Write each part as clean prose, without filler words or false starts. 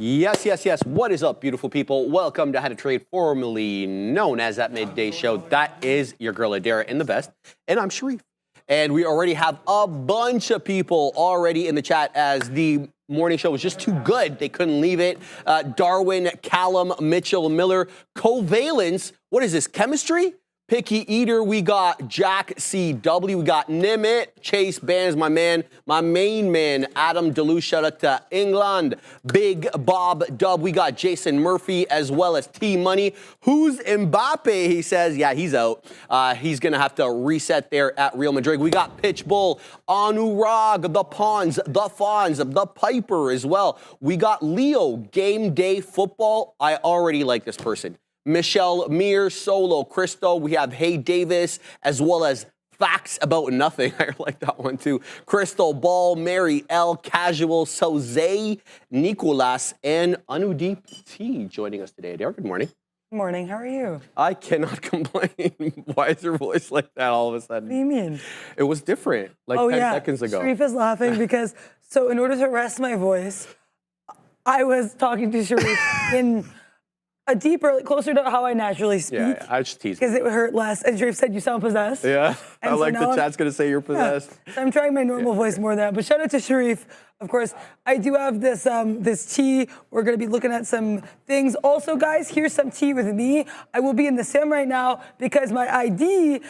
Yes, yes, yes. What is up, beautiful people? Welcome to How to Trade, formerly known as that Midday Show. That is your girl Adara in the vest, and I'm Sharif. And we already have a bunch of people already in the chat as the morning show was just too good. They couldn't leave it. Darwin, Callum, Mitchell, Miller, Covalence. What is this, chemistry? Picky Eater, we got Jack CW, we got Nimit, Chase Bands, my man, my main man, Adam Deluxe, shout out to England, Big Bob Dub, we got Jason Murphy as well as T Money. Who's Mbappe? He says, yeah, he's out. He's gonna have to reset there at Real Madrid. We got Pitch Bull, Anurag, the Pawns, the Fawns, the Piper as well. We got Leo, Game Day Football. I already like this person. Michelle Meir, Solo, Christo, we have Hey Davis, as well as Facts About Nothing. I like that one too. Crystal Ball, Mary L, Casual, Soze, Nicolas, and Anudeep T joining us today. Good morning. Good morning. How are you? I cannot complain. Why is your voice like that all of a sudden? What do you mean? It was different like 10 seconds ago. Sharif is laughing because, so in order to rest my voice, I was talking to Sharif in a deeper, like, closer to how I naturally speak. Yeah, I just teased. Because it would hurt less. And Sharif said, you sound possessed. Yeah, and I like the chat's going to say you're possessed. Yeah. So I'm trying my normal voice more than that. But shout out to Sharif. Of course, I do have this this tea. We're going to be looking at some things. Also, guys, here's some tea with me. I will be in the sim right now because my ID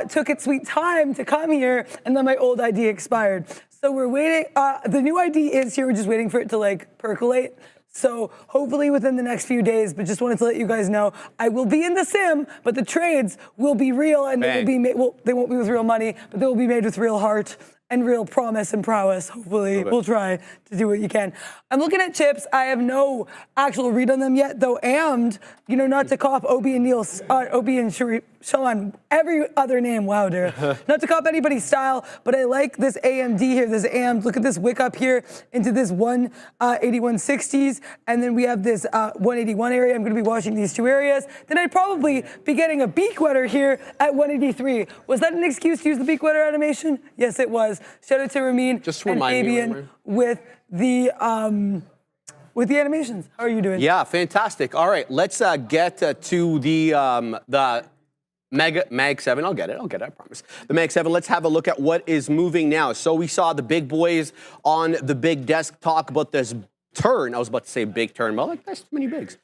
took its sweet time to come here, and then my old ID expired. So we're waiting. The new ID is here. We're just waiting for it to, like, percolate. So hopefully within the next few days, but just wanted to let you guys know, I will be in the sim, but the trades will be real, and they will be made, well, they won't be with real money, but they will be made with real heart and real promise and prowess. Hopefully we'll try to do what you can. I'm looking at chips. I have no actual read on them yet, though. And, you know, not to cop Obi and Neil, Obi and Sharif, Sean, every other name, wow, Dara. Not to cop anybody's style, but I like this AMD here, this AM. Look at this wick up here into this 181.60s, and then we have this 181 area. I'm gonna be watching these two areas. Then I'd probably be getting a beak wetter here at 183. Was that an excuse to use the beak wetter animation? Yes, it was. Shout out to Ramin and Fabian with the animations. How are you doing? Yeah, fantastic. All right, let's get to the Mag 7, I'll get it, I promise. The Mag 7, let's have a look at what is moving now. So we saw the big boys on the big desk talk about this turn. I was about to say big turn, but like, that's too many bigs.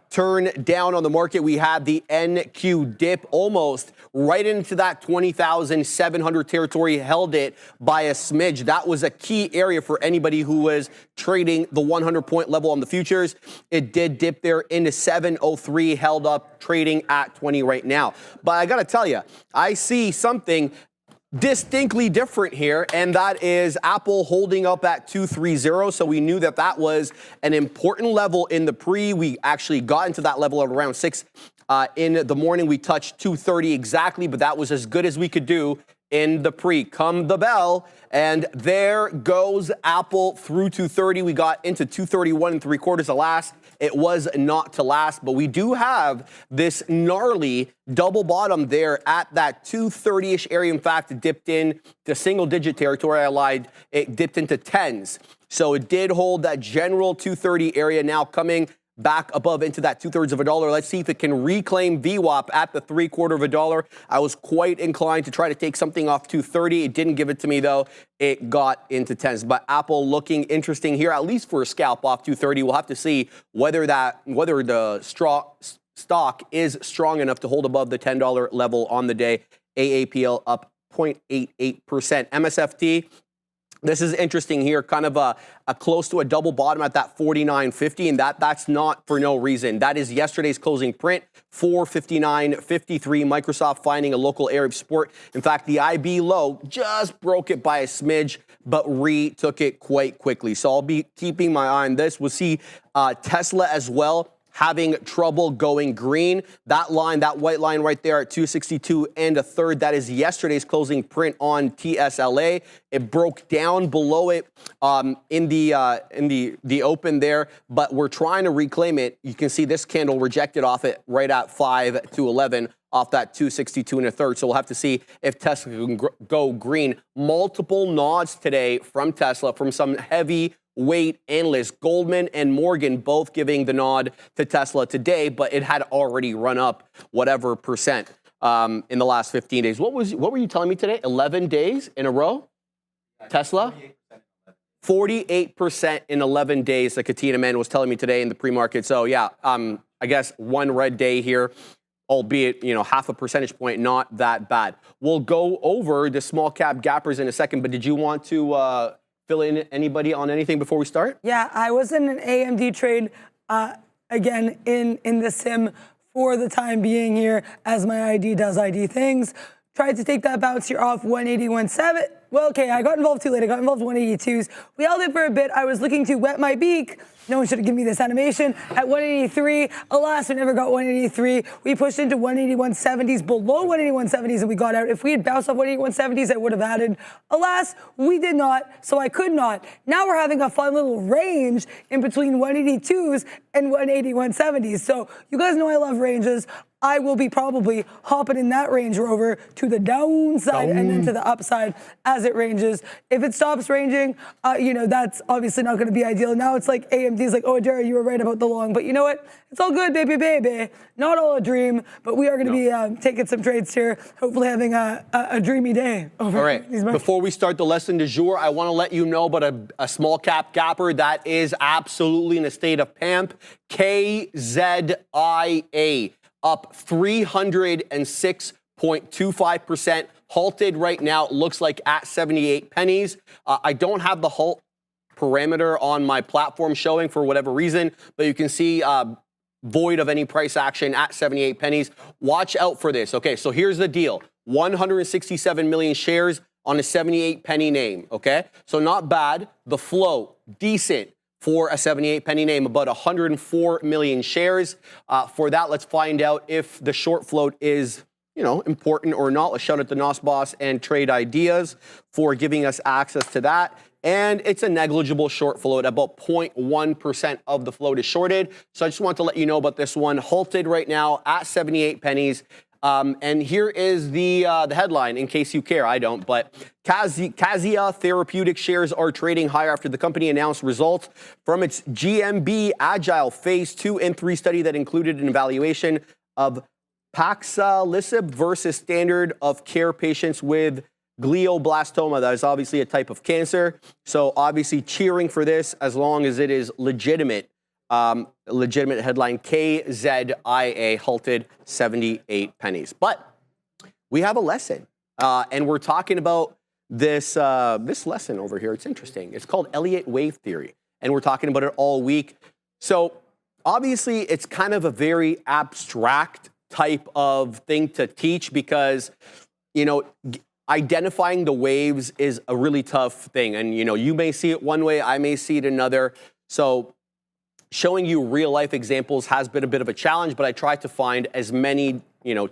Turn down on the market. We had the NQ dip almost right into that 20,700 territory, held it by a smidge. That was a key area for anybody who was trading the 100-point level on the futures. It did dip there into 703, held up trading at 20 right now. But I got to tell you, I see something distinctly different here, and that is Apple holding up at 230. So we knew that that was an important level in the pre. We actually got into that level at around 6 in the morning. We touched 230 exactly, but that was as good as we could do in the pre. Come the bell, and there goes Apple through 230. We got into 231 3/4 of last. It was not to last, but we do have this gnarly double bottom there at that 230-ish area. In fact, it dipped in to single-digit territory. I lied. It dipped into tens. So it did hold that general 230 area, now coming back above into that 2/3 of a dollar. Let's see if it can reclaim VWAP at the 3/4 of a dollar. I was quite inclined to try to take something off 230. It didn't give it to me though. It got into tens. But Apple looking interesting here, at least for a scalp off 230. We'll have to see whether the stock is strong enough to hold above the $10 level on the day. AAPL up 0.88%. MSFT. This is interesting here, kind of a close to a double bottom at that 49.50, and that's not for no reason. That is yesterday's closing print, 459.53. Microsoft finding a local area of support. In fact, the IB low just broke it by a smidge, but retook it quite quickly. So I'll be keeping my eye on this. We'll see Tesla as well having trouble going green. That line, that white line right there at 262 and a third, that is yesterday's closing print on TSLA. It broke down below it in the open there, but we're trying to reclaim it. You can see this candle rejected off it right at 5 to 11 off that 262 and a third. So we'll have to see if Tesla can go green. Multiple nods today from Tesla, from some heavy weight analysts, Goldman and Morgan, both giving the nod to Tesla today, but it had already run up whatever percent in the last 15 days. What were you telling me today? 11 days in a row? Tesla? 48% in 11 days, the Katina man was telling me today in the pre-market. So yeah, I guess one red day here, albeit, half a percentage point, not that bad. We'll go over the small cap gappers in a second, but did you want to fill in anybody on anything before we start? Yeah, I was in an AMD trade, again, in the sim for the time being here, as my ID does ID things. Tried to take that bounce here off 181.7. Well, okay, I got involved too late. I got involved 182s. We held it for a bit. I was looking to wet my beak. No one should have given me this animation at 183. Alas, we never got 183. We pushed into 181.70s, below 181.70s, and we got out. If we had bounced off 181.70s, I would have added. Alas, we did not, so I could not. Now we're having a fun little range in between 182s and 181.70s. So you guys know I love ranges. I will be probably hopping in that Range Rover to the downside and then to the upside as it ranges. If it stops ranging, that's obviously not going to be ideal. Now it's like AMD's like, oh, Jerry, you were right about the long. But you know what? It's all good, baby. Not all a dream, but we are going to be taking some trades here, hopefully having a dreamy day. Over all right, before we start the lesson du jour, I want to let you know about a small cap gapper that is absolutely in a state of pamp, KZIA. Up 306.25%, halted right now, looks like at 78 pennies. I don't have the halt parameter on my platform showing for whatever reason, but you can see void of any price action at 78 pennies. Watch out for this. Okay, so here's the deal. 167 million shares on a 78 penny name, okay? So not bad. The flow, decent. For a 78 penny name, about 104 million shares. For that, let's find out if the short float is, important or not. Let's shout out to Nos Boss and Trade Ideas for giving us access to that. And it's a negligible short float, about 0.1% of the float is shorted. So I just want to let you know about this one. Halted right now at 78 pennies. And here is the headline, in case you care. I don't, but KZIA Therapeutic shares are trading higher after the company announced results from its GMB Agile Phase 2 and 3 study that included an evaluation of Paxlovid versus standard of care patients with glioblastoma. That is obviously a type of cancer. So obviously cheering for this as long as it is legitimate. Legitimate headline, KZIA halted 78 pennies. But we have a lesson, and we're talking about this lesson over here. It's interesting. It's called Elliott wave theory, and we're talking about it all week. So obviously, it's kind of a very abstract type of thing to teach because, identifying the waves is a really tough thing. And, you may see it one way, I may see it another. So showing you real life examples has been a bit of a challenge, but I tried to find as many,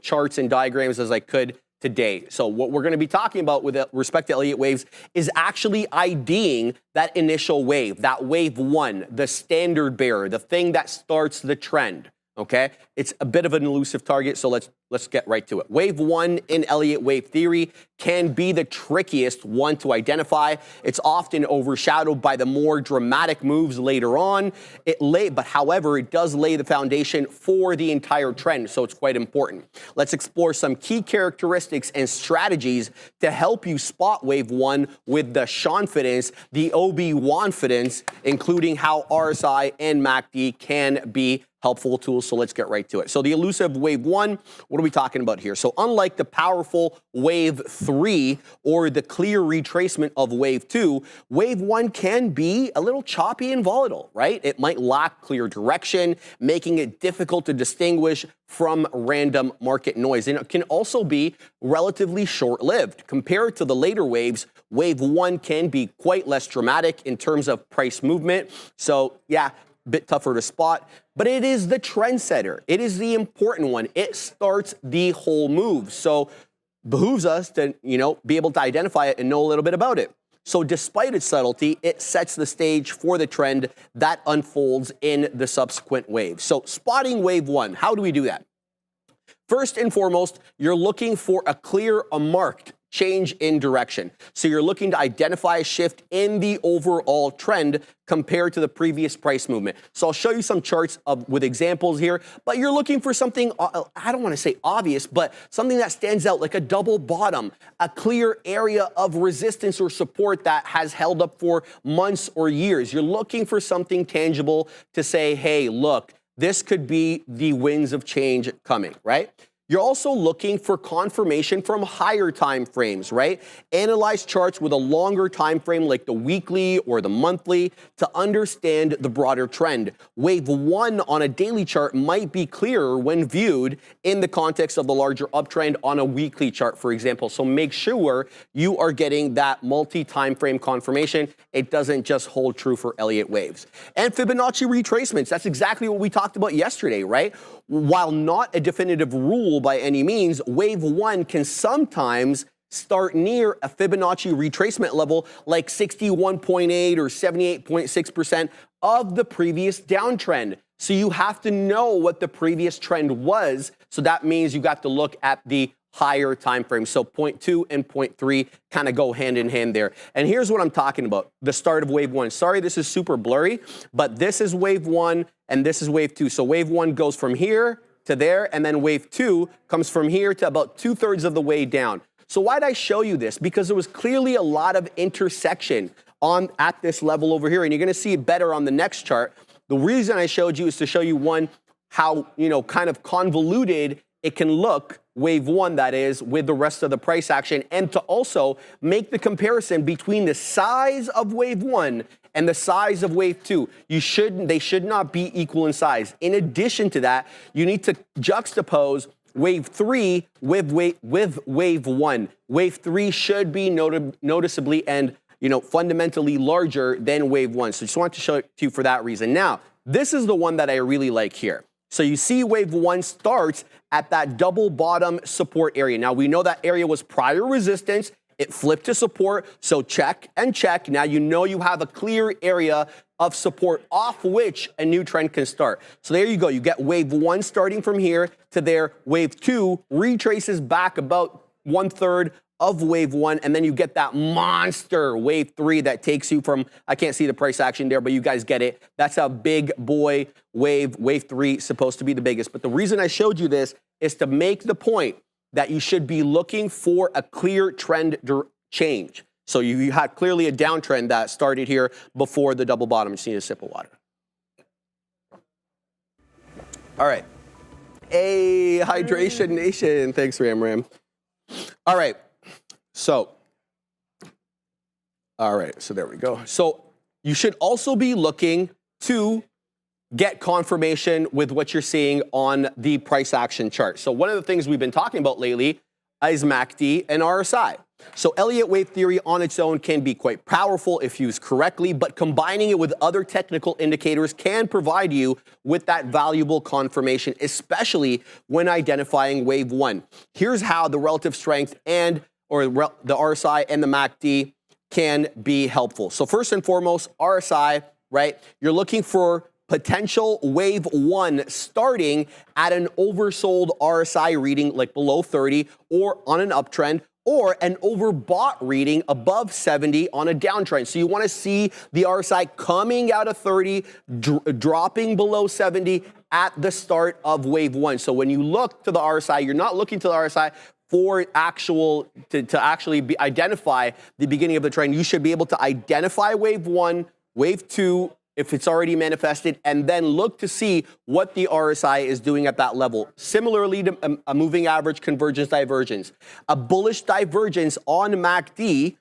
charts and diagrams as I could today. So what we're going to be talking about with respect to Elliott waves is actually IDing that initial wave, that wave one, the standard bearer, the thing that starts the trend. Okay, it's a bit of an elusive target, so let's get right to it. Wave one in Elliott wave theory can be the trickiest one to identify. It's often overshadowed by the more dramatic moves later on. But however, it does lay the foundation for the entire trend, so it's quite important. Let's explore some key characteristics and strategies to help you spot wave one with the Seanfidence, the OB-Wanfidence, including how RSI and MACD can be helpful tools, so let's get right to it. So the elusive wave one, what are we talking about here? So unlike the powerful wave three or the clear retracement of wave two, wave one can be a little choppy and volatile, right? It might lack clear direction, making it difficult to distinguish from random market noise. And it can also be relatively short-lived. Compared to the later waves, wave one can be quite less dramatic in terms of price movement. So yeah, bit tougher to spot, but it is the trendsetter. It is the important one. It starts the whole move. So behooves us to, be able to identify it and know a little bit about it. So despite its subtlety, it sets the stage for the trend that unfolds in the subsequent waves. So spotting wave one, how do we do that? First and foremost, you're looking for a marked change in direction. So you're looking to identify a shift in the overall trend compared to the previous price movement. So I'll show you some charts with examples here, but you're looking for something, I don't want to say obvious, but something that stands out, like a double bottom, a clear area of resistance or support that has held up for months or years. You're looking for something tangible to say, hey, look, this could be the winds of change coming, right? You're also looking for confirmation from higher time frames, right? Analyze charts with a longer time frame like the weekly or the monthly to understand the broader trend. Wave 1 on a daily chart might be clearer when viewed in the context of the larger uptrend on a weekly chart, for example. So make sure you are getting that multi-time frame confirmation. It doesn't just hold true for Elliott waves. And Fibonacci retracements, that's exactly what we talked about yesterday, right? While not a definitive rule by any means, wave 1 can sometimes start near a Fibonacci retracement level like 61.8 or 78.6% of the previous downtrend. So you have to know what the previous trend was. So that means you got to look at the higher time frame. So 0.2 and 0.3 kind of go hand in hand there. And here's what I'm talking about, the start of wave 1. Sorry, this is super blurry, but this is wave 1 and this is wave 2. So wave 1 goes from here to there, and then wave 2 comes from here to about 2/3 of the way down. So why did I show you this? Because there was clearly a lot of intersection at this level over here, and you're gonna see it better on the next chart. The reason I showed you is to show you, one, how, kind of convoluted it can look, wave 1 that is, with the rest of the price action, and to also make the comparison between the size of wave 1 and the size of wave 2. They should not be equal in size. In addition to that, you need to juxtapose wave 3 with wave 1. Wave 3 should be noticeably and fundamentally larger than wave 1. So just want to show it to you for that reason. Now, this is the one that I really like here. So you see wave 1 starts at that double bottom support area. Now we know that area was prior resistance. It flipped to support, so check and check. Now you know you have a clear area of support off which a new trend can start. So there you go. You get wave 1 starting from here to there. Wave 2 retraces back about 1/3 of wave 1, and then you get that monster wave 3 that takes you from, I can't see the price action there, but you guys get it. That's a big boy wave. Wave 3 supposed to be the biggest. But the reason I showed you this is to make the point that you should be looking for a clear trend change. So you had clearly a downtrend that started here before the double bottom. Just need a sip of water. All right. Hey, Hydration Nation. Thanks, Ram. All right. So there we go. So you should also be looking to get confirmation with what you're seeing on the price action chart. So one of the things we've been talking about lately is MACD and RSI. So Elliott wave theory on its own can be quite powerful if used correctly, but combining it with other technical indicators can provide you with that valuable confirmation, especially when identifying wave 1. Here's how the relative strength the RSI and the MACD can be helpful. So first and foremost, RSI, right? You're looking for potential wave 1 starting at an oversold RSI reading like below 30 or on an uptrend, or an overbought reading above 70 on a downtrend. So you want to see the RSI coming out of 30, dropping below 70 at the start of wave 1. So when you look to the RSI, you're not looking to the RSI for to actually identify the beginning of the trend. You should be able to identify wave 1, wave 2, if it's already manifested, and then look to see what the RSI is doing at that level. Similarly to a moving average convergence divergence. A bullish divergence on MACD,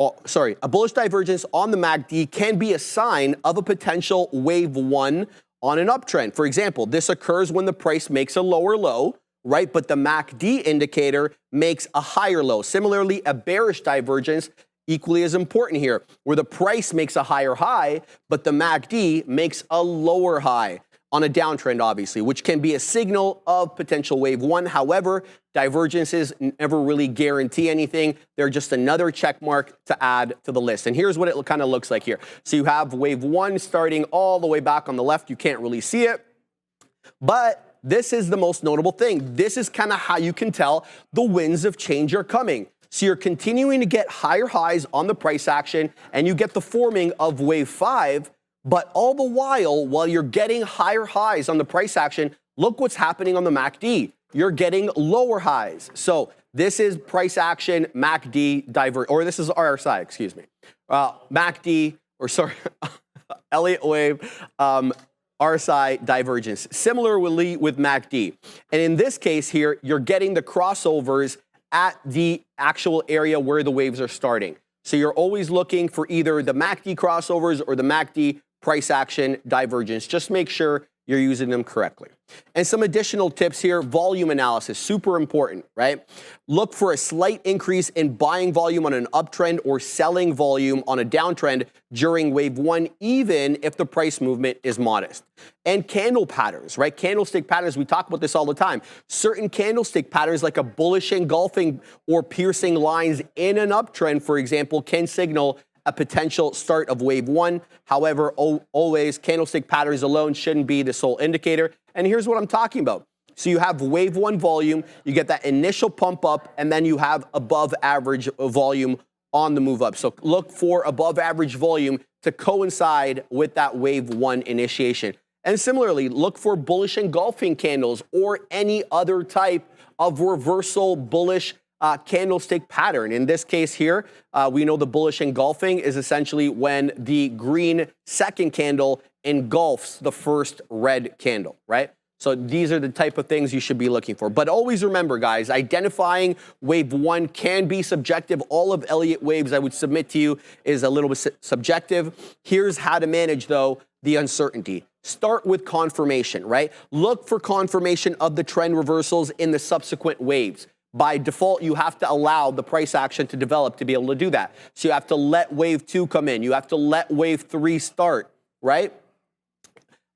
a bullish divergence on the MACD can be a sign of a potential wave 1 on an uptrend. For example, this occurs when the price makes a lower low, right? But the MACD indicator makes a higher low. Similarly, a bearish divergence equally as important here, where the price makes a higher high, but the MACD makes a lower high on a downtrend, obviously, which can be a signal of potential wave 1. However, divergences never really guarantee anything. They're just another check mark to add to the list. And here's what it kind of looks like here. So you have wave 1 starting all the way back on the left. You can't really see it, but this is the most notable thing. This is kind of how you can tell the winds of change are coming. So you're continuing to get higher highs on the price action, and you get the forming of wave 5, but all the while you're getting higher highs on the price action, look what's happening on the MACD. You're getting lower highs. So this is price action MACD divert, or this is RSI, excuse me. MACD, or sorry, Elliott wave, RSI divergence. Similarly with MACD. And in this case here, you're getting the crossovers at the actual area where the waves are starting. So you're always looking for either the MACD crossovers or the MACD price action divergence. Just make sure you're using them correctly. And some additional tips here, volume analysis, super important, right? Look for a slight increase in buying volume on an uptrend or selling volume on a downtrend during wave 1, even if the price movement is modest. And candle patterns, right? Candlestick patterns, we talk about this all the time. Certain candlestick patterns like a bullish engulfing or piercing lines in an uptrend, for example, can signal a potential start of wave 1. However, always candlestick patterns alone shouldn't be the sole indicator. And here's what I'm talking about. So you have wave 1 volume, you get that initial pump up, and then you have above average volume on the move up. So look for above average volume to coincide with that wave 1 initiation. And similarly, look for bullish engulfing candles or any other type of reversal bullish candlestick pattern. In this case here, we know the bullish engulfing is essentially when the green second candle engulfs the first red candle, right? So these are the type of things you should be looking for. But always remember, guys, identifying wave 1 can be subjective. All of Elliott waves, I would submit to you, is a little bit subjective. Here's how to manage, though, the uncertainty. Start with confirmation, right? Look for confirmation of the trend reversals in the subsequent waves. By default, you have to allow the price action to develop to be able to do that. So you have to let wave 2 come in. You have to let wave 3 start, right?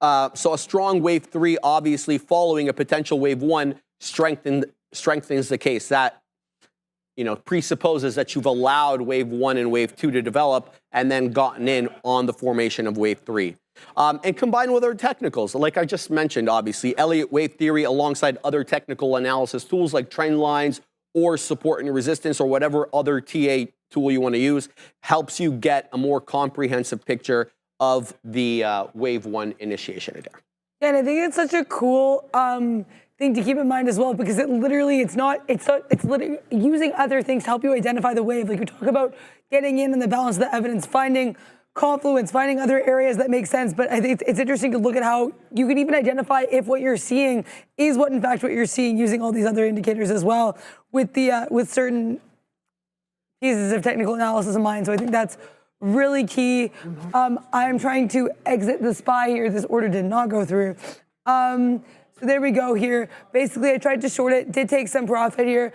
So a strong wave 3, obviously following a potential wave 1, strengthens the case. That, you know, presupposes that you've allowed wave 1 and wave 2 to develop and then gotten in on the formation of wave 3. And combined with other technicals, like I just mentioned, obviously, Elliott wave theory alongside other technical analysis tools like trend lines or support and resistance or whatever other TA tool you want to use helps you get a more comprehensive picture of the wave 1 initiation attack. Yeah, and I think it's such a cool thing to keep in mind as well, because it's literally using other things to help you identify the wave. Like we talk about getting in the balance of the evidence, finding confluence, finding other areas that make sense. But I think it's interesting to look at how you can even identify if what you're seeing is what in fact what you're seeing using all these other indicators as well with the with certain pieces of technical analysis in mind. So I think that's really key. I'm trying to exit the SPY here. This order did not go through. So there we go here. Basically, I tried to short it, did take some profit here.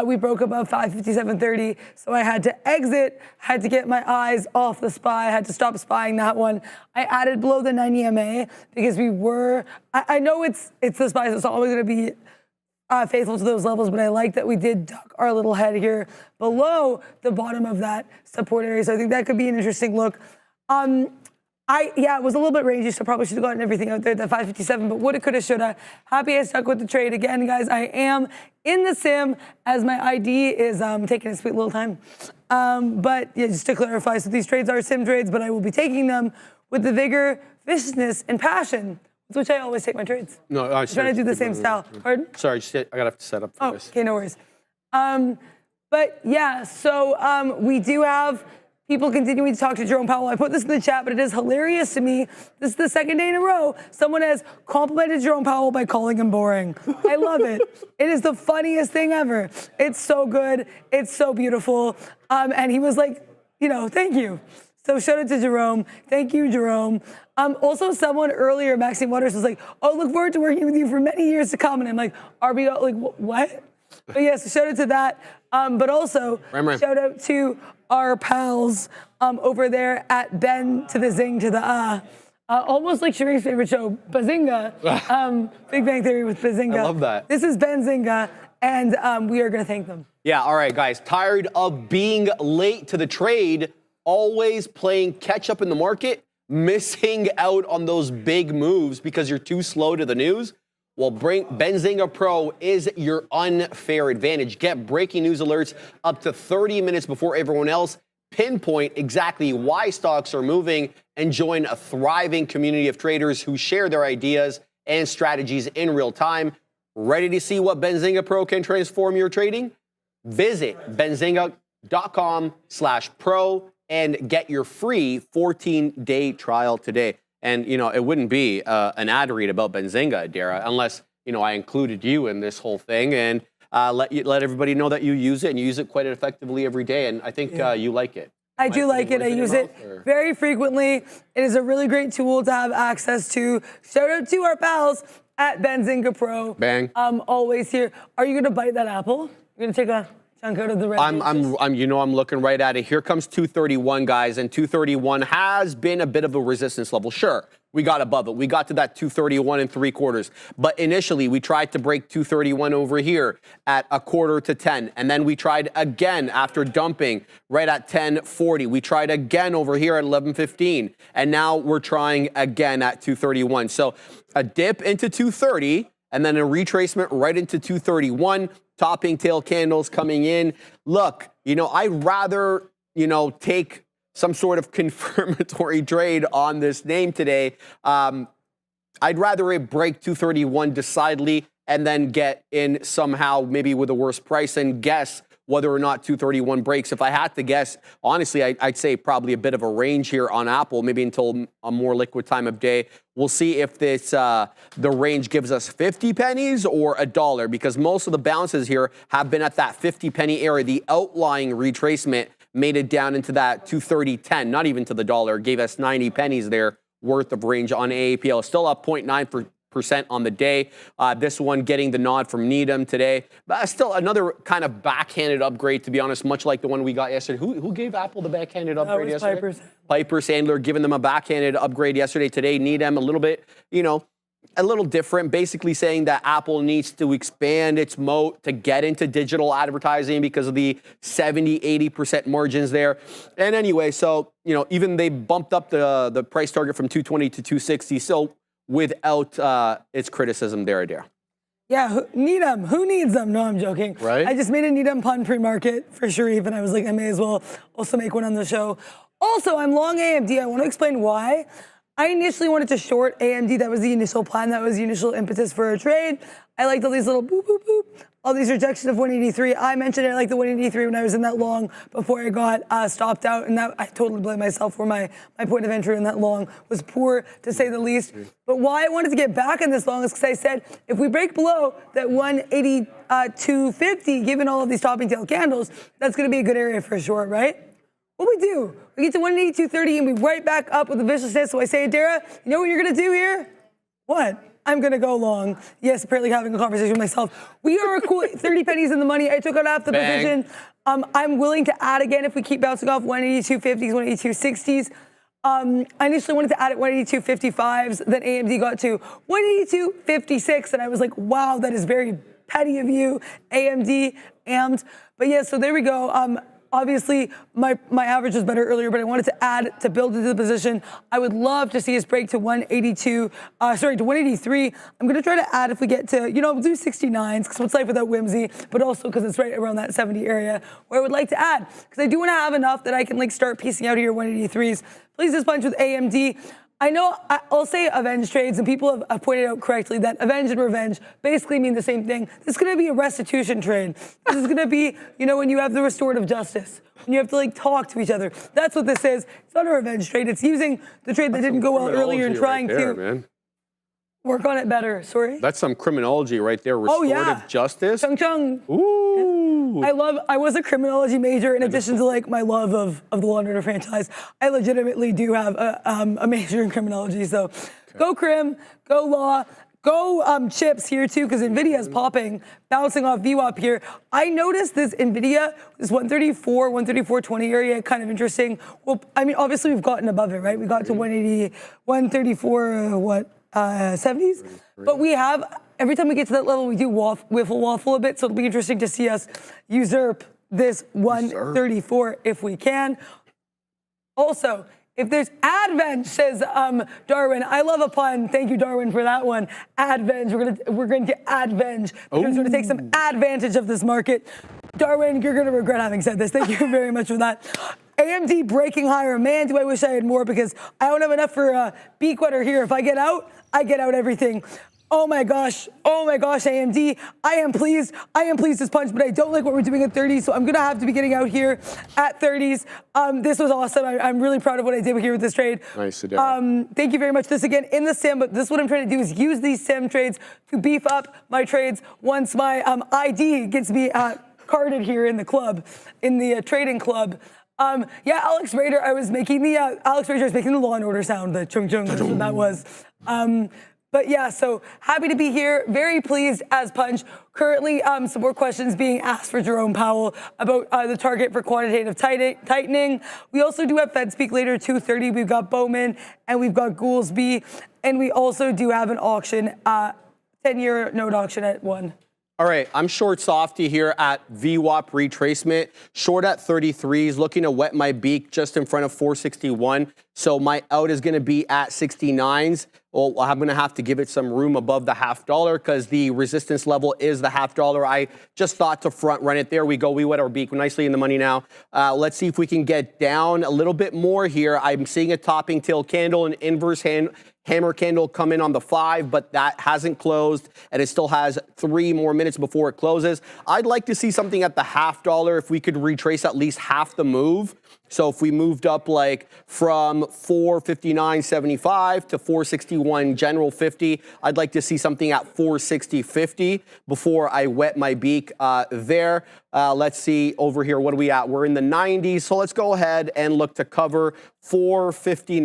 We broke above 557.30, so I had to exit, had to get my eyes off the SPY, had to stop spying that one. I added below the 90 MA because we were, I know it's the SPY, so it's not always gonna be faithful to those levels, but I like that we did duck our little head here below the bottom of that support area. So I think that could be an interesting look. Yeah, it was a little bit rangy, so probably should have gotten everything out there, that 557, but woulda, coulda, shoulda. Happy I stuck with the trade. Again, guys, I am in the sim as my ID is taking a sweet little time. But yeah, just to clarify, so these trades are sim trades, but I will be taking them with the vigor, viciousness, and passion with which I always take my trades. No, I'm trying to do the same style. Pardon? Sorry, I gotta have to set up for this. Okay, no worries. But yeah, so we do have people continuing to talk to Jerome Powell. I put this in the chat, but it is hilarious to me. This is the second day in a row someone has complimented Jerome Powell by calling him boring. I love it. It is the funniest thing ever. It's so good. It's so beautiful. And he was like, you know, thank you. So shout out to Jerome. Thank you, Jerome. Also, someone earlier, Maxine Waters, was like, oh, look forward to working with you for many years to come. And I'm like, RBO, like, what? But yes, shout out to that. But also, shout out to our pals over there at Ben to the Zing to the almost like Sharif's favorite show, Bazinga. Big Bang Theory with Bazinga. I love that. This is Ben Zinga, and we are going to thank them. Yeah, all right, guys. Tired of being late to the trade, always playing catch up in the market, missing out on those big moves because you're too slow to the news? Well, Benzinga Pro is your unfair advantage. Get breaking news alerts up to 30 minutes before everyone else. Pinpoint exactly why stocks are moving and join a thriving community of traders who share their ideas and strategies in real time. Ready to see what Benzinga Pro can transform your trading? Visit benzinga.com/pro and get your free 14-day trial today. And, you know, it wouldn't be an ad read about Benzinga, Dara, unless, you know, I included you in this whole thing and let everybody know that you use it and you use it quite effectively every day. And I think you like it. I do like it. I use it very frequently. It is a really great tool to have access to. Shout out to our pals at Benzinga Pro. Bang. Always here. Are you going to bite that apple? You're going to take a chunk out of the red. I'm looking right at it. Here comes 231, guys, and 231 has been a bit of a resistance level. Sure, we got above it. We got to that 231 3/4. But initially, we tried to break 231 over here at 1/4 to 10. And then we tried again after dumping right at 10.40. We tried again over here at 11.15. And now we're trying again at 231. So a dip into 230 and then a retracement right into 231. Topping tail candles coming in. Look, you know, I'd rather, you know, take some sort of confirmatory trade on this name today. I'd rather it break 231 decidedly and then get in somehow maybe with a worse price and guess whether or not 231 breaks. If I had to guess, honestly, I'd say probably a bit of a range here on Apple, maybe until a more liquid time of day. We'll see if this the range gives us 50 pennies or $1, because most of the bounces here have been at that 50 penny area. The outlying retracement made it down into that 230.10, not even to the dollar. Gave us 90 pennies there worth of range on AAPL. Still up 0.9% on the day. This one getting the nod from Needham today. But still another kind of backhanded upgrade, to be honest, much like the one we got yesterday. Who gave Apple the backhanded upgrade yesterday? Piper Sandler giving them a backhanded upgrade yesterday. Today, Needham a little bit, you know, a little different, basically saying that Apple needs to expand its moat to get into digital advertising because of the 70-80% margins there. And anyway, so, you know, even they bumped up the price target from 220 to 260. So without its criticism there. Yeah, Needham. Who needs them? No, I'm joking. Right? I just made a Needham pun pre-market for Sharif, and I was like, I may as well also make one on the show. Also, I'm long AMD. I want to explain why. I initially wanted to short AMD. That was the initial plan. That was the initial impetus for a trade. I liked all these little boop, boop, boop, all these rejections of 183. I mentioned I liked the 183 when I was in that long before I got stopped out, and that I totally blame myself for my point of entry in that long was poor, to say the least. But why I wanted to get back in this long is because I said, if we break below that 182.50, given all of these topping tail candles, that's going to be a good area for a short, right? What we do? We get to 182.30 and we right back up with a viciousness. So I say, Dara, you know what you're going to do here? What? I'm going to go long. Yes, apparently having a conversation with myself. We are a cool 30 pennies in the money. I took out half the position. I'm willing to add again if we keep bouncing off 182.50s, 182.60s. I initially wanted to add at 182.55s. Then AMD got to 182.56. And I was like, wow, that is very petty of you, AMD, amped. But yeah, so there we go. Obviously, my average was better earlier, but I wanted to add to build into the position. I would love to see us break to 183. I'm going to try to add if we get to, you know, we'll do 69s, because what's life without whimsy, but also because it's right around that 70 area where I would like to add, because I do want to have enough that I can like start piecing out here 183s. Please just punch with AMD. I know I'll say avenge trades, and people have pointed out correctly that avenge and revenge basically mean the same thing. This is going to be a restitution trade. This is going to be, you know, when you have the restorative justice, when you have to like talk to each other. That's what this is. It's not a revenge trade. It's using the trade that didn't go well earlier and trying to work on it better. Sorry? That's some criminology right there. Restorative justice. Chung chung. Ooh. I was a criminology major in addition to like my love of the Law & Order franchise. I legitimately do have a major in criminology. So go crim, go law, go chips here too, because NVIDIA is popping, bouncing off VWAP here. I noticed this NVIDIA, this 134.20 area, kind of interesting. Well, I mean, obviously we've gotten above it, right? We got to 180, 134, 70s? But we have, every time we get to that level, we do wiffle waffle a bit, so it'll be interesting to see us usurp this 134 if we can. Also, If there's advent, says Darwin. I love a pun. Thank you, Darwin, for that one. Advent. We're gonna get advent because we're gonna take some advantage of this market. Darwin, you're gonna regret having said this. Thank you very much for that. AMD breaking higher. Man, do I wish I had more because I don't have enough for Beakwetter here. If I get out everything. Oh my gosh, AMD. I am pleased this punch, but I don't like what we're doing at 30s, so I'm gonna have to be getting out here at 30s. This was awesome. I'm really proud of what I did here with this trade. Nice, Adara. Thank you very much. This again in the sim, but this is what I'm trying to do is use these sim trades to beef up my trades once my ID gets me carded here in the club, in the trading club. Yeah, Alex Rader, I was making the Law and Order sound, the chung chung, that's what that was. But yeah, so happy to be here. Very pleased as punch. Currently, some more questions being asked for Jerome Powell about the target for quantitative tightening. We also do have Fed speak later, 2:30. We've got Bowman and we've got Goolsbee. And we also do have an auction, 10-year note auction at 1. All right, I'm short softy here at VWAP retracement. Short at 33s, looking to wet my beak just in front of 461. So my out is gonna be at 69s. Well, I'm gonna have to give it some room above the $0.50 because the resistance level is the $0.50. I just thought to front run it. There we go, we wet our beak. We're nicely in the money now. Let's see if we can get down a little bit more here. I'm seeing a topping tail candle, an inverse hammer candle come in on the 5, but that hasn't closed, and it still has 3 more minutes before it closes. I'd like to see something at the $0.50 if we could retrace at least half the move. So if we moved up like from 459.75 to 461 general 50, I'd like to see something at 460.50 before I wet my beak there. Let's see over here, what are we at? We're in the 90s, so let's go ahead and look to cover 460,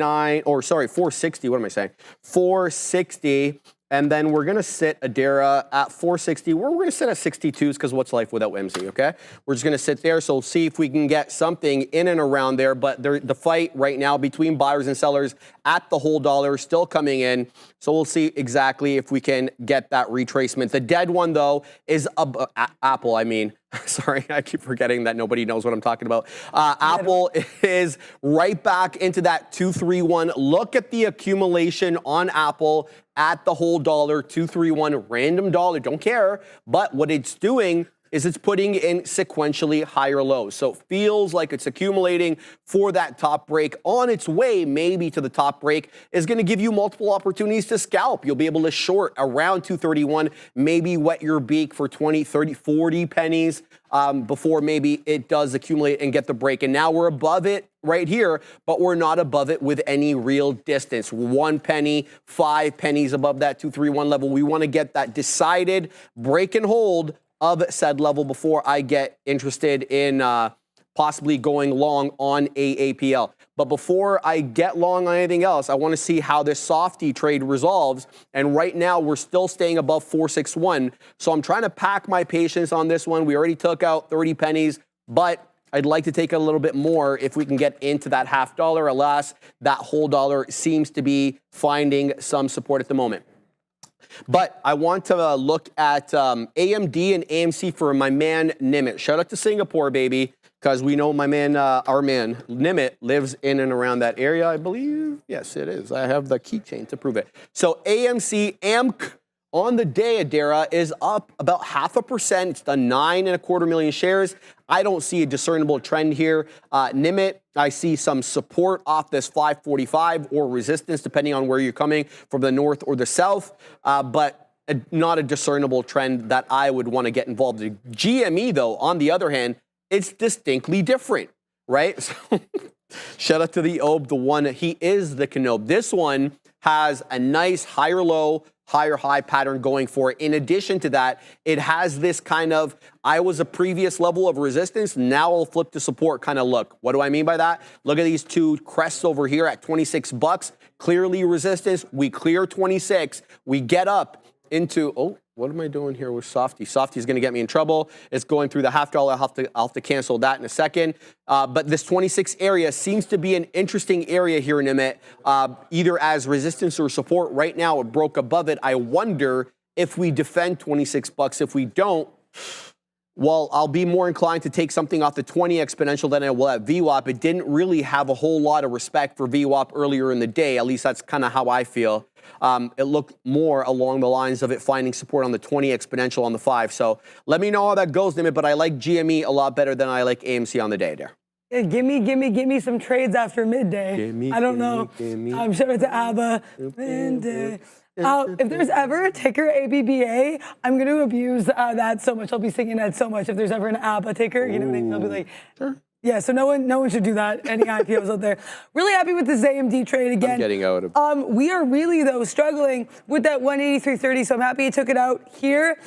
what am I saying? 460. And then we're going to sit Adara at 460. We're going to sit at 62s because what's life without MC, okay? We're just going to sit there. So see if we can get something in and around there. But the fight right now between buyers and sellers at the whole dollar still coming in. So we'll see exactly if we can get that retracement. The dead one, though, is Apple, I mean. Sorry, I keep forgetting that nobody knows what I'm talking about. Apple is right back into that 231. Look at the accumulation on Apple at the whole dollar, 231, random dollar, don't care. But what it's doing is it's putting in sequentially higher lows. So it feels like it's accumulating for that top break. On its way, maybe to the top break, is going to give you multiple opportunities to scalp. You'll be able to short around 231, maybe wet your beak for 20, 30, 40 pennies before maybe it does accumulate and get the break. And now we're above it right here, but we're not above it with any real distance. 1 penny, 5 pennies above that 231 level. We want to get that decided break and hold of said level before I get interested in possibly going long on AAPL. But before I get long on anything else, I want to see how this softy trade resolves. And right now, we're still staying above 461. So I'm trying to pack my patience on this one. We already took out 30 pennies, but I'd like to take a little bit more if we can get into that $0.50. Alas, that whole dollar seems to be finding some support at the moment. But I want to look at AMD and AMC for my man Nimit. Shout out to Singapore, baby, because we know my man, our man Nimit lives in and around that area, I believe. Yes, it is. I have the keychain to prove it. So AMC, AMC on the day, Adara, is up about 0.5%. It's done 9.25 million shares. I don't see a discernible trend here. Nimit, I see some support off this 545 or resistance, depending on where you're coming from, the north or the south, but not a discernible trend that I would want to get involved in. GME, though, on the other hand, it's distinctly different, right? So shout out to the OB, the one, he is the Canob. This one has a nice higher low, higher high pattern going for it. In addition to that, it has this kind of, I was a previous level of resistance, now I'll flip to support kind of look. What do I mean by that? Look at these two crests over here at 26 bucks, clearly resistance. We clear 26, we get up into, oh, what am I doing here with Softy? Softy's going to get me in trouble. It's going through the $0.50. I'll have to cancel that in a second. But this 26 area seems to be an interesting area here in Nimit, either as resistance or support. Right now, it broke above it. I wonder if we defend 26 bucks. If we don't, Well, I'll be more inclined to take something off the 20 exponential than I will at VWAP. It didn't really have a whole lot of respect for VWAP earlier in the day. At least that's kind of how I feel. It looked more along the lines of it finding support on the 20 exponential on the 5. So let me know how that goes, Nimit, but I like GME a lot better than I like AMC on the day there. Yeah, give me some trades after midday. I don't know. Shout out to ABBA. Midday. If there's ever a ticker ABBA, I'm going to abuse that so much. I'll be singing that so much. If there's ever an ABBA ticker, you know what I mean? I'll be like, sure. Yeah, so no one should do that. Any IPOs out there. Really happy with this AMD trade again. I'm getting out of we are really, though, struggling with that 183.30, so I'm happy I took it out here.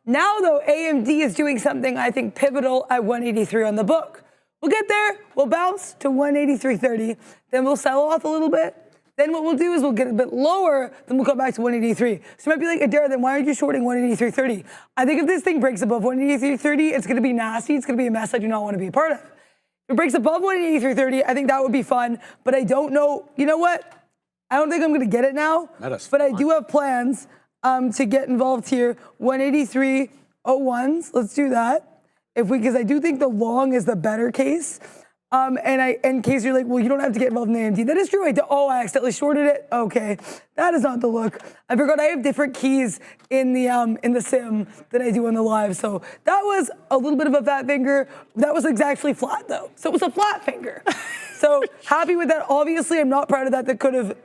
Now, though, AMD is doing something, I think, pivotal at 183 on the book. We'll get there. We'll bounce to 183.30. Then we'll sell off a little bit. Then what we'll do is we'll get a bit lower, then we'll come back to 183. So you might be like, Adara, then why aren't you shorting 183.30? I think if this thing breaks above 183.30, it's going to be nasty. It's going to be a mess I do not want to be a part of. If it breaks above 183.30, I think that would be fun. But I don't know. You know what? I don't think I'm going to get it now. But I do have plans to get involved here. 183.01s. Let's do that. Because I do think the long is the better case. In case you're like, well, you don't have to get involved in AMD. That is true. I accidentally shorted it. Okay, that is not the look. I forgot I have different keys in the sim than I do in the live. So that was a little bit of a fat finger. That was exactly flat though. So it was a flat finger. So happy with that. Obviously, I'm not proud of that. That could have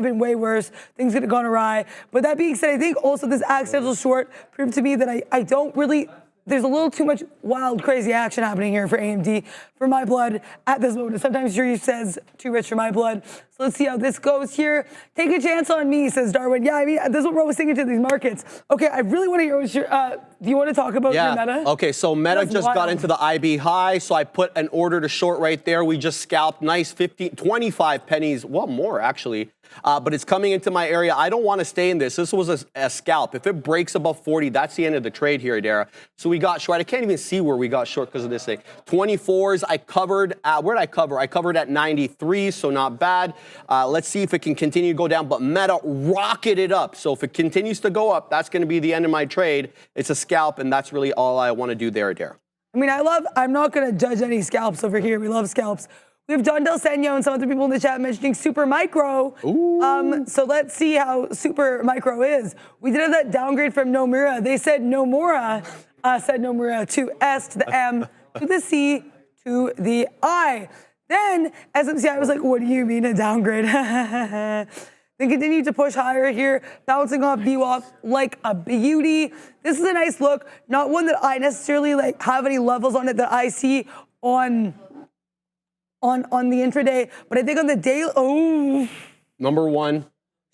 been way worse. Things could have gone awry. But that being said, I think also this accidental short proved to me that I don't really. There's a little too much wild, crazy action happening here for AMD, for my blood at this moment. Sometimes Sharif says, too rich for my blood. So let's see how this goes here. Take a chance on me, says Darwin. Yeah, I mean, this is what we're always thinking to these markets. Okay, I really want to hear what do you want to talk about your Meta? Okay, so Meta just got into the IB high, so I put an order to short right there. We just scalped nice 25 pennies, well, more actually. But it's coming into my area. I don't want to stay in this. This was a scalp. If it breaks above 40, that's the end of the trade here, Adara. So we got short. I can't even see where we got short because of this thing. 24s, I covered. Where did I cover? I covered at 93, so not bad. Let's see if it can continue to go down. But Meta rocketed up. So if it continues to go up, that's going to be the end of my trade. It's a scalp, and that's really all I want to do there, Adara. I mean, I'm not going to judge any scalps over here. We love scalps. We have John Del Senio and some other people in the chat mentioning Super Micro. So let's see how Super Micro is. We did have that downgrade from Nomura. They said Nomura said Nomura to S to the M to the C to the I. Then SMCI was like, what do you mean a downgrade? Then continued to push higher here, bouncing off VWAP like a beauty. This is a nice look, not one that I necessarily have any levels on it that I see on the intraday, but I think on the daily, Number one.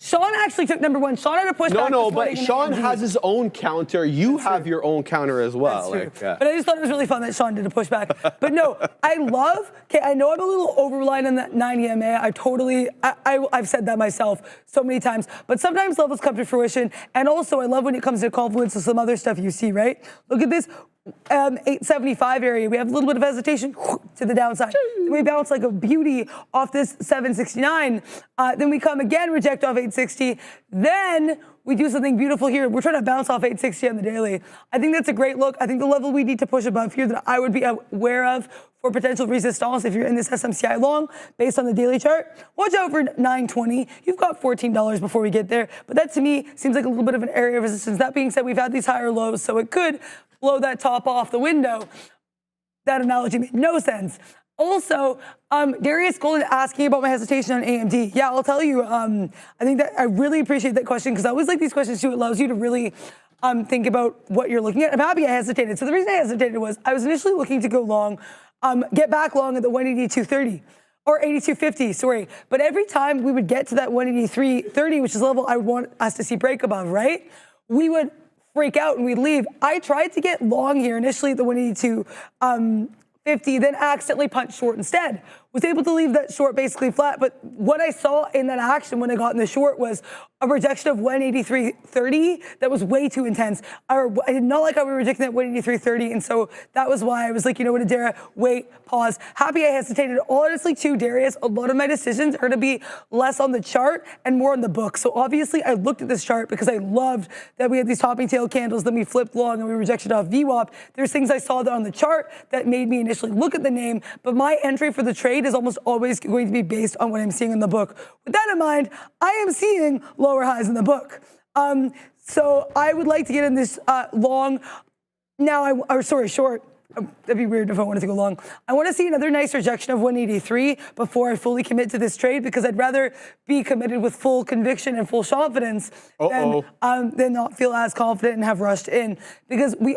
Sean actually took number one. Sean had a push back. No, but Sean has his own counter. You have your own counter as well. That's true. But I just thought it was really fun that Sean did a pushback. But no, I know I'm a little over-reliant on that 9 EMA. I've said that myself so many times. But sometimes levels come to fruition. And also, I love when it comes to confluence with some other stuff you see, right? Look at this. 875 area, we have a little bit of hesitation to the downside. Then we bounce like a beauty off this 769. Then we come again, reject off 860. Then we do something beautiful here. We're trying to bounce off 860 on the daily. I think that's a great look. I think the level we need to push above here that I would be aware of for potential resistance if you're in this SMCI long based on the daily chart. Watch out for 920. You've got $14 before we get there. But that to me seems like a little bit of an area of resistance. That being said, we've had these higher lows, so it could blow that top off the window. That analogy made no sense. Also, Darius Golden asking about my hesitation on AMD. Yeah, I'll tell you, I think that I really appreciate that question because I always like these questions too. It allows you to really think about what you're looking at. I'm happy I hesitated. So the reason I hesitated was I was initially looking to go long, get back long at the 182.30. Or 82.50, sorry. But every time we would get to that 183.30, which is the level I would want us to see break above, right? We would freak out and we'd leave. I tried to get long here initially at the 182.50, then accidentally punched short instead. was able to leave that short basically flat. But what I saw in that action when I got in the short was a rejection of 183.30 that was way too intense. I did not like how we were rejecting that 183.30, and so that was why I was like, you know what, Adara, wait, pause. Happy I hesitated. Honestly, too, Darius, a lot of my decisions are to be less on the chart and more on the book. So obviously, I looked at this chart because I loved that we had these topping tail candles, then we flipped long and we rejected off VWAP. There's things I saw there on the chart that made me initially look at the name, but my entry for the trade is almost always going to be based on what I'm seeing in the book. With that in mind, I am seeing lower highs in the book. So I would like to get in this long. Now, short. That'd be weird if I wanted to go long. I want to see another nice rejection of 183 before I fully commit to this trade, because I'd rather be committed with full conviction and full confidence than not feel as confident and have rushed in. Because we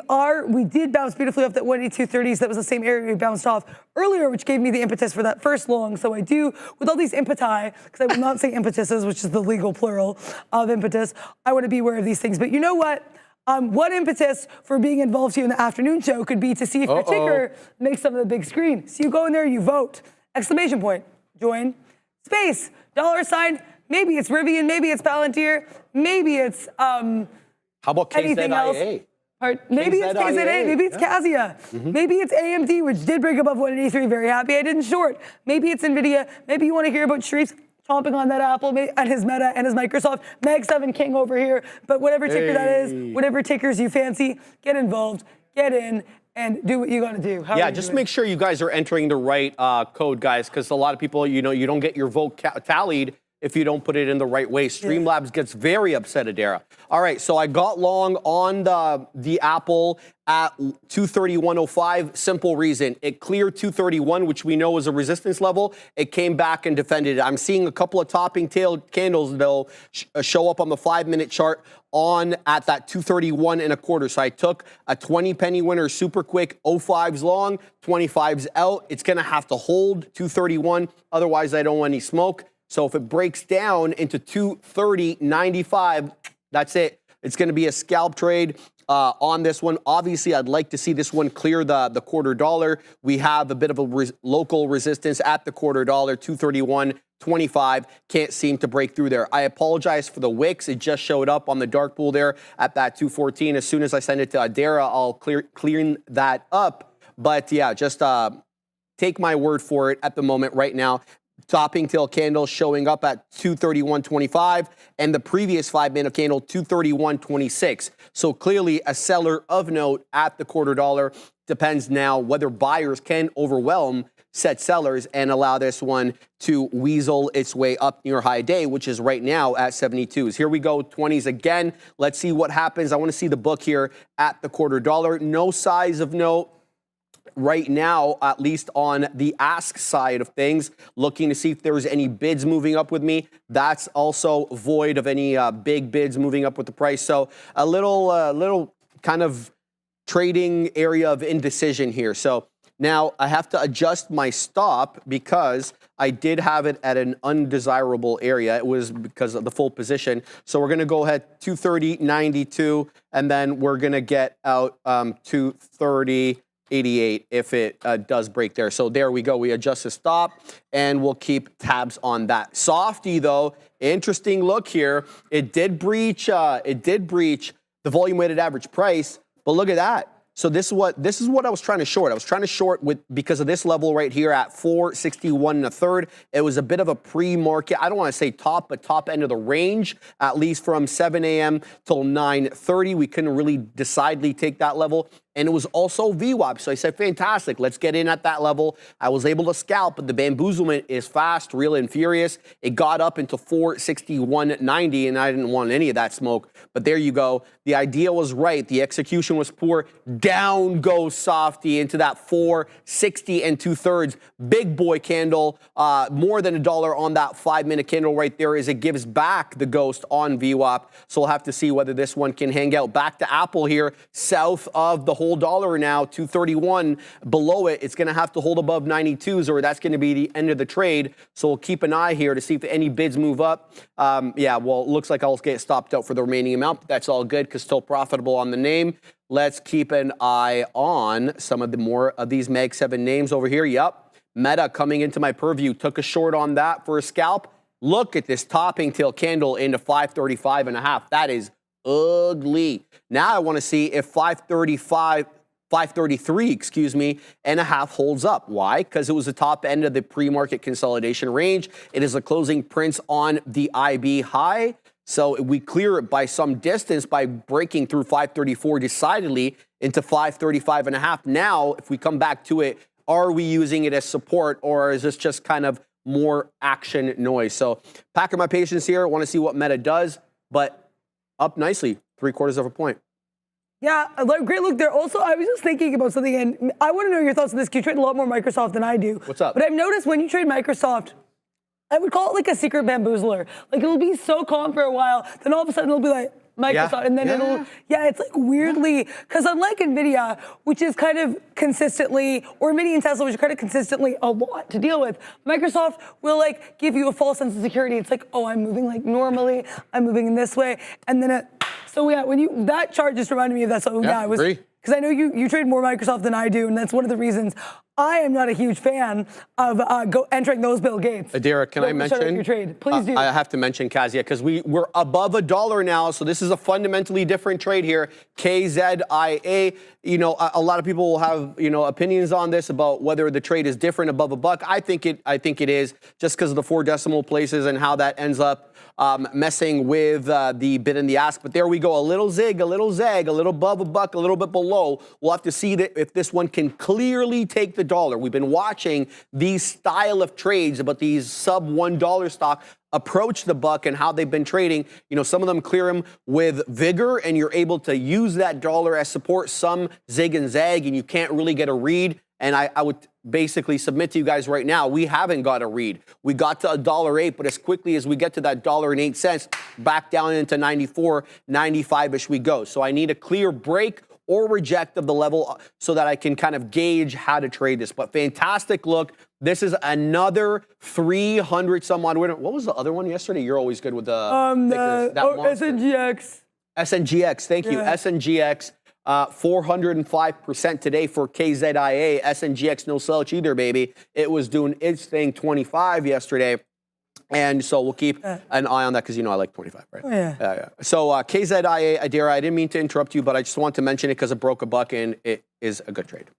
did bounce beautifully off that 182.30s. That was the same area we bounced off earlier, which gave me the impetus for that first long. So I do, with all these impeti, because I will not say impetuses, which is the legal plural of impetus, I want to be aware of these things. But you know what? One impetus for being involved here in the afternoon show could be to see if your ticker makes some of the big screen. So you go in there, you vote, exclamation point, join, space, $, maybe it's Rivian, maybe it's Palantir, maybe it's how about anything else. Maybe it's KZA, maybe it's Casia, maybe it's AMD, which did break above 183, very happy I didn't short. Maybe it's NVIDIA, maybe you want to hear about Sharif's chomping on that Apple and his Meta and his Microsoft. Mag 7 King over here. But whatever ticker that is, whatever tickers you fancy, get involved, get in, and do what you got to do. Yeah, just make sure you guys are entering the right code, guys, because a lot of people, you don't get your vote tallied if you don't put it in the right way. Streamlabs gets very upset, Adara. All right, so I got long on the Apple at 231.05. Simple reason. It cleared 231, which we know is a resistance level. It came back and defended it. I'm seeing a couple of topping tail candles, though, show up on the 5-minute chart at that 231.25. So I took a 20-penny winner super quick, 05s long, 25s out. It's going to have to hold 231. Otherwise, I don't want any smoke. So if it breaks down into 230.95, that's it. It's going to be a scalp trade on this one. Obviously, I'd like to see this one clear the $0.25. We have a bit of a local resistance at the $0.25, 231.25. Can't seem to break through there. I apologize for the wicks. It just showed up on the dark pool there at that 214. As soon as I send it to Adara, I'll clean that up. But yeah, just take my word for it at the moment right now. Topping tail candle showing up at 231.25, and the previous 5-minute candle 231.26. So clearly a seller of note at the $0.25. Depends now whether buyers can overwhelm set sellers and allow this one to weasel its way up near high day, which is right now at 72s. Here we go, 20s again. Let's see what happens. I want to see the book here at the $0.25. No size of note right now, at least on the ask side of things, looking to see if there's any bids moving up with me. That's also void of any big bids moving up with the price. So a little kind of trading area of indecision here. So now I have to adjust my stop because I did have it at an undesirable area. It was because of the full position. So we're going to go ahead 230.92, and then we're going to get out 230.88 if it does break there. So there we go. We adjust the stop, and we'll keep tabs on that. Softy, though, interesting look here. It did breach the volume weighted average price, but look at that. So this is what I was trying to short. I was trying to short because of this level right here at 461 1/3. It was a bit of a pre-market. I don't want to say top, but top end of the range, at least from 7 a.m. till 9:30. We couldn't really decidedly take that level. And it was also VWAP. So I said, fantastic, let's get in at that level. I was able to scalp, but the bamboozlement is fast, real and furious. It got up into 461.90, and I didn't want any of that smoke. But there you go. The idea was right. The execution was poor. Down goes Softy into that 460 2/3. Big boy candle, more than $1 on that 5-minute candle right there as it gives back the ghost on VWAP. So we'll have to see whether this one can hang out. Back to Apple here, south of the whole dollar now, 231. Below it, it's going to have to hold above 92s, or that's going to be the end of the trade. So we'll keep an eye here to see if any bids move up. Yeah, well, it looks like I'll get stopped out for the remaining amount, but that's all good because still profitable on the name. Let's keep an eye on some of the more of these Mag 7 names over here. Yep. Meta coming into my purview, took a short on that for a scalp. Look at this topping tail candle into 535.5. That is ugly. Now I want to see if 533, excuse me, and a half holds up. Why? Because it was the top end of the pre-market consolidation range. It is a closing prints on the IB high. So we clear it by some distance by breaking through 534 decidedly into 535.5. Now, if we come back to it, are we using it as support, or is this just kind of more action noise? So packing my patience here. I want to see what Meta does, but up nicely, 3/4 of a point. Yeah, great look there. Also, I was just thinking about something, and I want to know your thoughts on this. You trade a lot more Microsoft than I do. What's up? But I've noticed when you trade Microsoft, I would call it like a secret bamboozler. Like it'll be so calm for a while, then all of a sudden it'll be like Microsoft, and then it's like weirdly, because unlike NVIDIA, which is kind of consistently, or Mini and Tesla, which are kind of consistently a lot to deal with, Microsoft will like give you a false sense of security. It's like, oh, I'm moving like normally, I'm moving in this way, and then so yeah, when that chart just reminded me of that. So yeah, I was, because I know you trade more Microsoft than I do, and that's one of the reasons I am not a huge fan of entering those Bill Gates. Adira, can I mention your trade? Please do. I have to mention Kazia because we're above $1 now, so this is a fundamentally different trade here. KZIA. You know, a lot of people will have opinions on this about whether the trade is different above $1. I think it is, just because of the 4 decimal places and how that ends up messing with the bid and the ask. But there we go, a little zig, a little zag, a little above $1, a little bit below. We'll have to see that if this one can clearly take the dollar. We've been watching these style of trades about these sub $1 stock approach the buck and how they've been trading. You know, some of them clear them with vigor and you're able to use that dollar as support. Some zig and zag and you can't really get a read. And I would basically submit to you guys right now, we haven't got a read. We got to $1.08, but as quickly as we get to that $1.08, back down into 94, 95-ish we go. So I need a clear break or reject of the level so that I can kind of gauge how to trade this. But fantastic look. This is another 300 some odd winner. What was the other one yesterday? You're always good with the SNGX. SNGX, thank you. SNGX. 405% today for KZIA. SNGX no slouch either, baby. It was doing its thing 25 yesterday. And so we'll keep an eye on that because, I like 25, right? Oh, yeah. So KZIA, Adira, I didn't mean to interrupt you, but I just want to mention it because it broke $1 and it is a good trade.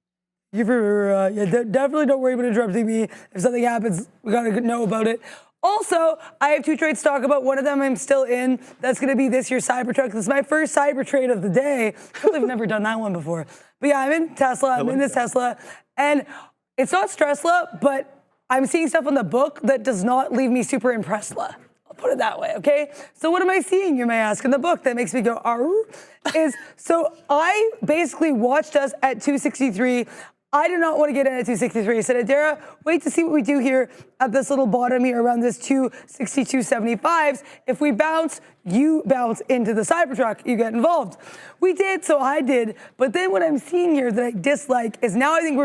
Definitely don't worry about interrupting me. If something happens, we got to know about it. Also, I have 2 trades to talk about. One of them I'm still in. That's going to be this year's Cybertruck. This is my first Cyber trade of the day. I've never done that one before. But yeah, I'm in Tesla. I'm in this Tesla. And it's not Stressla, but I'm seeing stuff on the book that does not leave me super impressed. I'll put it that way, okay? So what am I seeing, you may ask, in the book that makes me go, arr? So I basically watched us at 263. I do not want to get in at 263. I said, Adira, wait to see what we do here at this little bottom here around this 262.75s. If we bounce, you bounce into the Cybertruck, you get involved. We did, so I did. But then what I'm seeing here that I dislike is now I think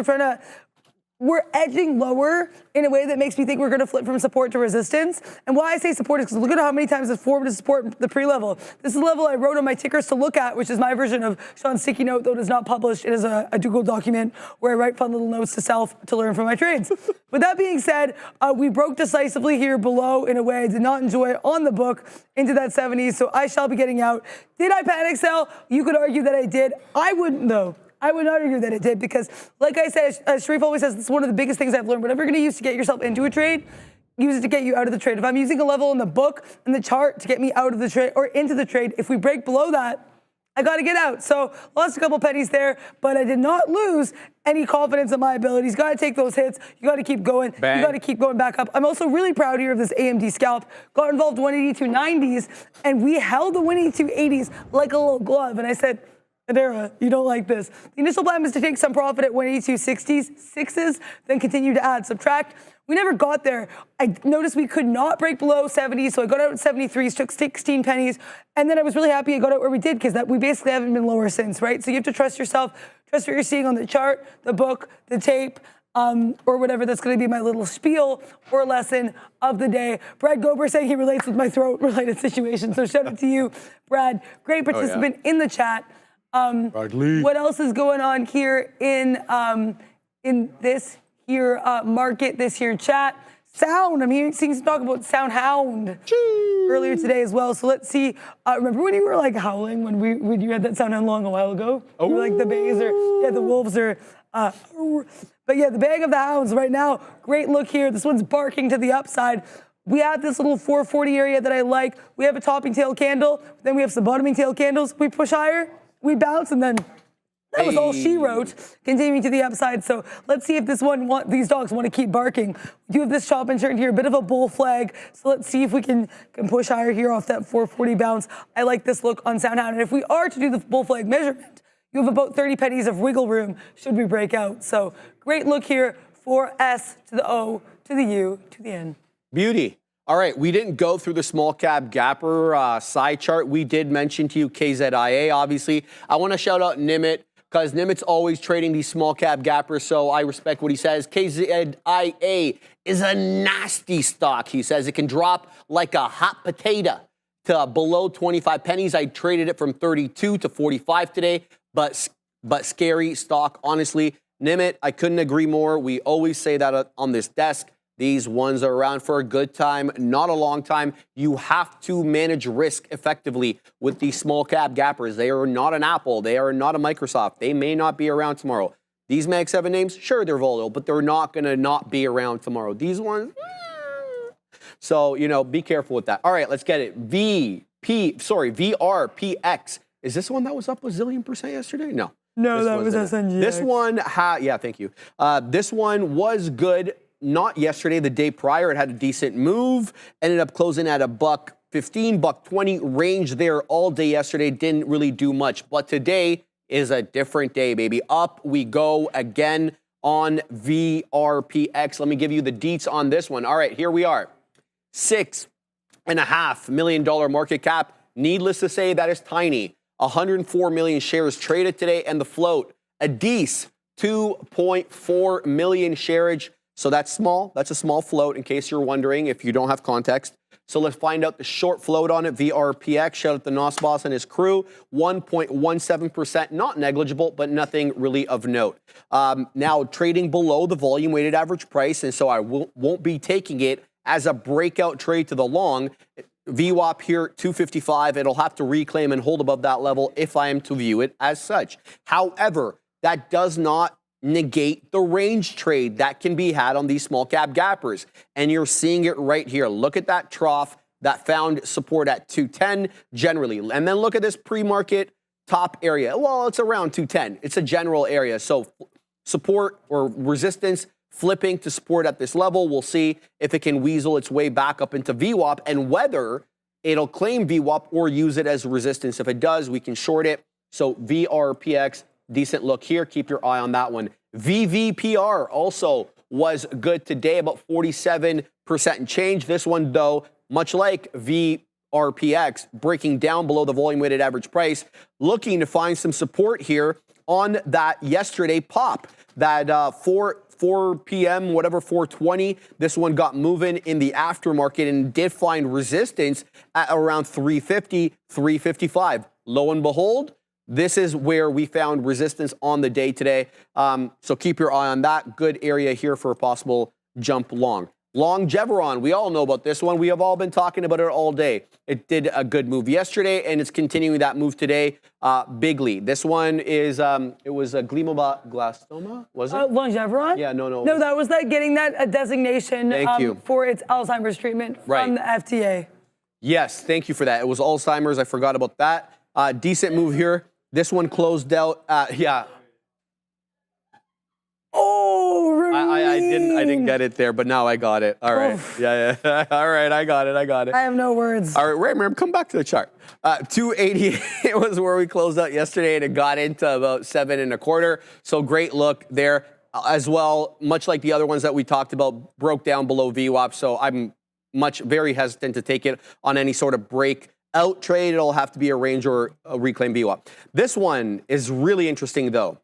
we're edging lower in a way that makes me think we're going to flip from support to resistance. And why I say support is because look at how many times it's forward to support the pre-level. This is the level I wrote on my tickers to look at, which is my version of Sean's sticky note, though it is not published. It is a Google document where I write fun little notes to self to learn from my trades. With that being said, we broke decisively here below in a way I did not enjoy on the book into that 70s, so I shall be getting out. Did I panic sell? You could argue that I did. I wouldn't, though. I would not argue that it did because, like I said, as Sharif always says, this is one of the biggest things I've learned. Whatever you're going to use to get yourself into a trade, use it to get you out of the trade. If I'm using a level in the book and the chart to get me out of the trade or into the trade, if we break below that, I got to get out. So lost a couple pennies there, but I did not lose any confidence in my abilities. Got to take those hits. You got to keep going. Bang. You got to keep going back up. I'm also really proud here of this AMD scalp. Got involved 182.90s, and we held the 182.80s like a little glove. And I said, Adira, you don't like this. The initial plan was to take some profit at 182.60s, 6s, then continue to add, subtract. We never got there. I noticed we could not break below 70, so I got out at 73s, took 16 pennies, and then I was really happy I got out where we did because we basically haven't been lower since, right? So you have to trust yourself, trust what you're seeing on the chart, the book, the tape, or whatever. That's going to be my little spiel or lesson of the day. Brad Gober saying he relates with my throat-related situation, so shout out to you, Brad. Great participant in the chat. What else is going on here in this here market, this here chat. Sound, I'm hearing seeing some talk about Sound Hound earlier today as well. So let's see. Remember when you were like howling when you had that Sound Hound long a while ago? You were like the bays or the wolves are. But yeah, the bang of the hounds right now. Great look here. This one's barking to the upside. We have this little 440 area that I like. We have a topping tail candle. Then we have some bottoming tail candles. We push higher, we bounce, and then that was all she wrote, continuing to the upside. So let's see if these dogs want to keep barking. We do have this chop and turn here, a bit of a bull flag. So let's see if we can push higher here off that 440 bounce. I like this look on Sound Hound. And if we are to do the bull flag measurement, you have about 30 pennies of wiggle room should we break out. So great look here for S to the O to the U to the N. Beauty. All right, we didn't go through the small cap gapper side chart. We did mention to you KZIA, obviously. I want to shout out Nimit because Nimit's always trading these small cap gappers, so I respect what he says. KZIA is a nasty stock. He says it can drop like a hot potato to below 25 pennies. I traded it from 32 to 45 today, but scary stock, honestly. Nimit, I couldn't agree more. We always say that on this desk. These ones are around for a good time, not a long time. You have to manage risk effectively with these small cap gappers. They are not an Apple. They are not a Microsoft. They may not be around tomorrow. These Mag 7 names, sure, they're volatile, but they're not going to not be around tomorrow. These ones, so, be careful with that. All right, let's get it. VRPX. Is this one that was up a zillion% yesterday? No. No, that was SNGX. This one, yeah, thank you. This one was good. Not yesterday, the day prior. It had a decent move. Ended up closing at $1.15, $1.20 range there all day yesterday. Didn't really do much. But today is a different day, baby. Up we go again on VRPX. Let me give you the deets on this one. All right, here we are. $6.5 million market cap. Needless to say, that is tiny. 104 million shares traded today, and the float, a decent 2.4 million shares. So that's small. That's a small float, in case you're wondering if you don't have context. So let's find out the short float on it. VRPX, shout out the NOS boss and his crew, 1.17%, not negligible, but nothing really of note. Now trading below the volume weighted average price, and so I won't be taking it as a breakout trade to the long. VWAP here, 255. It'll have to reclaim and hold above that level if I am to view it as such. However, that does not negate the range trade that can be had on these small cap gappers. And you're seeing it right here. Look at that trough that found support at 210 generally. And then look at this pre-market top area. Well, it's around 210. It's a general area. So support or resistance flipping to support at this level. We'll see if it can weasel its way back up into VWAP and whether it'll claim VWAP or use it as resistance. If it does, we can short it. So VRPX, decent look here. Keep your eye on that one. VVPR also was good today, about 47% and change. This one, though, much like VRPX, breaking down below the volume weighted average price, looking to find some support here on that yesterday pop, that 4 p.m., whatever, 4:20. This one got moving in the aftermarket and did find resistance at around 350, 355. Lo and behold, this is where we found resistance on the day today. So keep your eye on that. Good area here for a possible jump long. Longeveron, we all know about this one. We have all been talking about it all day. It did a good move yesterday, and it's continuing that move today. Bigly. This one is, it was a glioblastoma, was it? Longeveron? Yeah, no. No, that was that getting that designation Thank you. For its Alzheimer's treatment from the FDA. Yes, thank you for that. It was Alzheimer's. I forgot about that. Decent move here. This one closed out. Yeah. Oh, I didn't get it there, but now I got it. All right. Yeah. All right, I got it. I have no words. All right, remember, come back to the chart. 288 was where we closed out yesterday, and it got into about 7.25. So great look there as well. Much like the other ones that we talked about, broke down below VWAP. So I'm very hesitant to take it on any sort of breakout trade. It'll have to be a range or a reclaim VWAP. This one is really interesting, though.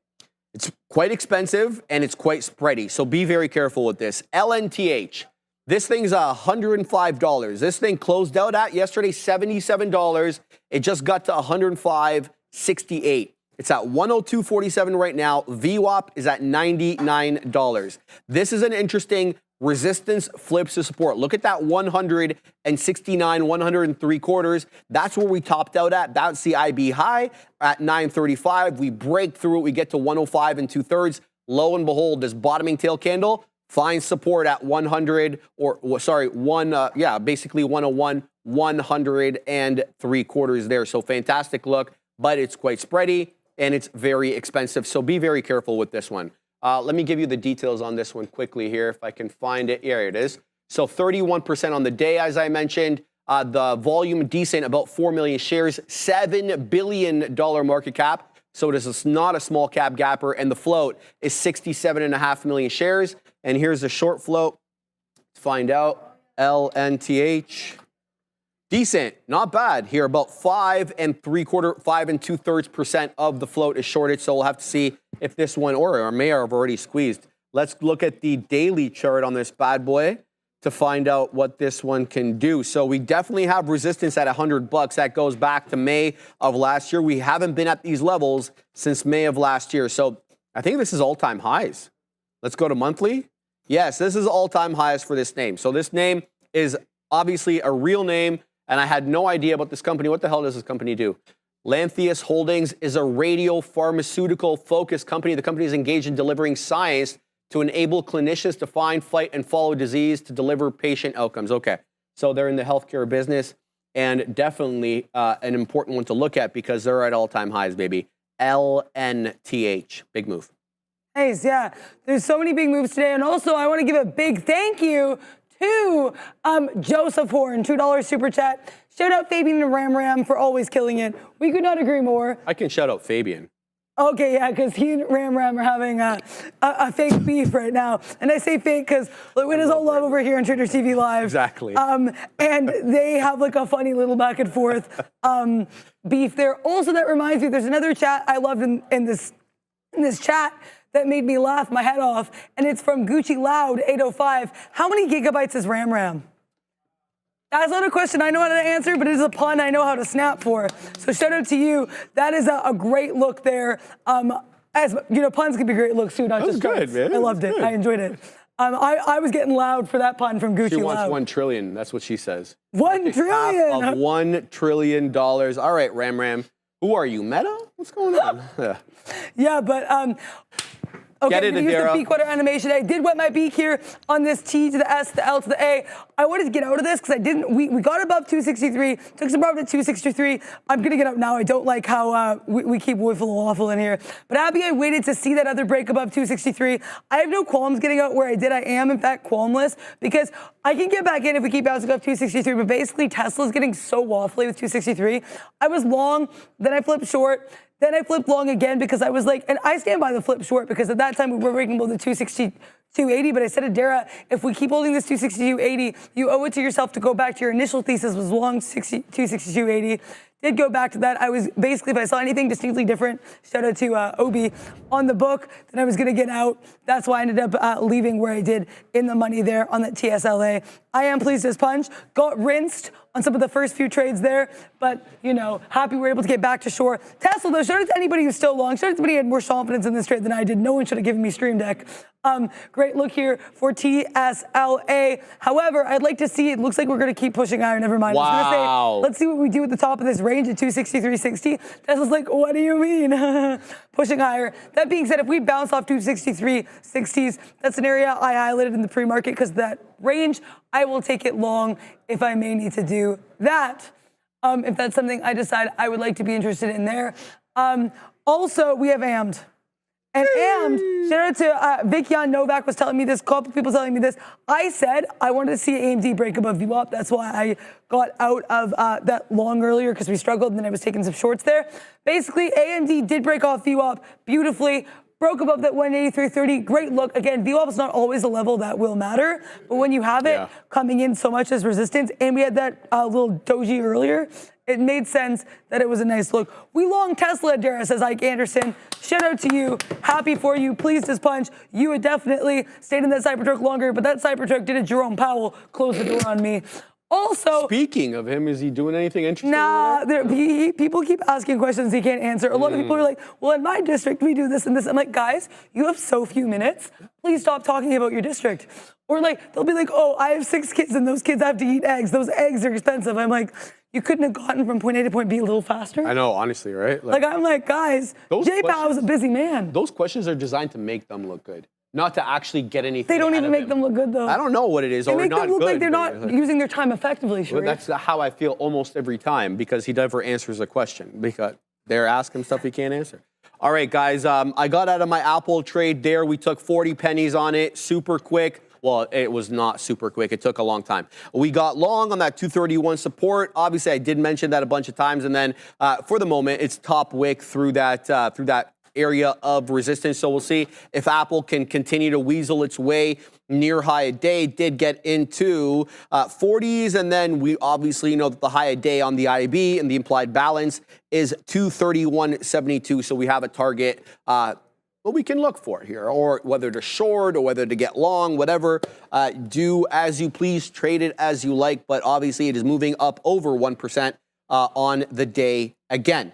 It's quite expensive, and it's quite spready, so be very careful with this. LNTH, this thing's $105. This thing closed out at yesterday $77. It just got to $105.68. It's at $102.47 right now. VWAP is at $99. This is an interesting resistance flips to support. Look at that 169, 103 quarters. That's where we topped out at. That's the IB high at 935. We break through it. We get to 105 and 2/3. Lo and behold, this bottoming tail candle finds support at 100 basically 101, 103 quarters there. So fantastic look, but it's quite spready and it's very expensive. So be very careful with this one. Let me give you the details on this one quickly here, if I can find it. Here it is. So 31% on the day, as I mentioned. The volume decent, about 4 million shares, $7 billion market cap. So it is not a small cap gapper, and the float is 67.5 million shares. And here's the short float. Let's find out. LNTH. Decent, not bad. Here, about 5 2/3% of the float is shorted. So we'll have to see if this one or may have already squeezed. Let's look at the daily chart on this bad boy to find out what this one can do. So we definitely have resistance at $100. That goes back to May of last year. We haven't been at these levels since May of last year. So I think this is all-time highs. Let's go to monthly. Yes, this is all-time highs for this name. So this name is obviously a real name, and I had no idea about this company. What the hell does this company do? Lantheus Holdings is a radio-pharmaceutical focused company. The company is engaged in delivering science to enable clinicians to find, fight, and follow disease to deliver patient outcomes. Okay, so they're in the healthcare business, and definitely an important one to look at because they're at all-time highs, baby. LNTH, big move. Nice, yeah. There's so many big moves today, and also I want to give a big thank you to Joseph Horn, $2 super chat. Shout out Fabian and Ram for always killing it. We could not agree more. I can shout out Fabian. Okay, yeah, because he and Ram are having a fake beef right now. And I say fake because it is all love over here on Trader TV Live. Exactly. And they have like a funny little back and forth beef there. Also, that reminds me, there's another chat I loved in this chat that made me laugh my head off, and it's from Gucci Loud 805. How many gigabytes is RAM? That's not a question I know how to answer, but it is a pun I know how to snap for. So shout out to you. That is a great look there. As you know, puns can be great looks too, not just good, man. I loved it. I enjoyed it. I was getting loud for that pun from Gucci She wants Loud. 1 trillion. That's what she says. 1 trillion. Half of $1 trillion. All right, Ram. Who are you, Meta? What's going on? Yeah, but okay, Get I'm it, going to use the Adara. beak water animation. I did wet my beak here on this T to the S, the L to the A. I wanted to get out of this because I didn't. We got above 263, took some profit at 263. I'm going to get out now. I don't like how we keep wiffle and waffle in here. But happy I waited to see that other break above 263. I have no qualms getting out where I did. I am, in fact, qualmless because I can get back in if we keep bouncing up 263. But basically, Tesla's getting so waffly with 263. I was long, then I flipped short. Then I flipped long again because I was like, and I stand by the flip short because at that time we were breaking below the 262.80, but I said to Dara, if we keep holding this 262.80, you owe it to yourself to go back to your initial thesis was long 262.80. Did go back to that. I was basically, if I saw anything distinctly different, shout out to Obi on the book, then I was going to get out. That's why I ended up leaving where I did in the money there on that TSLA. I am pleased as punch. Got rinsed on some of the first few trades there, but, you know, happy we were able to get back to shore. Tesla, though, shout out to anybody who's still long. Shout out to anybody who had more confidence in this trade than I did. No one should have given me Stream Deck. Great look here for TSLA. However, I'd like to see, it looks like we're going to keep pushing higher. Never mind. Wow. I was going to say, let's see what we do at the top of this range at 263.60. Tesla's like, what do you mean? Pushing higher. That being said, if we bounce off 263.60s, that's an area I highlighted in the pre-market because that range, I will take it long if I may need to do that. If that's something I decide I would like to be interested in there. Also, we have AMD. And AMD, shout out to Vikyan Novak was telling me this, a couple people telling me this. I said I wanted to see AMD break above VWAP. That's why I got out of that long earlier because we struggled and then I was taking some shorts there. Basically, AMD did break off VWAP beautifully. Broke above that 183.30. Great look. Again, VWAP is not always a level that will matter, but when you have it coming in so much as resistance, and we had that little doji earlier, it made sense that it was a nice look. We long Tesla, Dara, says Ike Anderson. Shout out to you. Happy for you. Pleased as punch. You would definitely stayed in that Cybertruck longer, but that Cybertruck did a Jerome Powell, close the door on me. Also, Speaking of him, is he doing anything interesting? nah, over there? people keep asking questions he can't answer. A lot of people are like, well, in my district, we do this and this. I'm like, guys, you have so few minutes. Please stop talking about your district. Or like, they'll be like, oh, I have 6 kids and those kids have to eat eggs. Those eggs are expensive. I'm like, you couldn't have gotten from point A to point B a little faster? I know, honestly, right? Like I'm like, guys, J-Pow is a busy man. Those questions are designed to make them look good, not to actually get anything. They don't out even of make him. them look good, though. I don't know what it is, They or make not them look good. like they're not using their time effectively, Well, Sharif. that's how I feel almost every time, because he never answers a question, because they're asking stuff he can't answer. All right, guys, I got out of my Apple trade there. We took 40 pennies on it, super quick. Well, it was not super quick. It took a long time. We got long on that 231 support. Obviously, I did mention that a bunch of times. And then for the moment, it's top wick through that area of resistance. So we'll see if Apple can continue to weasel its way near high a day. Did get into 40s. And then we obviously know that the high a day on the IB and the implied balance is 231.72. So we have a target what we can look for here, or whether to short or whether to get long, whatever. Do as you please, trade it as you like, but obviously it is moving up over 1% on the day again.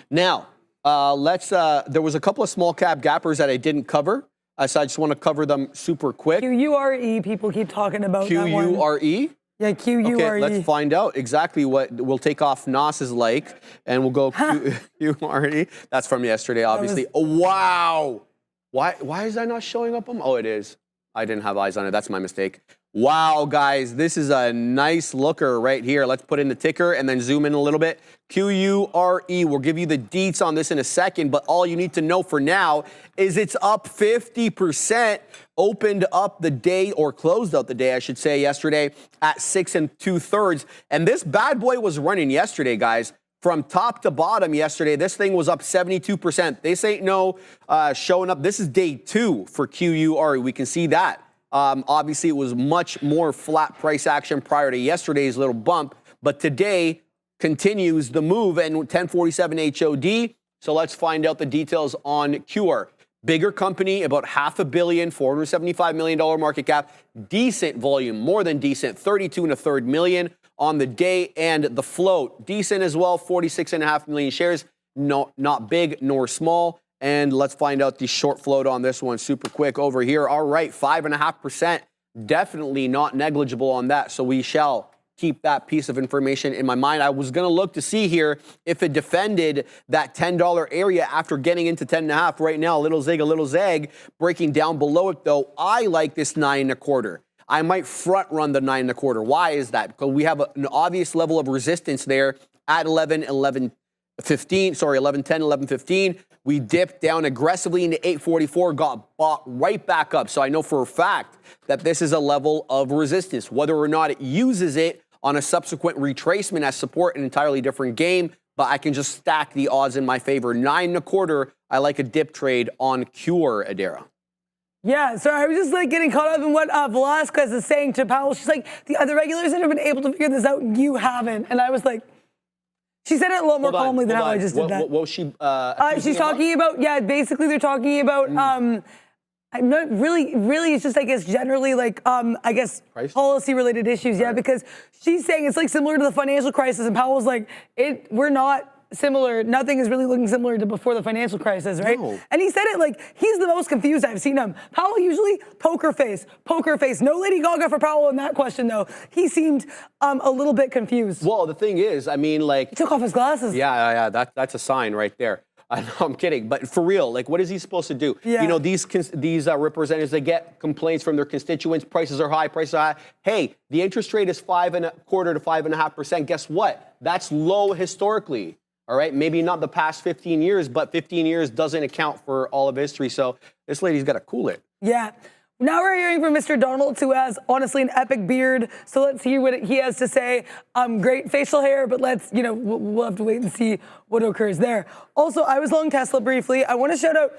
Now, there was a couple of small cap gappers that I didn't cover, so I just want to cover them super quick. QURE, people keep talking about that one. QURE? Yeah, QURE. Okay, let's find out exactly what we'll take off NAS's like, and we'll go QURE. That's from yesterday, obviously. Oh, wow. Why is that not showing up? Oh, it is. I didn't have eyes on it. That's my mistake. Wow, guys, this is a nice looker right here. Let's put in the ticker and then zoom in a little bit. QURE. We'll give you the deets on this in a second, but all you need to know for now is it's up 50%. Opened up the day, or closed out the day, I should say, yesterday at 6 2/3. And this bad boy was running yesterday, guys. From top to bottom yesterday, this thing was up 72%. This ain't no showing up. This is day 2 for QURE. We can see that. Obviously, it was much more flat price action prior to yesterday's little bump, but today continues the move and 1047 HOD. So let's find out the details on QURE. Bigger company, about $500 million, $475 million market cap, decent volume, more than decent, 32 1/3 million on the day, and the float, decent as well, 46.5 million shares, no, not big nor small. And let's find out the short float on this one super quick over here. All right, 5.5%, definitely not negligible on that. So we shall keep that piece of information in my mind. I was gonna look to see here if it defended that $10 area after getting into 10.5. Right now, a little zig, a little zag, breaking down below it though. I like this 9 1/4. I might front run the 9 1/4. Why is that? Because we have an obvious level of resistance there at 11:15. Sorry, 11:10, 11:15. We dipped down aggressively into 844, got bought right back up. So I know for a fact that this is a level of resistance. Whether or not it uses it on a subsequent retracement as support, an entirely different game, but I can just stack the odds in my favor. 9 1/4, I like a dip trade on QURE, Adara. Yeah, so I was just like getting caught up in what Velasquez is saying to Powell. She's like, the other regulators that have been able to figure this out, you haven't. And I was like, she said it a lot more calmly than how I just did that. What was she? She's talking about, yeah, basically they're talking about, I'm not really, it's just, I guess, generally like, I guess, policy-related issues, yeah, because she's saying it's like similar to the financial crisis, and Powell's like, we're not similar, nothing is really looking similar to before the financial crisis, right? No. And he said it like, he's the most confused I've seen him. Powell usually, poker face. No Lady Gaga for Powell in that question, though. He seemed a little bit confused. Well, the thing is, I mean, like... He took off his glasses. Yeah, that's a sign right there. I'm kidding, but for real, like, what is he supposed to do? Yeah. You know, these representatives, they get complaints from their constituents. Prices are high. Hey, the interest rate is 5 1/4 to 5.5%. Guess what? That's low historically. All right, maybe not the past 15 years, but 15 years doesn't account for all of history. So this lady's got to cool it. Yeah. Now we're hearing from Mr. Donald, who has honestly an epic beard. So let's hear what he has to say. Great facial hair, but let's, we'll have to wait and see what occurs there. Also, I was long Tesla briefly. I want to shout out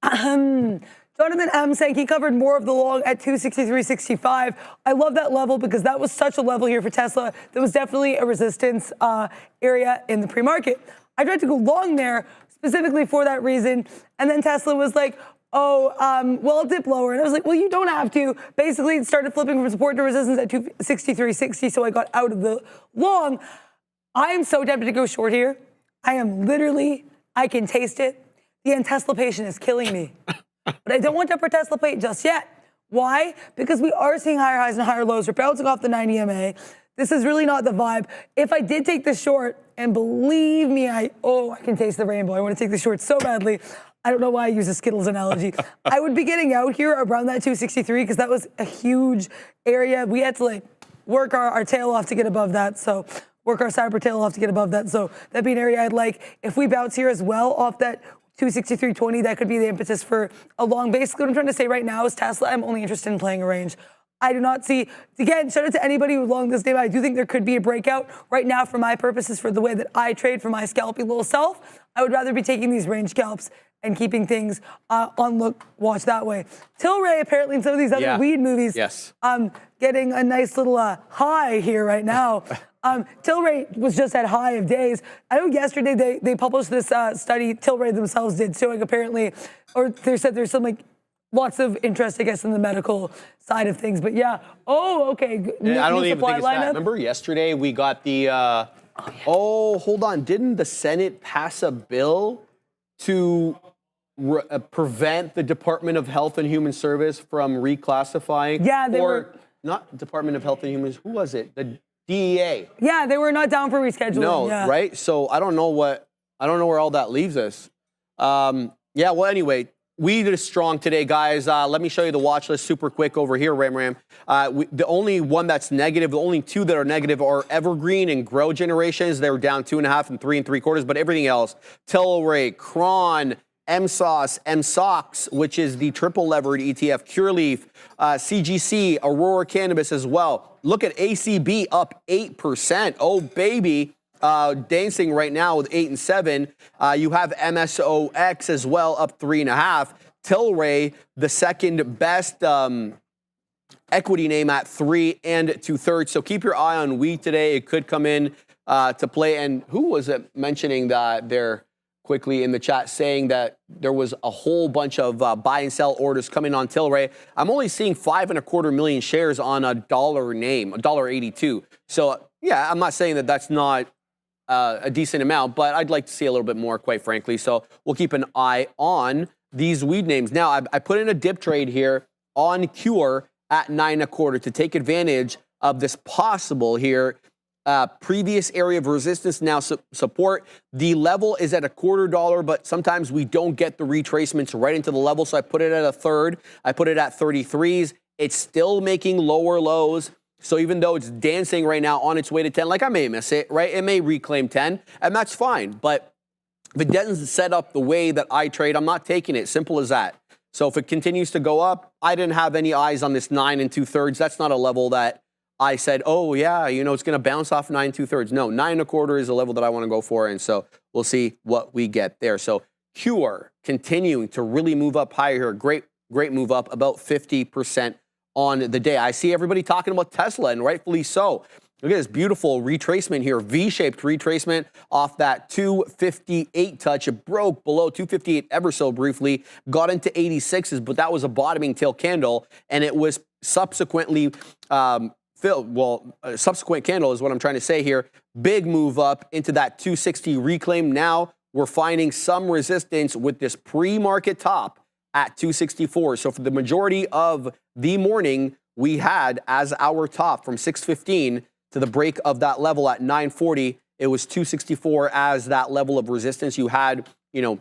Jonathan M. saying he covered more of the long at 263.65. I love that level because that was such a level here for Tesla. There was definitely a resistance area in the pre-market. I tried to go long there specifically for that reason. And then Tesla was like, well, I'll dip lower. And I was like, well, you don't have to. Basically, it started flipping from support to resistance at 263.60, so I got out of the long. I am so tempted to go short here. I am literally, I can taste it. The anticipation is killing me. But I don't want to participate just yet. Why? Because we are seeing higher highs and higher lows. We're bouncing off the 90 EMA. This is really not the vibe. If I did take this short, and believe me, I can taste the rainbow. I want to take this short so badly. I don't know why I use a Skittles analogy. I would be getting out here around that 263 because that was a huge area. We had to like work our tail off to get above that. So work our cyber tail off to get above that. So that'd be an area I'd like. If we bounce here as well off that 263.20, that could be the impetus for a long. Basically, what I'm trying to say right now is Tesla, I'm only interested in playing a range. I do not see, again, shout out to anybody who long this name. I do think there could be a breakout. Right now, for my purposes, for the way that I trade for my scalpy little self, I would rather be taking these range scalps and keeping things on look, watch that way. Tilray, apparently, in some of these other weed movies, getting a nice little high here right now. Tilray was just at high of days. I know yesterday they published this study, Tilray themselves did, showing apparently, or they said there's some like, lots of interest, I guess, in the medical side of things. But yeah, okay. I don't even think it's that. Remember yesterday we got the, hold on. Didn't the Senate pass a bill to prevent the Department of Health and Human Service from reclassifying? Yeah, they were. Not Department of Health and Human, who was it? The DEA. Yeah, they were not down for rescheduling. No, right? So I don't know where all that leaves us. Well, anyway, weed is strong today, guys. Let me show you the watch list super quick over here, Ram. The only one that's negative, the only two that are negative are Evergreen and Grow Generations. They're down 2.5 and 3 3/4, but everything else, Tilray, Cron, MSOS, MSOX, which is the triple levered ETF, Cureleaf, CGC, Aurora Cannabis as well. Look at ACB up 8%. Oh, baby. Dancing right now with 8 and 7. You have MSOX as well, up 3.5. Tilray, the second best equity name at 3 2/3. So keep your eye on weed today. It could come in to play. And who was it mentioning that there quickly in the chat saying that there was a whole bunch of buy and sell orders coming on Tilray? I'm only seeing 5.25 million shares on a dollar name, $1.82. So yeah, I'm not saying that that's not a decent amount, but I'd like to see a little bit more, quite frankly. So we'll keep an eye on these weed names. Now, I put in a dip trade here on Cure at 9.25 to take advantage of this possible here. Previous area of resistance, now support. The level is at $0.25, but sometimes we don't get the retracements right into the level. So I put it at 1/3. I put it at 33s. It's still making lower lows. So even though it's dancing right now on its way to 10, like I may miss it, right? It may reclaim 10, and that's fine. But if it doesn't set up the way that I trade, I'm not taking it. Simple as that. So if it continues to go up, I didn't have any eyes on this 9 2/3. That's not a level that I said, oh yeah, it's going to bounce off 9 2/3. No, 9.25 is a level that I want to go for. And so we'll see what we get there. So Cure continuing to really move up higher here. Great move up, about 50% on the day. I see everybody talking about Tesla, and rightfully so. Look at this beautiful retracement here, V-shaped retracement off that 258 touch. It broke below 258 ever so briefly, got into 86s, but that was a bottoming tail candle, and it was subsequently filled. Well, subsequent candle is what I'm trying to say here. Big move up into that 260 reclaim. Now we're finding some resistance with this pre-market top at 264. So for the majority of the morning, we had as our top from 615 to the break of that level at 940, it was 264 as that level of resistance. You had,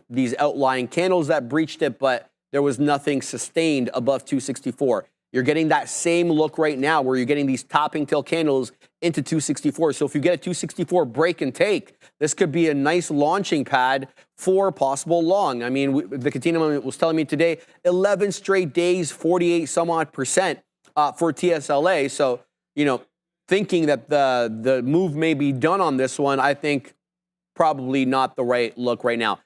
these outlying candles that breached it, but there was nothing sustained above 264. You're getting that same look right now where you're getting these topping tail candles into 264. So if you get a 264 break and take, this could be a nice launching pad for possible long. I mean, the Katina was telling me today, 11 straight days, 48 some odd percent for TSLA. So, thinking that the move may be done on this one, I think probably not the right look right now.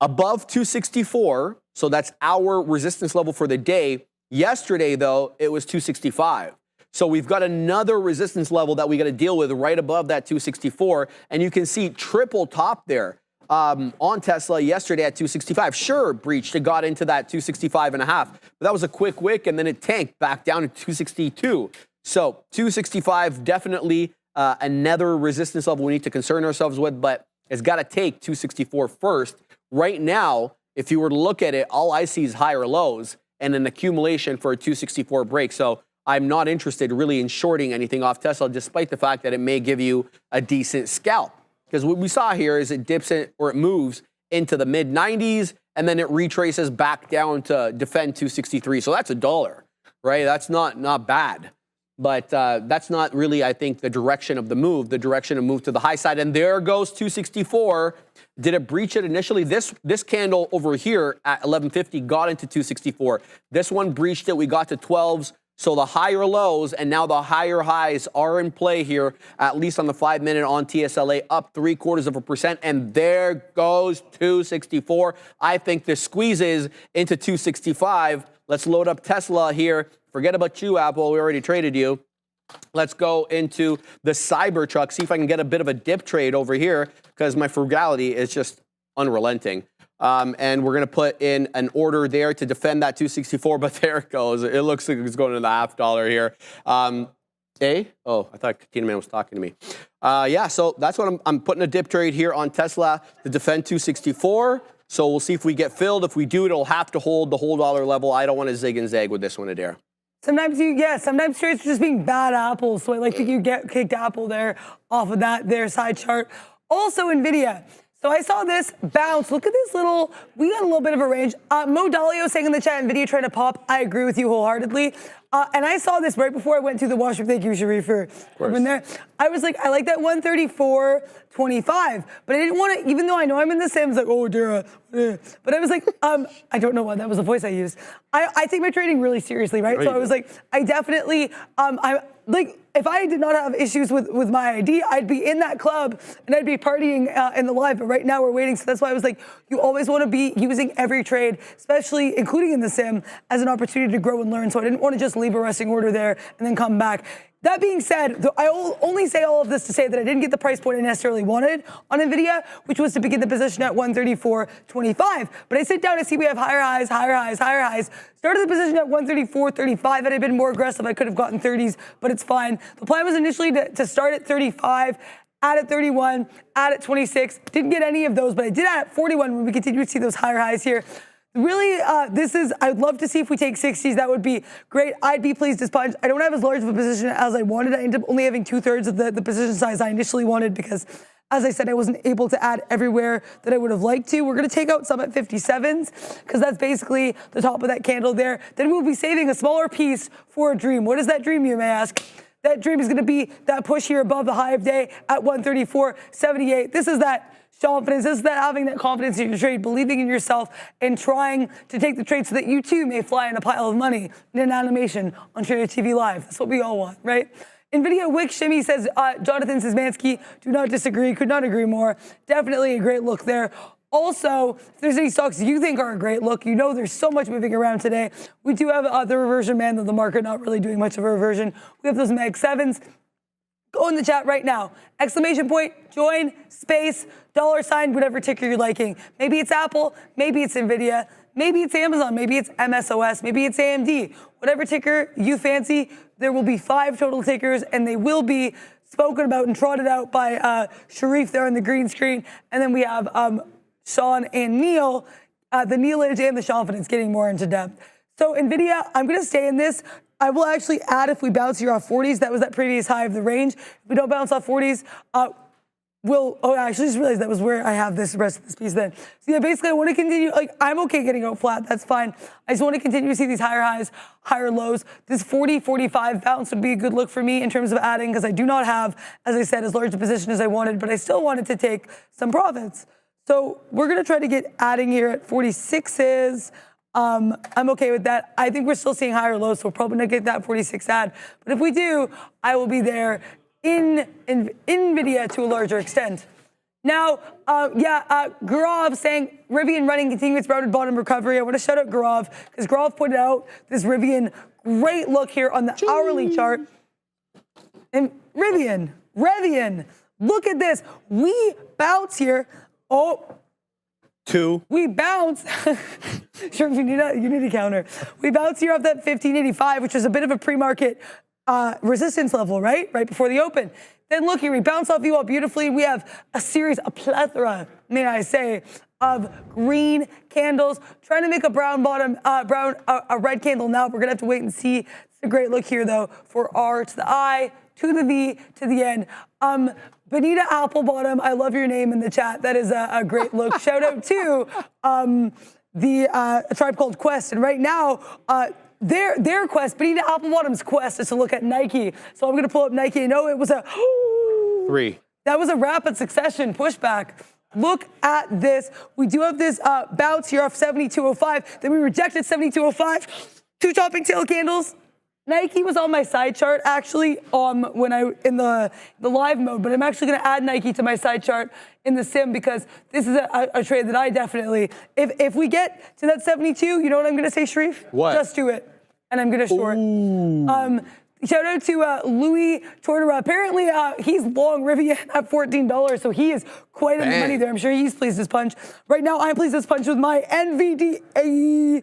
Above 264, so that's our resistance level for the day. Yesterday, though, it was 265. So we've got another resistance level that we got to deal with right above that 264. And you can see triple top there. on Tesla yesterday at 265. Sure, breached. It got into that 265.5, but that was a quick wick, and then it tanked back down to 262. So 265 definitely another resistance level we need to concern ourselves with, but it's got to take 264 first. Right now, if you were to look at it, all I see is higher lows and an accumulation for a 264 break. So I'm not interested really in shorting anything off Tesla, despite the fact that it may give you a decent scalp. Because what we saw here is it dips in, or it moves into the mid 90s, and then it retraces back down to defend 263. So that's $1, right? That's not bad. But that's not really, I think, the direction of the move. The direction of move to the high side. And there goes 264. Did it breach it initially? This candle over here at 1150 got into 264. This one breached it. We got to 12s. So the higher lows and now the higher highs are in play here, at least on the 5-minute on TSLA, up 0.75%. And there goes 264. I think this squeezes into 265. Let's load up Tesla here. Forget about you, Apple. We already traded you. Let's go into the Cybertruck, see if I can get a bit of a dip trade over here, because my frugality is just unrelenting. And we're going to put in an order there to defend that 264, but there it goes. It looks like it's going to the $0.50 here. Oh, I thought Katina Man was talking to me. Yeah, so that's what I'm putting a dip trade here on Tesla to defend 264. So we'll see if we get filled. If we do, it'll have to hold the whole dollar level. I don't want to zig and zag with this one, Adair. Sometimes sometimes trades are just being bad apples. So I like that you get kicked Apple there off of their side chart. Also, NVIDIA. So I saw this bounce. Look at this we got a little bit of a range. Mo Dalio saying in the chat, NVIDIA trying to pop. I agree with you wholeheartedly. And I saw this right before I went to the washroom. Thank you, Sharif, for coming there. I was like, I like that 134.25. But I didn't want to, even though I know I'm in the Sims, like, oh, Dara. But I was like, I don't know why that was the voice I used. I take my trading really seriously, right? So I was like, I definitely, if I did not have issues with my ID, I'd be in that club and I'd be partying in the live. But right now we're waiting. So that's why I was like, you always want to be using every trade, especially including in the sim, as an opportunity to grow and learn. So I didn't want to just leave a resting order there and then come back. That being said, I only say all of this to say that I didn't get the price point I necessarily wanted on NVIDIA, which was to begin the position at 134.25. But I sit down and see we have higher highs, higher highs, higher highs. Started the position at 134.35. Had I been more aggressive, I could have gotten 30s, but it's fine. The plan was initially to start at 35, add at 31, add at 26. Didn't get any of those, but I did add at 41 when we continue to see those higher highs here. Really, I'd love to see if we take 60s. That would be great. I'd be pleased to sponge. I don't have as large of a position as I wanted. I ended up only having 2/3 of the position size I initially wanted because, as I said, I wasn't able to add everywhere that I would have liked to. We're going to take out some at 57s because that's basically the top of that candle there. Then we'll be saving a smaller piece for a dream. What is that dream, you may ask? That dream is going to be that push here above the high of day at 134.78. This is that confidence. This is that having that confidence in your trade, believing in yourself, and trying to take the trade so that you too may fly in a pile of money in an animation on Trader TV Live. That's what we all want, right? NVIDIA Wick Shimmy says, Jonathan Szymanski, do not disagree, could not agree more. Definitely a great look there. Also, if there's any stocks you think are a great look, you know there's so much moving around today. We do have the reversion man of the market, not really doing much of a reversion. We have those Mag 7s. Go in the chat right now. Exclamation point, join, space, $, whatever ticker you're liking. Maybe it's Apple, maybe it's NVIDIA, maybe it's Amazon, maybe it's MSOS, maybe it's AMD. Whatever ticker you fancy, there will be 5 total tickers, and they will be spoken about and trotted out by Sharif there on the green screen. And then we have Sean and Neil, the Neilage and the confidence getting more into depth. So NVIDIA, I'm going to stay in this. I will actually add if we bounce here off 40s. That was that previous high of the range. If we don't bounce off 40s, I actually just realized that was where I have this rest of this piece then. So yeah, basically I want to continue, I'm okay getting out flat, that's fine. I just want to continue to see these higher highs, higher lows. This 40, 45 bounce would be a good look for me in terms of adding, because I do not have, as I said, as large a position as I wanted, but I still wanted to take some profits. So we're going to try to get adding here at 46s. I'm okay with that. I think we're still seeing higher lows, so we're probably not get that 46 add. But if we do, I will be there in NVIDIA to a larger extent. Now, Gaurav saying Rivian running continuous routed bottom recovery. I want to shout out Gaurav because Gaurav pointed out this Rivian great look here on the hourly chart. And Rivian, look at this. We bounce here. Oh, 2. We bounce. Sure, you need a counter. We bounce here off that 1585, which is a bit of a pre-market resistance level, right? Right before the open. Then look here, we bounce off you all beautifully. We have a plethora, may I say, of green candles, trying to make a brown bottom, a red candle now. We're gonna have to wait and see. It's a great look here though, for R to the I, to the V, to the N. Benita Applebottom, I love your name in the chat. That is a great look. Shout out to a tribe called Quest. And right now, their quest, Benita Applebottom's quest is to look at Nike. So I'm gonna pull up Nike. I know it was a 3. That was a rapid succession pushback. Look at this. We do have this bounce here off 72.05. Then we rejected 72.05. 2 topping tail candles. Nike was on my side chart actually when I in the live mode, but I'm actually going to add Nike to my side chart in the sim because this is a trade that I definitely, if we get to that 72, you know what I'm going to say, Sharif? What? Just do it. And I'm going to short. Shout out to Louis Tortora. Apparently, he's long Rivian at $14, so he is quite in the money there. I'm sure he's pleased as punch. Right now, I'm pleased as punch with my NVDA.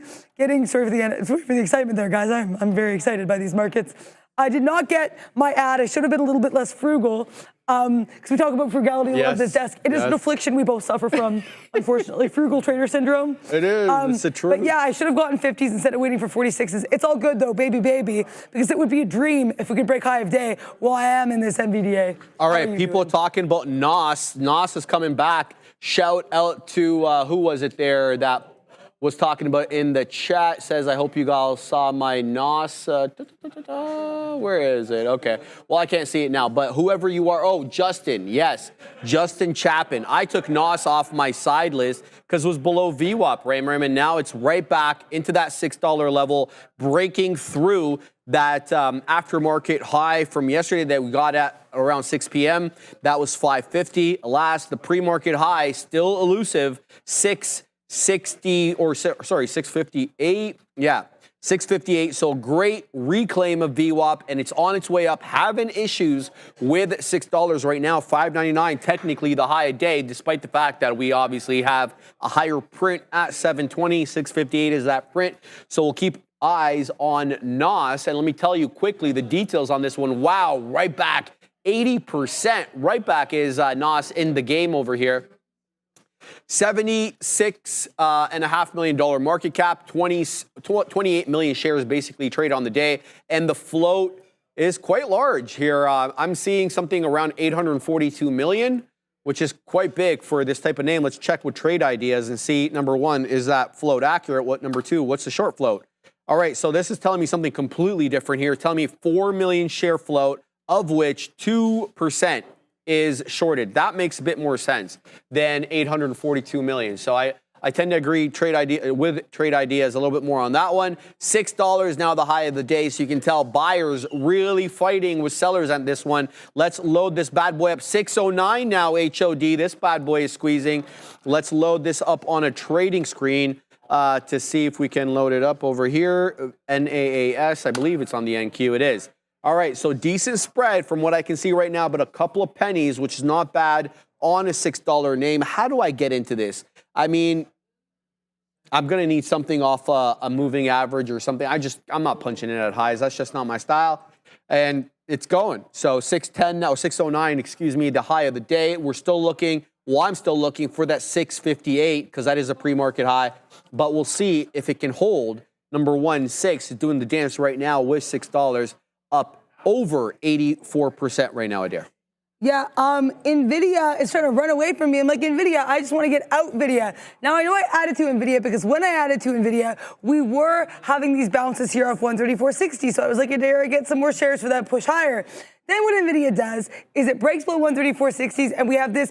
Sorry for the excitement there, guys. I'm very excited by these markets. I did not get my ad. I should have been a little bit less frugal. Because we talk about frugality at this desk. It is an affliction we both suffer from, unfortunately. Frugal trader syndrome. It is. It's the truth. But yeah, I should have gotten 50s instead of waiting for 46s. It's all good though, baby, because it would be a dream if we could break high of day while I am in this NVDA. All right, people are talking about NOS. NOS is coming back. Shout out to, who was it there that was talking about in the chat? Says, I hope you guys saw my NOS. Where is it? Okay. Well, I can't see it now, but whoever you are. Oh, Justin. Yes. Justin Chapin. I took NOS off my side list because it was below VWAP, Ram, and now it's right back into that $6 level, breaking through that aftermarket high from yesterday that we got at around 6 p.m. That was 550. Alas, the pre-market high still elusive, 658. Yeah, 658. So great reclaim of VWAP, and it's on its way up. Having issues with $6 right now, $5.99, technically the high a day, despite the fact that we obviously have a higher print at 720. 658 is that print. So we'll keep eyes on NOS. And let me tell you quickly the details on this one. Wow, right back 80%. Right back is NOS in the game over here. $76.5 million market cap, 28 million shares basically trade on the day, and the float is quite large here. I'm seeing something around 842 million, which is quite big for this type of name. Let's check with trade ideas and see, number one, is that float accurate? Number two, what's the short float? All right, so this is telling me something completely different here. Telling me 4 million share float, of which 2% is shorted. That makes a bit more sense than 842 million. So I tend to agree with trade ideas a little bit more on that one. $6 now the high of the day, so you can tell buyers really fighting with sellers on this one. Let's load this bad boy up. 609 now HOD. This bad boy is squeezing. Let's load this up on a trading screen to see if we can load it up over here. NAAS, I believe it's on the NQ. It is. All right, so decent spread from what I can see right now, but a couple of pennies, which is not bad on a $6 name. How do I get into this? I mean, I'm going to need something off a moving average or something. I'm not punching it at highs. That's just not my style. And it's going. So 610 now, 609, excuse me, the high of the day. We're still looking, well, I'm still looking for that 658 because that is a pre-market high. But we'll see if it can hold. Number one, 6 is doing the dance right now with $6. Up over 84% right now, Adair. Yeah, NVIDIA is trying to run away from me. I'm like, NVIDIA, I just want to get out NVIDIA. Now, I know I added to NVIDIA because when I added to NVIDIA, we were having these bounces here off 134.60. So I was like, Adair, I get some more shares for that push higher. Then what NVIDIA does is it breaks below 134.60s and we have this.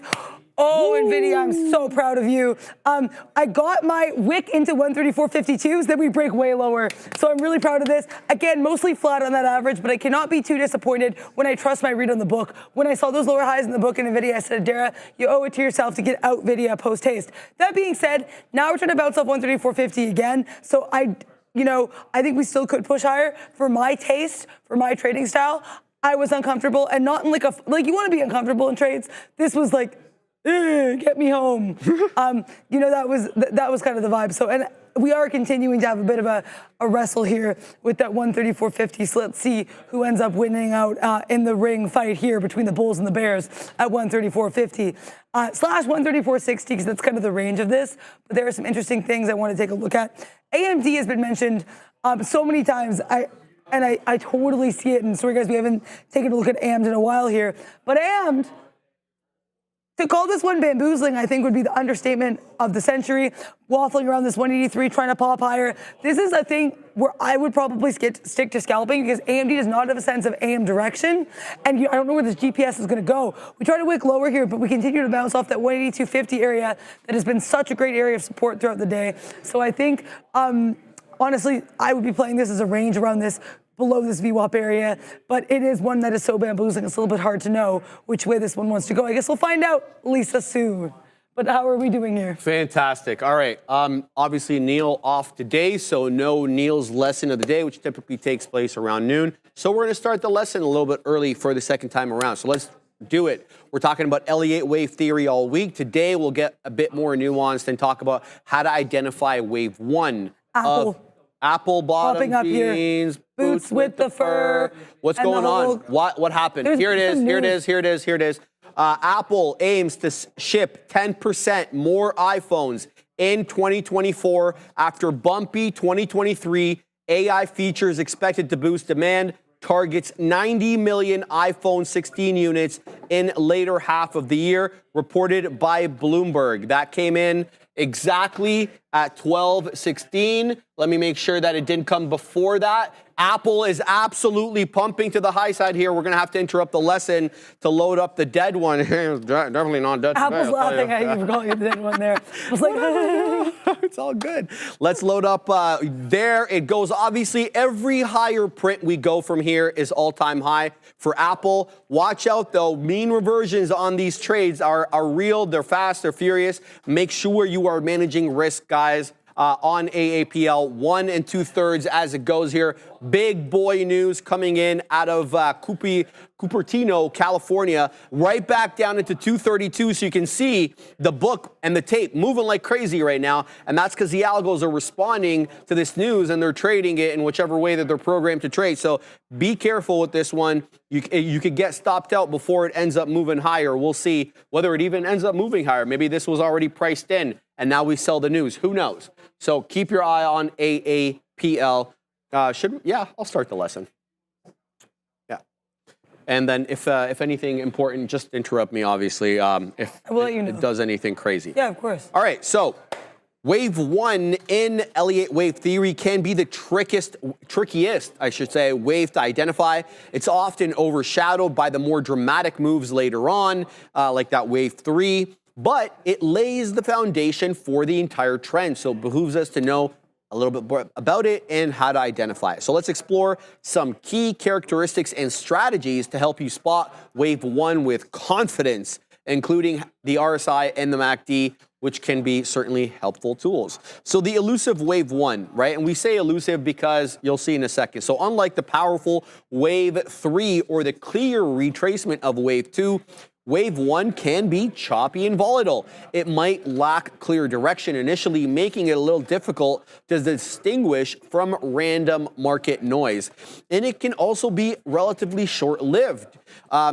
Oh, NVIDIA, I'm so proud of you. I got my wick into 134.52s, then we break way lower. So I'm really proud of this. Again, mostly flat on that average, but I cannot be too disappointed when I trust my read on the book. When I saw those lower highs in the book in NVIDIA, I said, Dara, you owe it to yourself to get out NVIDIA post-haste. That being said, now we're trying to bounce off 134.50 again. So I think we still could push higher. For my taste, for my trading style, I was uncomfortable and not in like you want to be uncomfortable in trades. This was like, get me home. You know, that was kind of the vibe. So, and we are continuing to have a bit of a wrestle here with that 134.50. So let's see who ends up winning out in the ring fight here between the Bulls and the Bears at 134.50 slash 134.60, because that's kind of the range of this. But there are some interesting things I want to take a look at. AMD has been mentioned so many times. I totally see it. And sorry, guys, we haven't taken a look at AMD in a while here. But AMD, to call this one bamboozling, I think would be the understatement of the century. Waffling around this 183, trying to pop higher. This is a thing where I would probably stick to scalping, because AMD does not have a sense of AM direction. And I don't know where this GPS is going to go. We try to wick lower here, but we continue to bounce off that 182.50 area that has been such a great area of support throughout the day. So I think, honestly, I would be playing this as a range around this, below this VWAP area, but it is one that is so bamboozling, it's a little bit hard to know which way this one wants to go. I guess we'll find out, Lisa, soon. But how are we doing here? Fantastic. All right. Obviously, Neil off today, so no Neil's lesson of the day, which typically takes place around noon. So we're going to start the lesson a little bit early for the second time around. So let's do it. We're talking about Elliott wave theory all week. Today, we'll get a bit more nuanced and talk about how to identify wave one. Apple bottom beans, boots with the fur. What's going on? What happened? Here it is. Apple aims to ship 10% more iPhones in 2024 after bumpy 2023. AI features expected to boost demand. Targets 90 million iPhone 16 units in later half of the year, reported by Bloomberg. That came in exactly at 12:16. Let me make sure that it didn't come before that. Apple is absolutely pumping to the high side here. We're going to have to interrupt the lesson to load up the dead one. Definitely not dead. Apple's laughing at you for calling it the dead one there. I was like, it's all good. Let's load up. There it goes. Obviously, every higher print we go from here is all-time high for Apple. Watch out, though. Mean reversions on these trades are real. They're fast. They're furious. Make sure you are managing risk, guys. On AAPL, 1 2/3 as it goes here. Big boy news coming in out of Cupertino, California, right back down into 232. So you can see the book and the tape moving like crazy right now. And that's because the algos are responding to this news and they're trading it in whichever way that they're programmed to trade. So be careful with this one. You could get stopped out before it ends up moving higher. We'll see whether it even ends up moving higher. Maybe this was already priced in and now we sell the news. Who knows? So keep your eye on AAPL. I'll start the lesson. Yeah. And then if anything important, just interrupt me, obviously, if I will let you know. It does anything crazy. Yeah, of course. All right, so wave one in Elliott wave theory can be the trickiest, wave to identify. It's often overshadowed by the more dramatic moves later on, like that wave three. But it lays the foundation for the entire trend. So it behooves us to know a little bit more about it and how to identify it. So let's explore some key characteristics and strategies to help you spot wave one with confidence, including the RSI and the MACD, which can be certainly helpful tools. So the elusive wave one, right? And we say elusive because you'll see in a second. So unlike the powerful wave three or the clear retracement of wave two, wave one can be choppy and volatile. It might lack clear direction initially, making it a little difficult to distinguish from random market noise. And it can also be relatively short-lived.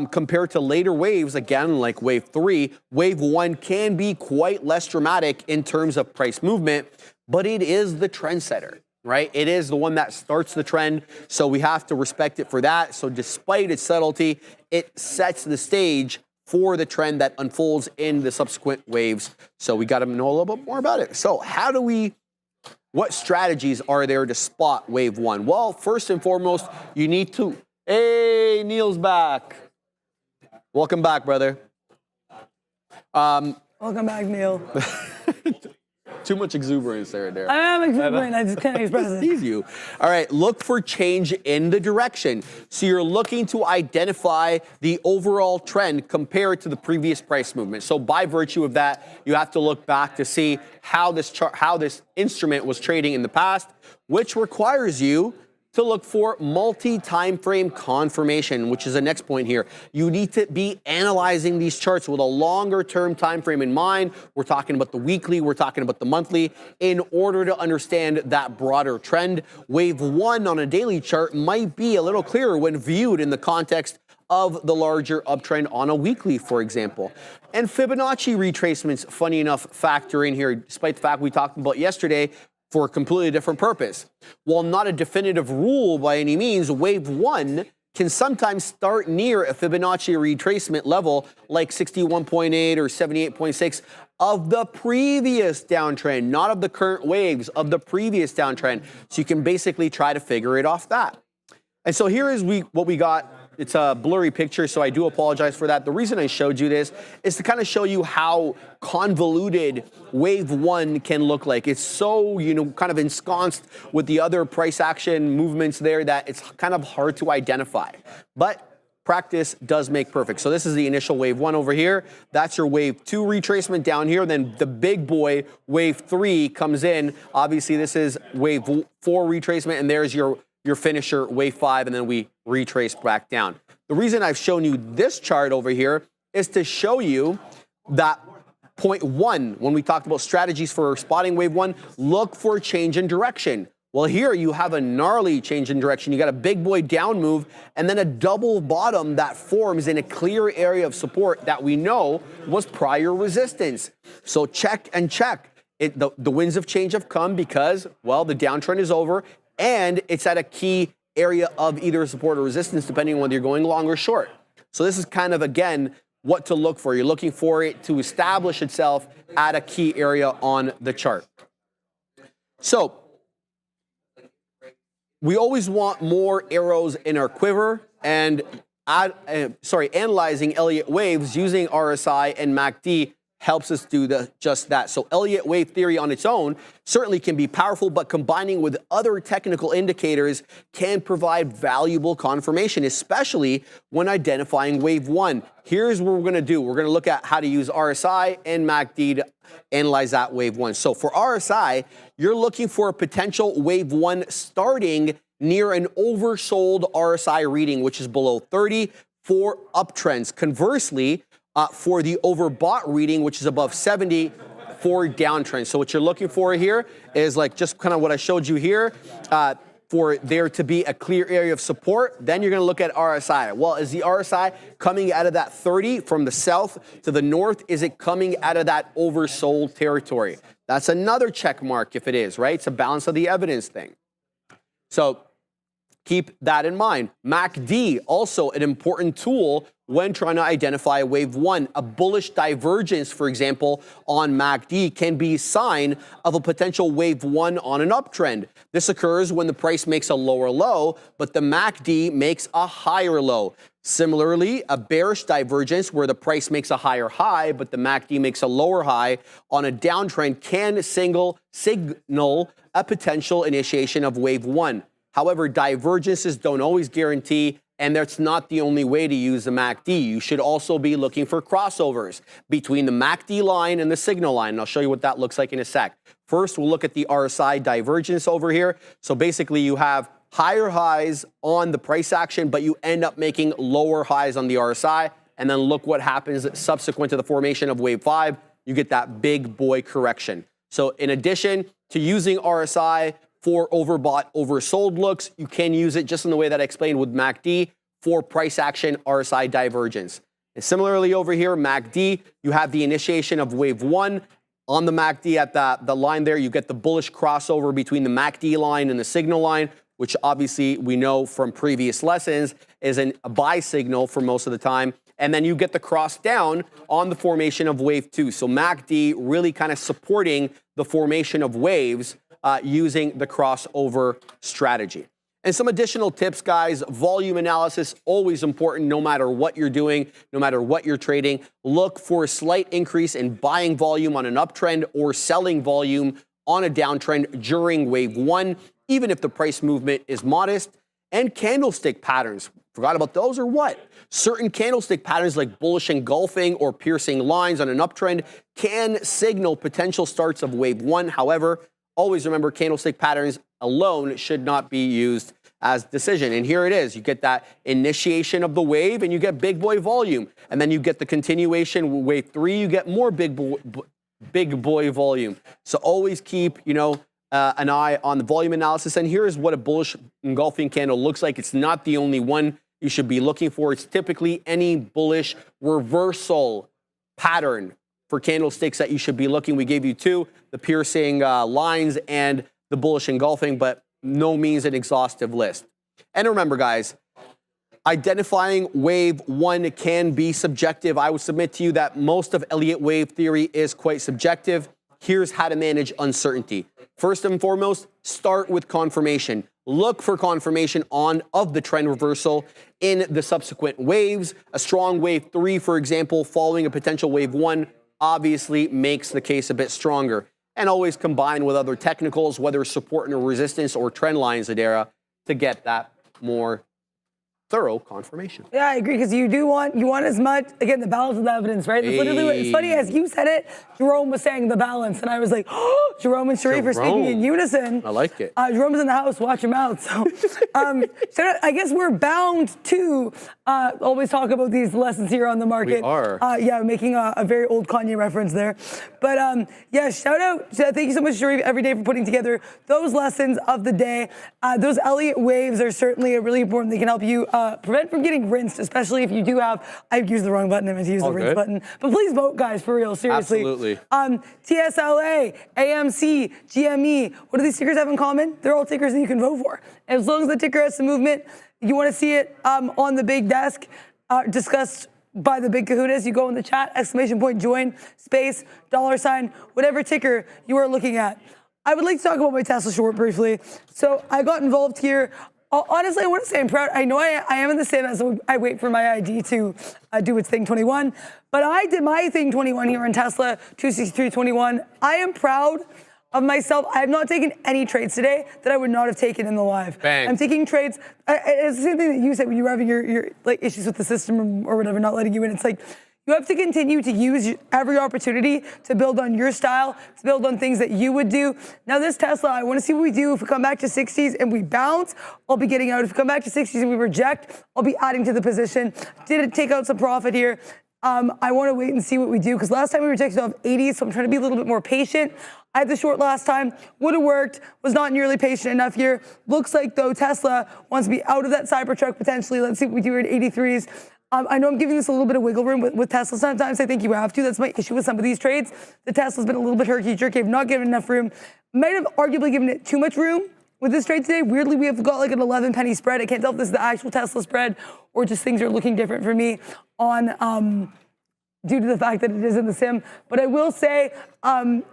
Compared to later waves, again, like wave three, wave one can be quite less dramatic in terms of price movement, but it is the trendsetter. Right? It is the one that starts the trend, so we have to respect it for that. So despite its subtlety, it sets the stage for the trend that unfolds in the subsequent waves. So we got to know a little bit more about it. So what strategies are there to spot wave one? Well, first and foremost, you need to, hey, Neil's back. Welcome back, brother. Welcome back, Neil. Too much exuberance there. I am exuberant, I just can't express it. Tease you. All right, look for change in the direction. So you're looking to identify the overall trend compared to the previous price movement. So by virtue of that, you have to look back to see how this instrument was trading in the past, which requires you to look for multi-time frame confirmation, which is the next point here. You need to be analyzing these charts with a longer term time frame in mind. We're talking about the weekly, we're talking about the monthly, in order to understand that broader trend. Wave 1 on a daily chart might be a little clearer when viewed in the context of the larger uptrend on a weekly, for example. And Fibonacci retracements, funny enough, factor in here, despite the fact we talked about yesterday, for a completely different purpose. While not a definitive rule by any means, wave 1 can sometimes start near a Fibonacci retracement level like 61.8 or 78.6 of the previous downtrend, not of the current waves, of the previous downtrend. So you can basically try to figure it off that. And so here is what we got. It's a blurry picture, so I do apologize for that. The reason I showed you this is to kind of show you how convoluted wave 1 can look like. It's so, kind of ensconced with the other price action movements there that it's kind of hard to identify. But practice does make perfect. So this is the initial wave 1 over here. That's your wave 2 retracement down here. Then the big boy, wave 3, comes in. Obviously, this is wave 4 retracement, and there's your finisher, wave 5, and then we retrace back down. The reason I've shown you this chart over here is to show you that point 1, when we talked about strategies for spotting wave 1, look for change in direction. Well, here you have a gnarly change in direction. You got a big boy down move and then a double bottom that forms in a clear area of support that we know was prior resistance. So check and check. The winds of change have come because, well, the downtrend is over, and it's at a key area of either support or resistance, depending on whether you're going long or short. So this is kind of, again, what to look for. You're looking for it to establish itself at a key area on the chart. So we always want more arrows in our quiver, and analyzing Elliott waves using RSI and MACD helps us do just that. So Elliott wave theory on its own certainly can be powerful, but combining with other technical indicators can provide valuable confirmation, especially when identifying wave 1. Here's what we're going to do. We're going to look at how to use RSI and MACD to analyze that wave 1. So for RSI, you're looking for a potential wave 1 starting near an oversold RSI reading, which is below 30 for uptrends. Conversely, for the overbought reading, which is above 70 for downtrends. So what you're looking for here is like just kind of what I showed you here, for there to be a clear area of support. Then you're going to look at RSI. Well, is the RSI coming out of that 30 from the south to the north? Is it coming out of that oversold territory? That's another check mark if it is, right? It's a balance of the evidence thing. So keep that in mind. MACD, also an important tool when trying to identify wave 1. A bullish divergence, for example, on MACD can be a sign of a potential wave 1 on an uptrend. This occurs when the price makes a lower low, but the MACD makes a higher low. Similarly, a bearish divergence where the price makes a higher high, but the MACD makes a lower high on a downtrend can signal a potential initiation of wave 1. However, divergences don't always guarantee, and that's not the only way to use the MACD. You should also be looking for crossovers between the MACD line and the signal line. And I'll show you what that looks like in a sec. First, we'll look at the RSI divergence over here. So basically, you have higher highs on the price action, but you end up making lower highs on the RSI. And then look what happens subsequent to the formation of wave 5. You get that big boy correction. So in addition to using RSI for overbought, oversold looks, you can use it just in the way that I explained with MACD for price action RSI divergence. And similarly over here, MACD, you have the initiation of wave 1 on the MACD at the line there. You get the bullish crossover between the MACD line and the signal line, which obviously we know from previous lessons is a buy signal for most of the time. And then you get the cross down on the formation of wave 2. So MACD really kind of supporting the formation of waves using the crossover strategy. And some additional tips, guys. Volume analysis, always important no matter what you're doing, no matter what you're trading. Look for a slight increase in buying volume on an uptrend or selling volume on a downtrend during wave 1, even if the price movement is modest. And candlestick patterns. Forgot about those or what? Certain candlestick patterns like bullish engulfing or piercing lines on an uptrend can signal potential starts of wave 1. However, always remember candlestick patterns alone should not be used as decision. And here it is. You get that initiation of the wave and you get big boy volume. And then you get the continuation, wave 3, you get more big boy volume. So always keep, you know, an eye on the volume analysis. And here is what a bullish engulfing candle looks like. It's not the only one you should be looking for. It's typically any bullish reversal pattern for candlesticks that you should be looking. We gave you 2, the piercing lines and the bullish engulfing, but no means an exhaustive list. And remember, guys, identifying wave 1 can be subjective. I would submit to you that most of Elliott wave theory is quite subjective. Here's how to manage uncertainty. First and foremost, start with confirmation. Look for confirmation of the trend reversal in the subsequent waves. A strong wave 3, for example, following a potential wave 1, obviously makes the case a bit stronger. And always combine with other technicals, whether support and resistance or trend lines, Adara, to get that more thorough confirmation. Yeah, I agree, because you want as much, again, the balance of the evidence, right? It's literally what, it's funny, as you said it, Jerome was saying the balance, and I was like, oh, Jerome and Sharif are speaking in unison. I like it. Jerome's in the house, watch him out. So, so I guess we're bound to always talk about these lessons here on the market. We are. Yeah, making a very old Kanye reference there. But yeah, shout out, thank you so much, Sharif, every day for putting together those lessons of the day. Those Elliott waves are certainly really important. They can help you prevent from getting rinsed, especially if you do have, I've used the wrong button, I meant to use the rinse button. But please vote, guys, for real, seriously. Absolutely. TSLA, AMC, GME, what do these tickers have in common? They're all tickers that you can vote for. As long as the ticker has some movement, you want to see it on the big desk, discussed by the big kahunas, you go in the chat, !join, space, $, whatever ticker you are looking at. I would like to talk about my Tesla short briefly. So I got involved here. Honestly, I want to say I'm proud. I know I am in the same as I wait for my ID to do its thing 21. But I did my thing 21 here in Tesla, 263.21. I am proud of myself. I have not taken any trades today that I would not have taken in the live. Bang. I'm taking trades. It's the same thing that you said when you were having your like issues with the system or whatever, not letting you in. It's like, you have to continue to use every opportunity to build on your style, to build on things that you would do. Now this Tesla, I want to see what we do. If we come back to 60s and we bounce, I'll be getting out. If we come back to 60s and we reject, I'll be adding to the position. Did it take out some profit here? I want to wait and see what we do, because last time we rejected off 80s, so I'm trying to be a little bit more patient. I had the short last time, would have worked, was not nearly patient enough here. Looks like, though, Tesla wants to be out of that Cybertruck potentially. Let's see what we do here at 83s. I know I'm giving this a little bit of wiggle room with Tesla. Sometimes I think you have to. That's my issue with some of these trades. The Tesla's been a little bit herky-jerky. I've not given enough room. Might have arguably given it too much room with this trade today. Weirdly, we have got like an 11 penny spread. I can't tell if this is the actual Tesla spread or just things are looking different for me on due to the fact that it is in the sim. But I will say,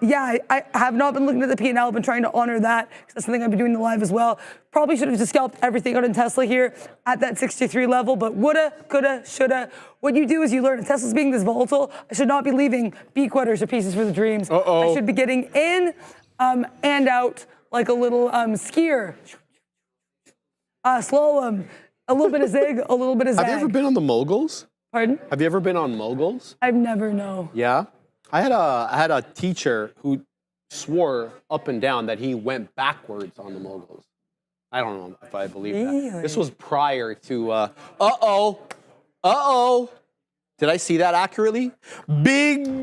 yeah, I have not been looking at the P&L. I've been trying to honor that, because that's something I've been doing in the live as well. Probably should have just scalped everything out in Tesla here at that 63 level, but woulda, coulda, shoulda. What you do is you learn, if Tesla's being this volatile, I should not be leaving B quitters or pieces for the dreams. I should be getting in and out like a little skier. Slalom, a little bit of zig, a little bit of zag. Have you ever been on the moguls? Pardon? Have you ever been on moguls? I've never, no. Yeah. I had a teacher who swore up and down that he went backwards on the moguls. I don't know if I believe that. This was prior to, Did I see that accurately? Big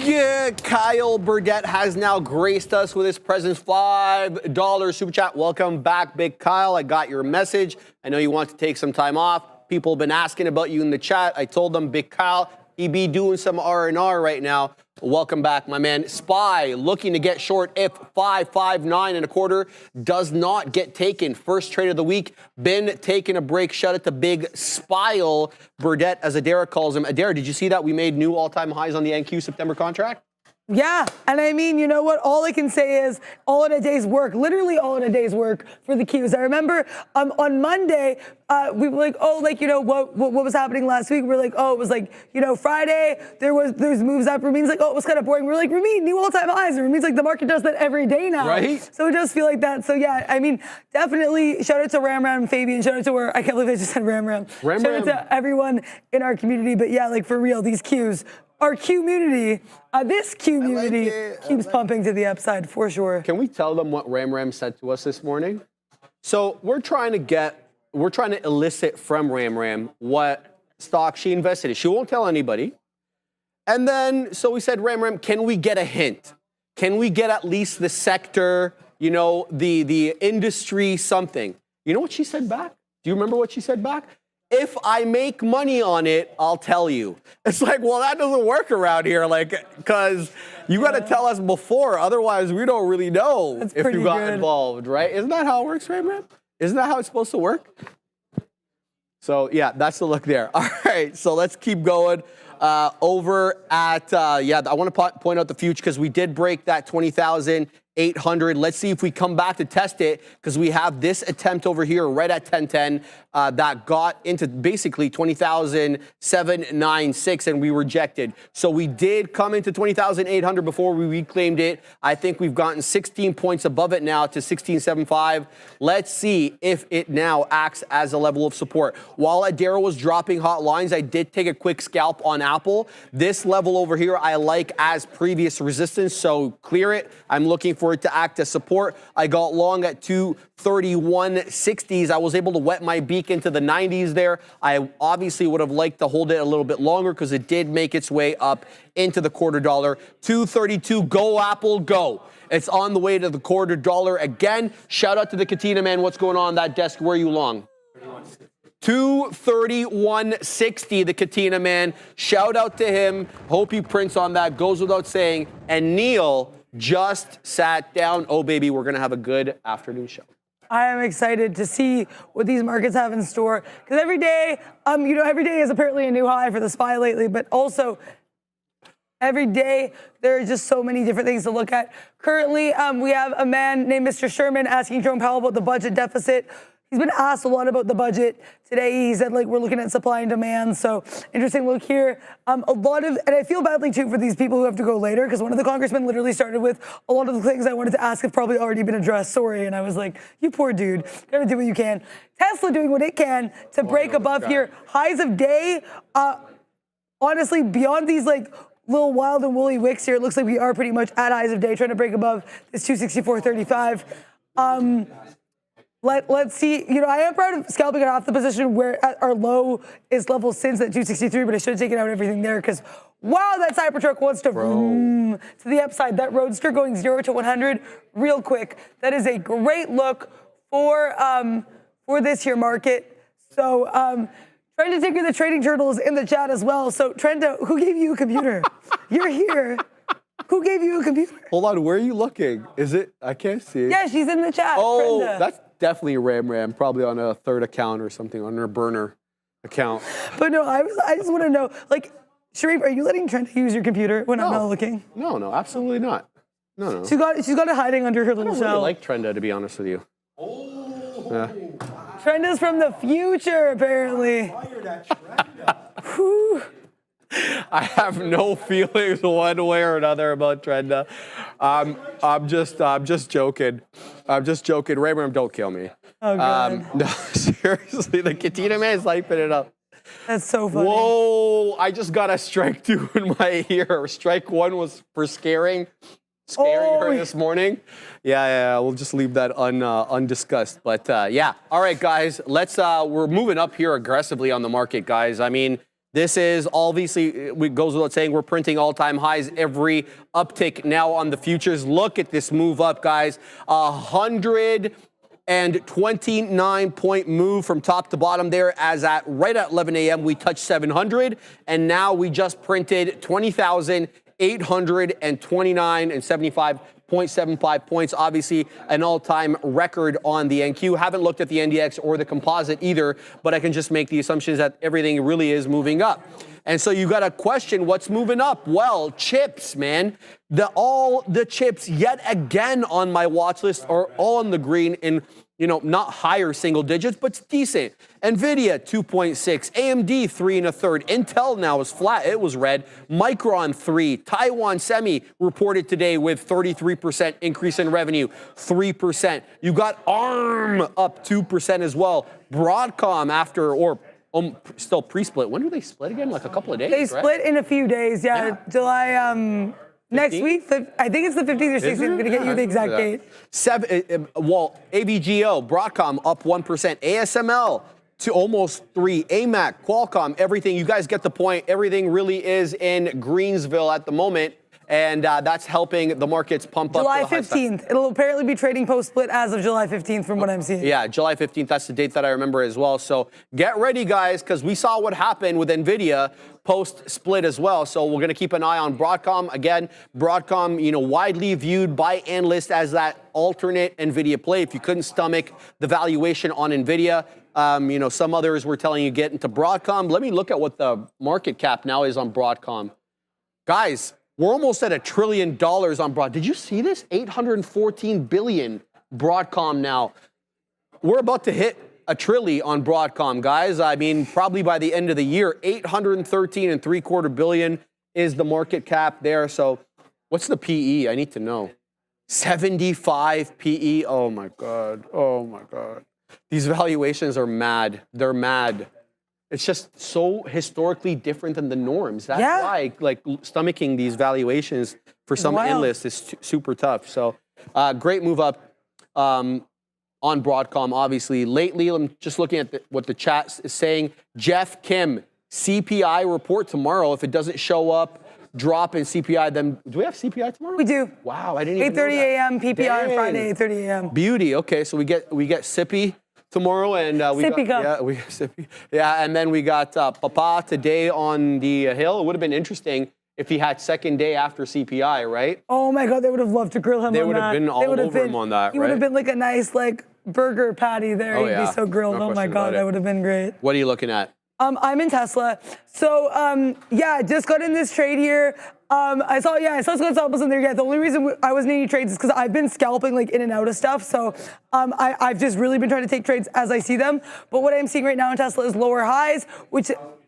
Kyle Burdett has now graced us with his presence, $5 super chat. Welcome back, Big Kyle. I got your message. I know you want to take some time off. People have been asking about you in the chat. I told them, Big Kyle, he be doing some R&R right now. Welcome back, my man. SPY looking to get short if 559 and a quarter does not get taken. First trade of the week, been taking a break. Shout out to Big Spile Burdett, as Adara calls him. Adara, did you see that we made new all-time highs on the NQ September contract? Yeah, and I mean, you know what? All I can say is all in a day's work, literally all in a day's work for the Qs. I remember on Monday, we were like, oh, like, you know, what was happening last week? We're like, oh, it was like, you know, Friday, there's moves up. Ramin's like, oh, it was kind of boring. We're like, Ramin, new all-time highs. And Ramin's like, the market does that every day now. Right. So it does feel like that. So yeah, I mean, definitely shout out to Ram and Fabian. Shout out to I can't believe I just said Ram. Shout out to everyone in our community. But yeah, like for real, these Qs. Our community, this community keeps pumping to the upside for sure. Can we tell them what Ram said to us this morning? So we're trying to get we're trying to elicit from Ram what stock she invested in. She won't tell anybody. And then, so we said, Ram, can we get a hint? Can we get at least the sector, you know, the industry, something? You know what she said back? Do you remember what she said back? If I make money on it, I'll tell you. It's like, well, that doesn't work around here, like, because you got to tell us before. Otherwise, we don't really know if you got involved, right? Isn't that how it works, Ram? Isn't that how it's supposed to work? So, yeah, that's the look there. All right, so let's keep going. Over at, I want to point out the future because we did break that 20,800. Let's see if we come back to test it because we have this attempt over here right at 1010 that got into basically 20,796 and we rejected. So we did come into 20,800 before we reclaimed it. I think we've gotten 16 points above it now to 1675. Let's see if it now acts as a level of support. While Adara was dropping hot lines, I did take a quick scalp on Apple. This level over here I like as previous resistance, so clear it. I'm looking for it to act as support. I got long at 231.60s. I was able to wet my beak into the 90s there. I obviously would have liked to hold it a little bit longer because it did make its way up into the $0.25. 232, go Apple, go. It's on the way to the $0.25 again. Shout out to the Katina man. What's going on that desk? Where are you long? 231.60, the Katina man. Shout out to him. Hope he prints on that. Goes without saying. And Neil just sat down. Oh, baby, we're going to have a good afternoon show. I am excited to see what these markets have in store. Because every day, every day is apparently a new high for the SPY lately, but also every day there are just so many different things to look at. Currently, we have a man named Mr. Sherman asking Jerome Powell about the budget deficit. He's been asked a lot about the budget today. He said, like, we're looking at supply and demand. So interesting look here. And I feel badly too for these people who have to go later because one of the congressmen literally started with a lot of the things I wanted to ask have probably already been addressed. Sorry. And I was like, you poor dude, gotta do what you can. Tesla doing what it can to break above here. Highs of day, honestly, beyond these like little wild and woolly wicks here, it looks like we are pretty much at highs of day trying to break above this 264.35. Let's see. I am proud of scalping it off the position where our low is level since that 263, but I should have taken out everything there because, wow, that Cybertruck wants to vroom to the upside. That Roadster going 0 to 100 real quick. That is a great look for this here market. So trying to take the trading turtles in the chat as well. So Trenda, who gave you a computer? You're here. Who gave you a computer? Hold on, where are you looking? Is it? I can't see it. Yeah, she's in the chat. Oh, Trenda. that's definitely Ram, probably on a third account or something, on her burner account. But no, I just want to know, like, Sharif, are you letting Trenda use your computer when I'm not looking? No, absolutely not. No. She's got it hiding under her little I don't shell. really like Trenda, to be honest with you. Trenda's from the future, apparently. Whew. I have no feelings one way or another about Trenda. I'm just joking. I'm just joking. Ram, don't kill me. Oh, God. No, seriously, the Katina man is hyping it up. That's so funny. Whoa, I just got a strike 2 in my ear. Strike 1 was for scaring her this morning. Yeah, we'll just leave that undiscussed. But yeah, all right, guys, we're moving up here aggressively on the market, guys. I mean, this is obviously, it goes without saying, we're printing all-time highs every uptick now on the futures. Look at this move up, guys. 129-point move from top to bottom there, as right at 11 a.m. we touched 700, and now we just printed 20,829 and 75.75 points. Obviously, an all-time record on the NQ. Haven't looked at the NDX or the composite either, but I can just make the assumptions that everything really is moving up. And so you got to question what's moving up. Well, chips, man. All the chips yet again on my watch list are all on the green in, not higher single digits, but decent. NVIDIA, 2.6. AMD, 3 1/3. Intel now is flat. It was red. Micron, 3. Taiwan Semi reported today with 33% increase in revenue, 3%. You got ARM up 2% as well. Broadcom still pre-split. When do they split again? Like a couple of days, They split in a few days, yeah. July Next week, I think it's the 15th or 16th. I'm going to get you the exact date. ABGO, Broadcom up 1%. ASML to almost 3. AMAC, Qualcomm, everything. You guys get the point. Everything really is in Greensville at the moment. And that's helping the markets pump up. July 15th. It'll apparently be trading post-split as of July 15th from what I'm seeing. Yeah, July 15th. That's the date that I remember as well. So get ready, guys, because we saw what happened with NVIDIA post-split as well. So we're going to keep an eye on Broadcom. Again, Broadcom, widely viewed by analysts as that alternate NVIDIA play. If you couldn't stomach the valuation on NVIDIA, some others were telling you get into Broadcom. Let me look at what the market cap now is on Broadcom. Guys, we're almost at $1 trillion on Broad. Did you see this? 814 billion Broadcom now. We're about to hit $1 trillion on Broadcom, guys. I mean, probably by the end of the year, 813.75 billion is the market cap there. So what's the PE? I need to know. 75 PE. Oh my God. Oh my God. These valuations are mad. They're mad. It's just so historically different than the norms. That's why, stomaching these valuations for some analysts is super tough. So, great move up on Broadcom, obviously. Lately, I'm just looking at what the chat is saying. Jeff Kim, CPI report tomorrow. If it doesn't show up, drop in CPI, then do we have CPI tomorrow? We do. Wow, I didn't even know 8:30 that. a.m. PPI on Friday, 8:30 a.m. Beauty. Okay, so we get Sippy tomorrow, and and then we got Papa today on the Hill. It would have been interesting if he had second day after CPI, right? Oh my God, they would have loved to grill him on that. They would have been all over him on that, He would have been like a nice burger patty there. He'd be so grilled. No oh my God, that would have been great. What are you looking at? I'm in Tesla. So just got in this trade here. I saw some stop loss in there. Yeah, the only reason I wasn't in any trades is because I've been scalping in and out of stuff. So I've just really been trying to take trades as I see them. But what I'm seeing right now in Tesla is lower highs,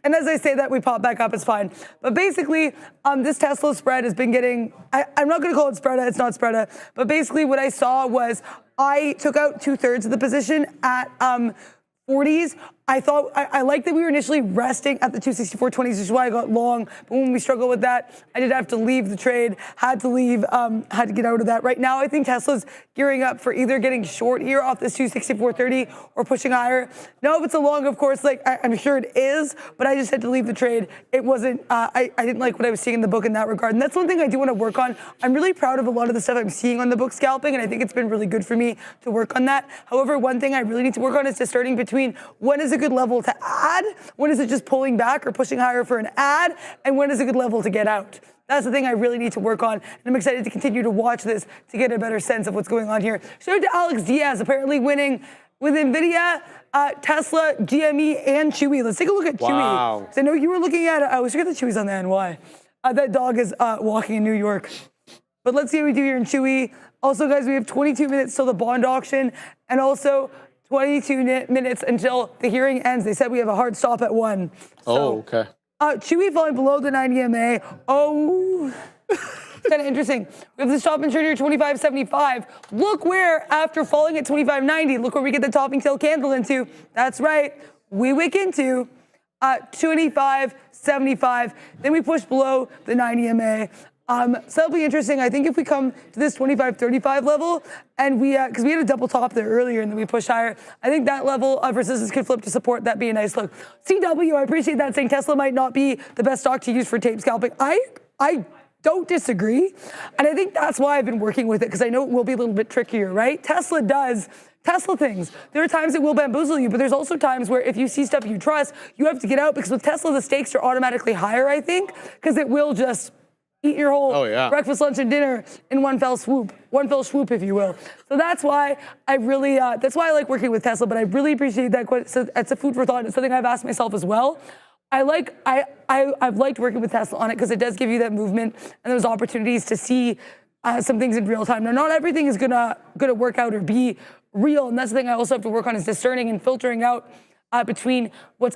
and as I say that, we pop back up, it's fine. But basically, this Tesla spread has been getting, I'm not gonna call it spreada, it's not spreada. But basically what I saw was I took out 2/3 of the position at 40s. I like that we were initially resting at the 264.20s, which is why I got long. But when we struggled with that, I did have to leave the trade, had to get out of that. Right now, I think Tesla's gearing up for either getting short here off this 264.30 or pushing higher. Now, if it's a long, of course, I'm sure it is, but I just had to leave the trade. It wasn't, I didn't like what I was seeing in the book in that regard. And that's one thing I do want to work on. I'm really proud of a lot of the stuff I'm seeing on the book scalping, and I think it's been really good for me to work on that. However, one thing I really need to work on is discerning between when is a good level to add, when is it just pulling back or pushing higher for an add, and when is a good level to get out. That's the thing I really need to work on, and I'm excited to continue to watch this to get a better sense of what's going on here. Shout out to Alex Diaz, apparently winning with NVIDIA, Tesla, GME, and Chewy. Let's take a look at Chewy. So I know you were looking at, let's look at the Chewy's on the NY. That dog is walking in New York. But let's see how we do here in Chewy. Also, guys, we have 22 minutes till the bond auction, and also 22 minutes until the hearing ends. They said we have a hard stop at 1. So, okay. Chewy falling below the 90 MA. Oh, it's kind of interesting. We have the stop and trade here, 25.75. Look where, after falling at 25.90, look where we get the topping tail candle into. That's right. We wick into 25.75. Then we push below the 90 MA. So that'll be interesting. I think if we come to this 25.35 level, and because we had a double top there earlier and then we pushed higher, I think that level of resistance could flip to support. That'd be a nice look. CW, I appreciate that, saying Tesla might not be the best stock to use for tape scalping. I don't disagree, and I think that's why I've been working with it, because I know it will be a little bit trickier, right? Tesla does Tesla things. There are times it will bamboozle you, but there's also times where if you see stuff you trust, you have to get out, because with Tesla, the stakes are automatically higher, I think, because it will just eat your whole breakfast, lunch, and dinner in one fell swoop, if you will. So that's why I really, that's why I like working with Tesla. But I really appreciate that. So it's a food for thought. It's something I've asked myself as well. I've liked working with Tesla on it because it does give you that movement and those opportunities to see some things in real time. Now, not everything is gonna work out or be real, and that's the thing I also have to work on, is discerning and filtering out between what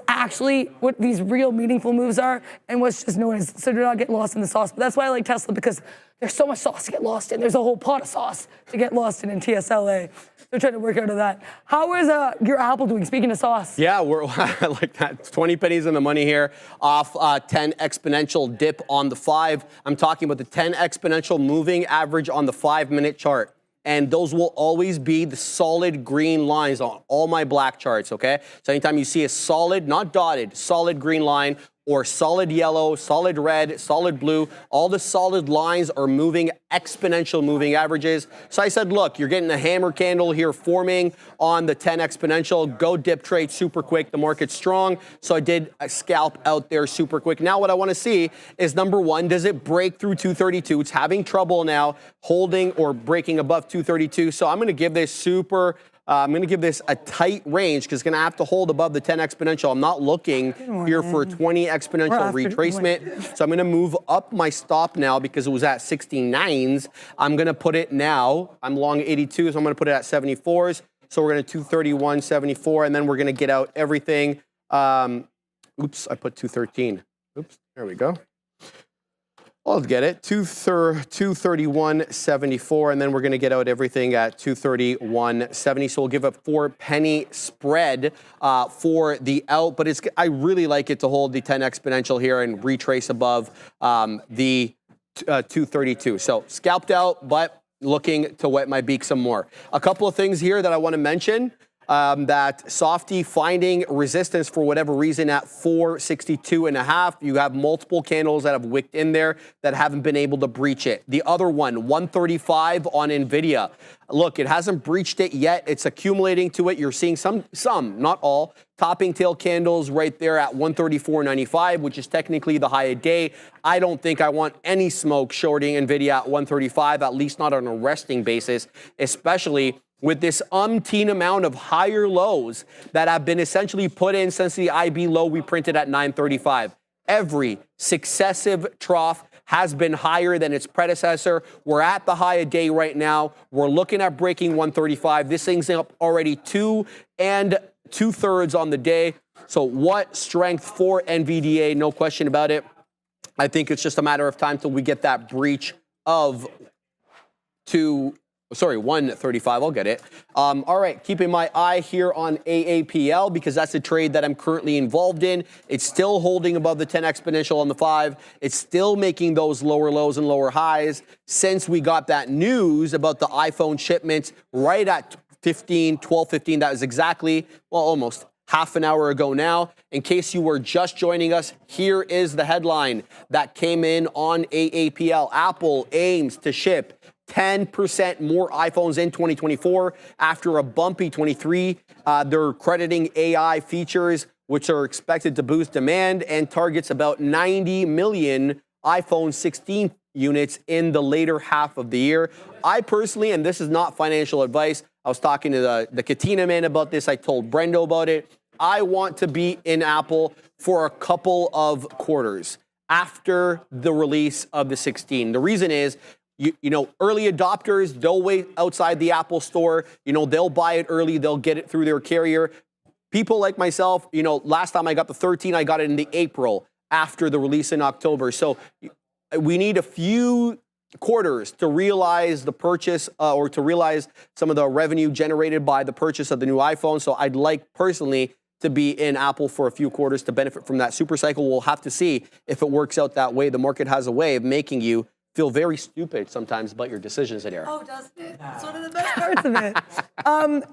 these real meaningful moves are and what's just noise. So do not get lost in the sauce. But that's why I like Tesla, because there's so much sauce to get lost in. There's a whole pot of sauce to get lost in TSLA. So trying to work out of that. How is your Apple doing? Speaking of sauce. Yeah, we're like that. 20 pennies in the money here off 10 exponential dip on the 5. I'm talking about the 10 exponential moving average on the 5-minute chart. And those will always be the solid green lines on all my black charts, okay? So anytime you see a solid, not dotted, solid green line, or solid yellow, solid red, solid blue, all the solid lines are moving exponential moving averages. So I said, look, you're getting a hammer candle here forming on the 10 exponential. Go dip trade super quick. The market's strong. So I did a scalp out there super quick. Now what I want to see is, number one, does it break through 232? It's having trouble now holding or breaking above 232. So I'm going to give this a tight range because it's going to have to hold above the 10 exponential. I'm not looking here for 20 exponential retracement. So I'm going to move up my stop now because it was at 69s. I'm going to put it now. I'm long 82, so I'm going to put it at 74s. So we're going to 231.74, and then we're going to get out everything. Oops, I put 213. Oops, there we go. I'll get it, 231.74, and then we're going to get out everything at 231.70. So we'll give a 4-penny spread for the out, but I really like it to hold the 10 exponential here and retrace above the 232. So scalped out, but looking to wet my beak some more. A couple of things here that I want to mention. That softy finding resistance for whatever reason at 462.5. You have multiple candles that have wicked in there that haven't been able to breach it. The other one, 135 on NVIDIA. Look, it hasn't breached it yet. It's accumulating to it. You're seeing some, not all, topping tail candles right there at 134.95, which is technically the high of day. I don't think I want any smoke shorting NVIDIA at 135, at least not on a resting basis, especially with this umpteen amount of higher lows that have been essentially put in since the IB low we printed at 935. Every successive trough has been higher than its predecessor. We're at the high of day right now. We're looking at breaking 135. This thing's up already 2 2/3 on the day. So what strength for NVDA, no question about it. I think it's just a matter of time till we get that breach of 135, I'll get it. All right, keeping my eye here on AAPL because that's a trade that I'm currently involved in. It's still holding above the 10 exponential on the 5. It's still making those lower lows and lower highs since we got that news about the iPhone shipments right at 12:15. That was exactly, well, almost half an hour ago now. In case you were just joining us, here is the headline that came in on AAPL. Apple aims to ship 10% more iPhones in 2024 after a bumpy 23. They're crediting AI features, which are expected to boost demand, and targets about 90 million iPhone 16 units in the later half of the year. I personally, and this is not financial advice, I was talking to the Katina man about this. I told Brendo about it. I want to be in Apple for a couple of quarters after the release of the 16. The reason is, you know, early adopters, they'll wait outside the Apple store. You know, they'll buy it early. They'll get it through their carrier. People like myself, you know, last time I got the 13, I got it in the April after the release in October. So we need a few quarters to realize the purchase or to realize some of the revenue generated by the purchase of the new iPhone. So I'd like personally to be in Apple for a few quarters to benefit from that super cycle. We'll have to see if it works out that way. The market has a way of making you feel very stupid sometimes about your decisions in here. Oh, does it? That's one of the best parts of it.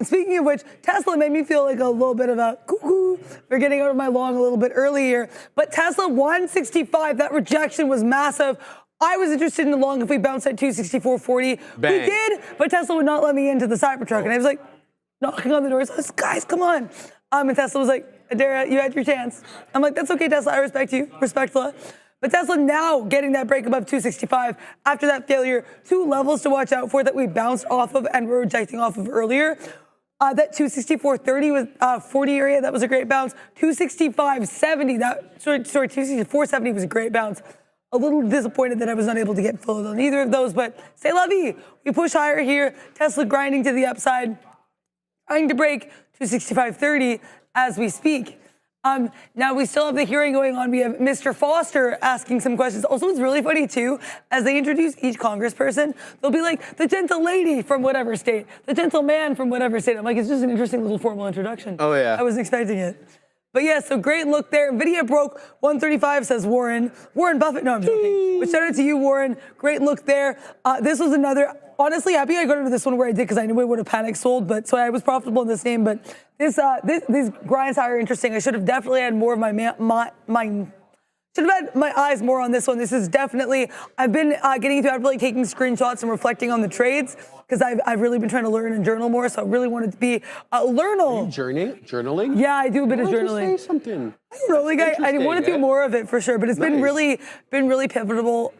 Speaking of which, Tesla made me feel like a little bit of a cuckoo for getting out of my long a little bit earlier. But Tesla 165, that rejection was massive. I was interested in the long if we bounced at 264.40. Bang. We did, but Tesla would not let me into the Cybertruck. And I was like, knocking on the door, says, guys, come on. And Tesla was like, Adara, you had your chance. I'm like, that's okay, Tesla, I respect you, respectful. But Tesla now getting that break above 265 after that failure. 2 levels to watch out for that we bounced off of and were rejecting off of earlier. That 264.30 was 40 area, that was a great bounce. 265.70, 264.70 was a great bounce. A little disappointed that I was not able to get filled on either of those, but c'est la vie. We push higher here. Tesla grinding to the upside, trying to break 265.30. as we speak. Now we still have the hearing going on. We have Mr. Foster asking some questions. Also, it's really funny too, as they introduce each congressperson, they'll be like, the gentle lady from whatever state, the gentleman from whatever state. I'm like, it's just an interesting little formal introduction. Oh, yeah. I wasn't expecting it. But yeah, so great look there. Nvidia broke 135, says Warren. Warren Buffett, no, I'm joking. But shout out to you, Warren. Great look there. This was another, honestly, happy I got into this one where I did because I knew it would have panic sold, but so I was profitable in this name. But these grinds are interesting. I should have definitely had more of should have had my eyes more on this one. This is definitely, I've been getting into really taking screenshots and reflecting on the trades because I've really been trying to learn and journal more. So I really wanted to be learnal. Journaling? Yeah, I do a bit of journaling. Say something. I don't know, like I want to do more of it for sure, but it's been really pivotal.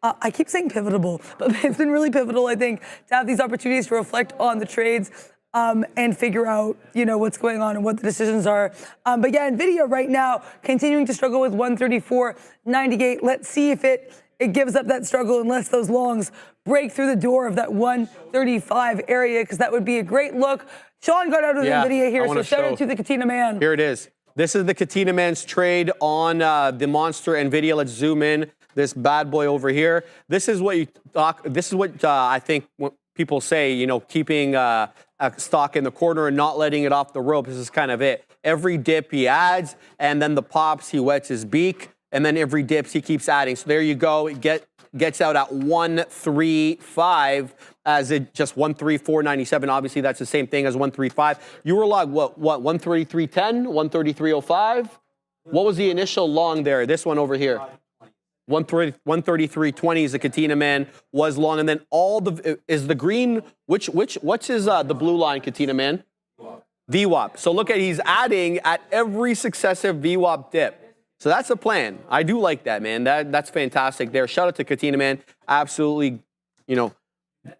I keep saying pivotal, but it's been really pivotal, I think, to have these opportunities to reflect on the trades. And figure out, what's going on and what the decisions are. But yeah, Nvidia right now continuing to struggle with 134.98. Let's see if it gives up that struggle unless those longs break through the door of that 135 area, because that would be a great look. Sean got out of Nvidia here, so shout out to the Katina man. Here it is. This is the Katina man's trade on the monster Nvidia. Let's zoom in. This bad boy over here. This is what I think people say, keeping a stock in the corner and not letting it off the rope. This is kind of it. Every dip he adds, and then the pops, he wets his beak, and then every dips he keeps adding. So there you go. It gets out at 135 as it just 134.97. Obviously, that's the same thing as 135. You were like, what 133.10, 133.05? What was the initial long there? This one over here. 133.20 is the Katina man was long, and then is the green. What's his the blue line, Katina man? VWAP. So look at, he's adding at every successive VWAP dip. So that's a plan. I do like that, man. That's fantastic there. Shout out to Katina man. Absolutely,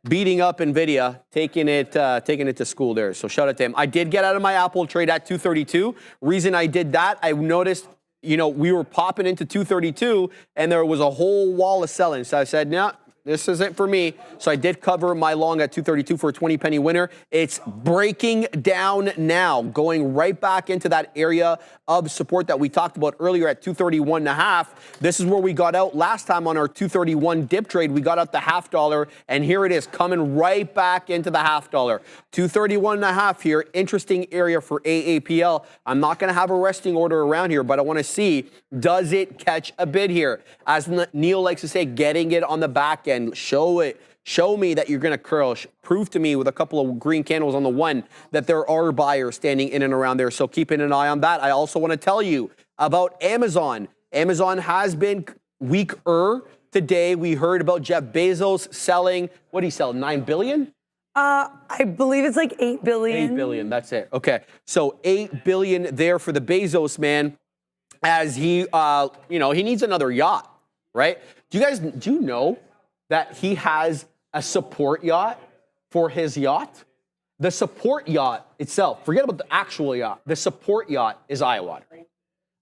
beating up Nvidia, taking it to school there. So shout out to him. I did get out of my Apple trade at 232. Reason I did that, I noticed. We were popping into 232 and there was a whole wall of selling. So I said, no, this isn't for me. So I did cover my long at 232 for a 20 penny winner. It's breaking down now, going right back into that area of support that we talked about earlier at 231.5. This is where we got out last time on our 231 dip trade. We got out the $0.50, and here it is coming right back into the $0.50. 231.5 here. Interesting area for AAPL. I'm not going to have a resting order around here, but I want to see, does it catch a bid here? As Neil likes to say, getting it on the back end. Show it. Show me that you're going to curl. Prove to me with a couple of green candles on the one that there are buyers standing in and around there. So keeping an eye on that. I also want to tell you about Amazon. Amazon has been weaker today. We heard about Jeff Bezos selling, what did he sell, 9 billion? I believe it's like 8 billion. 8 billion, that's it. Okay, so 8 billion there for the Bezos man, as he, he needs another yacht, right? Do you know that he has a support yacht for his yacht? The support yacht itself, forget about the actual yacht. The support yacht is eye-watering.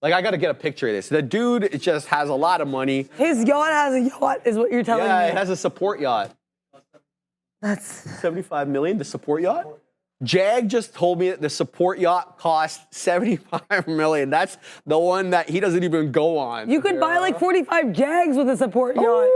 Like, I got to get a picture of this. The dude just has a lot of money. His yacht has a yacht, is what you're telling me. Yeah, it has a support yacht. That's 75 million, the support yacht? Jag just told me that the support yacht cost 75 million. That's the one that he doesn't even go on. You could buy like 45 Jags with a support yacht.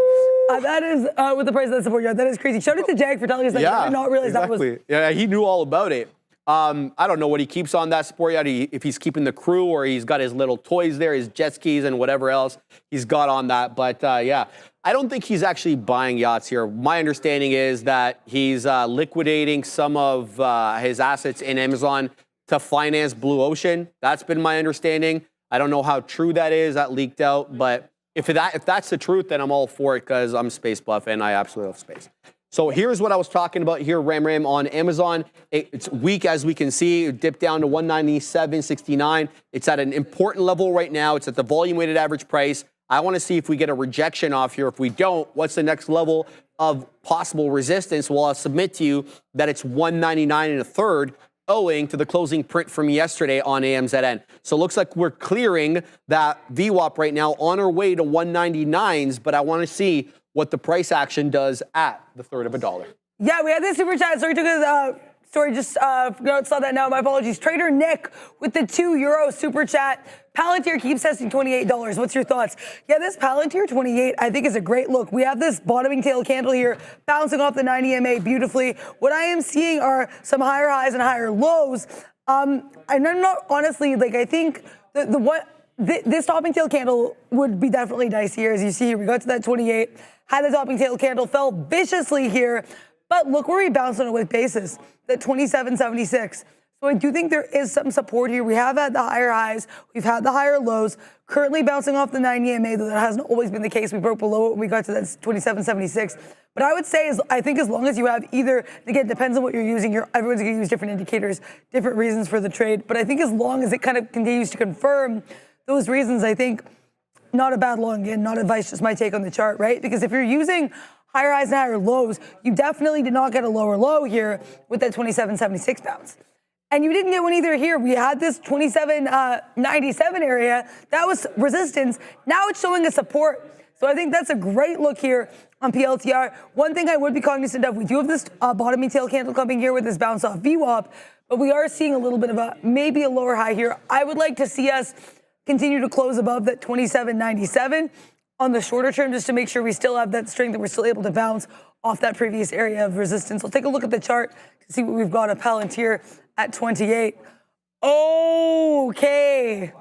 That is, with the price of that support yacht, that is crazy. Shout out to Jag for telling us that. Yeah, I did not realize that was. Yeah, he knew all about it. I don't know what he keeps on that support yacht, if he's keeping the crew or he's got his little toys there, his jet skis and whatever else he's got on that. But yeah, I don't think he's actually buying yachts here. My understanding is that he's liquidating some of his assets in Amazon to finance Blue Ocean. That's been my understanding. I don't know how true that is. That leaked out. But if that's the truth, then I'm all for it because I'm space buff and I absolutely love space. So here's what I was talking about here, Ram on Amazon. It's weak, as we can see. It dipped down to 197.69. It's at an important level right now. It's at the volume weighted average price. I want to see if we get a rejection off here. If we don't, what's the next level of possible resistance? Well, I'll submit to you that it's 199.1/3, owing to the closing print from yesterday on AMZN. So it looks like we're clearing that VWAP right now on our way to 199s, but I want to see what the price action does at the $0.33. Yeah, we had this super chat. Sorry, took us Sorry, just saw that now. My apologies. Trader Nick with the €2 super chat. Palantir keeps testing $28. What's your thoughts? Yeah, this Palantir 28 I think is a great look. We have this bottoming tail candle here bouncing off the 90 EMA beautifully. What I am seeing are some higher highs and higher lows. And I'm not honestly, like, I think this topping tail candle would be definitely dicey here. As you see here, we got to that 28, had the topping tail candle, fell viciously here. But look where we bounced on a wick basis, that 27.76. So I do think there is some support here. We have had the higher highs, we've had the higher lows, currently bouncing off the 90 EMA, though that hasn't always been the case. We broke below it when we got to that 27.76. But I would say, I think as long as you have either, again, it depends on what you're using. Everyone's going to use different indicators, different reasons for the trade. But I think as long as it kind of continues to confirm those reasons, I think not a bad long. Again, not advice, just my take on the chart, right? Because if you're using higher highs and higher lows, you definitely did not get a lower low here with that 27.76 bounce. And you didn't get one either here. We had this 27.97 area. That was resistance. Now it's showing a support. So I think that's a great look here on PLTR. One thing I would be cognizant of, we do have this bottoming tail candle coming here with this bounce off VWAP, but we are seeing a little bit of maybe a lower high here. I would like to see us continue to close above that 27.97 on the shorter term, just to make sure we still have that strength and we're still able to bounce off that previous area of resistance. We'll take a look at the chart to see what we've got of Palantir at 28. Okay.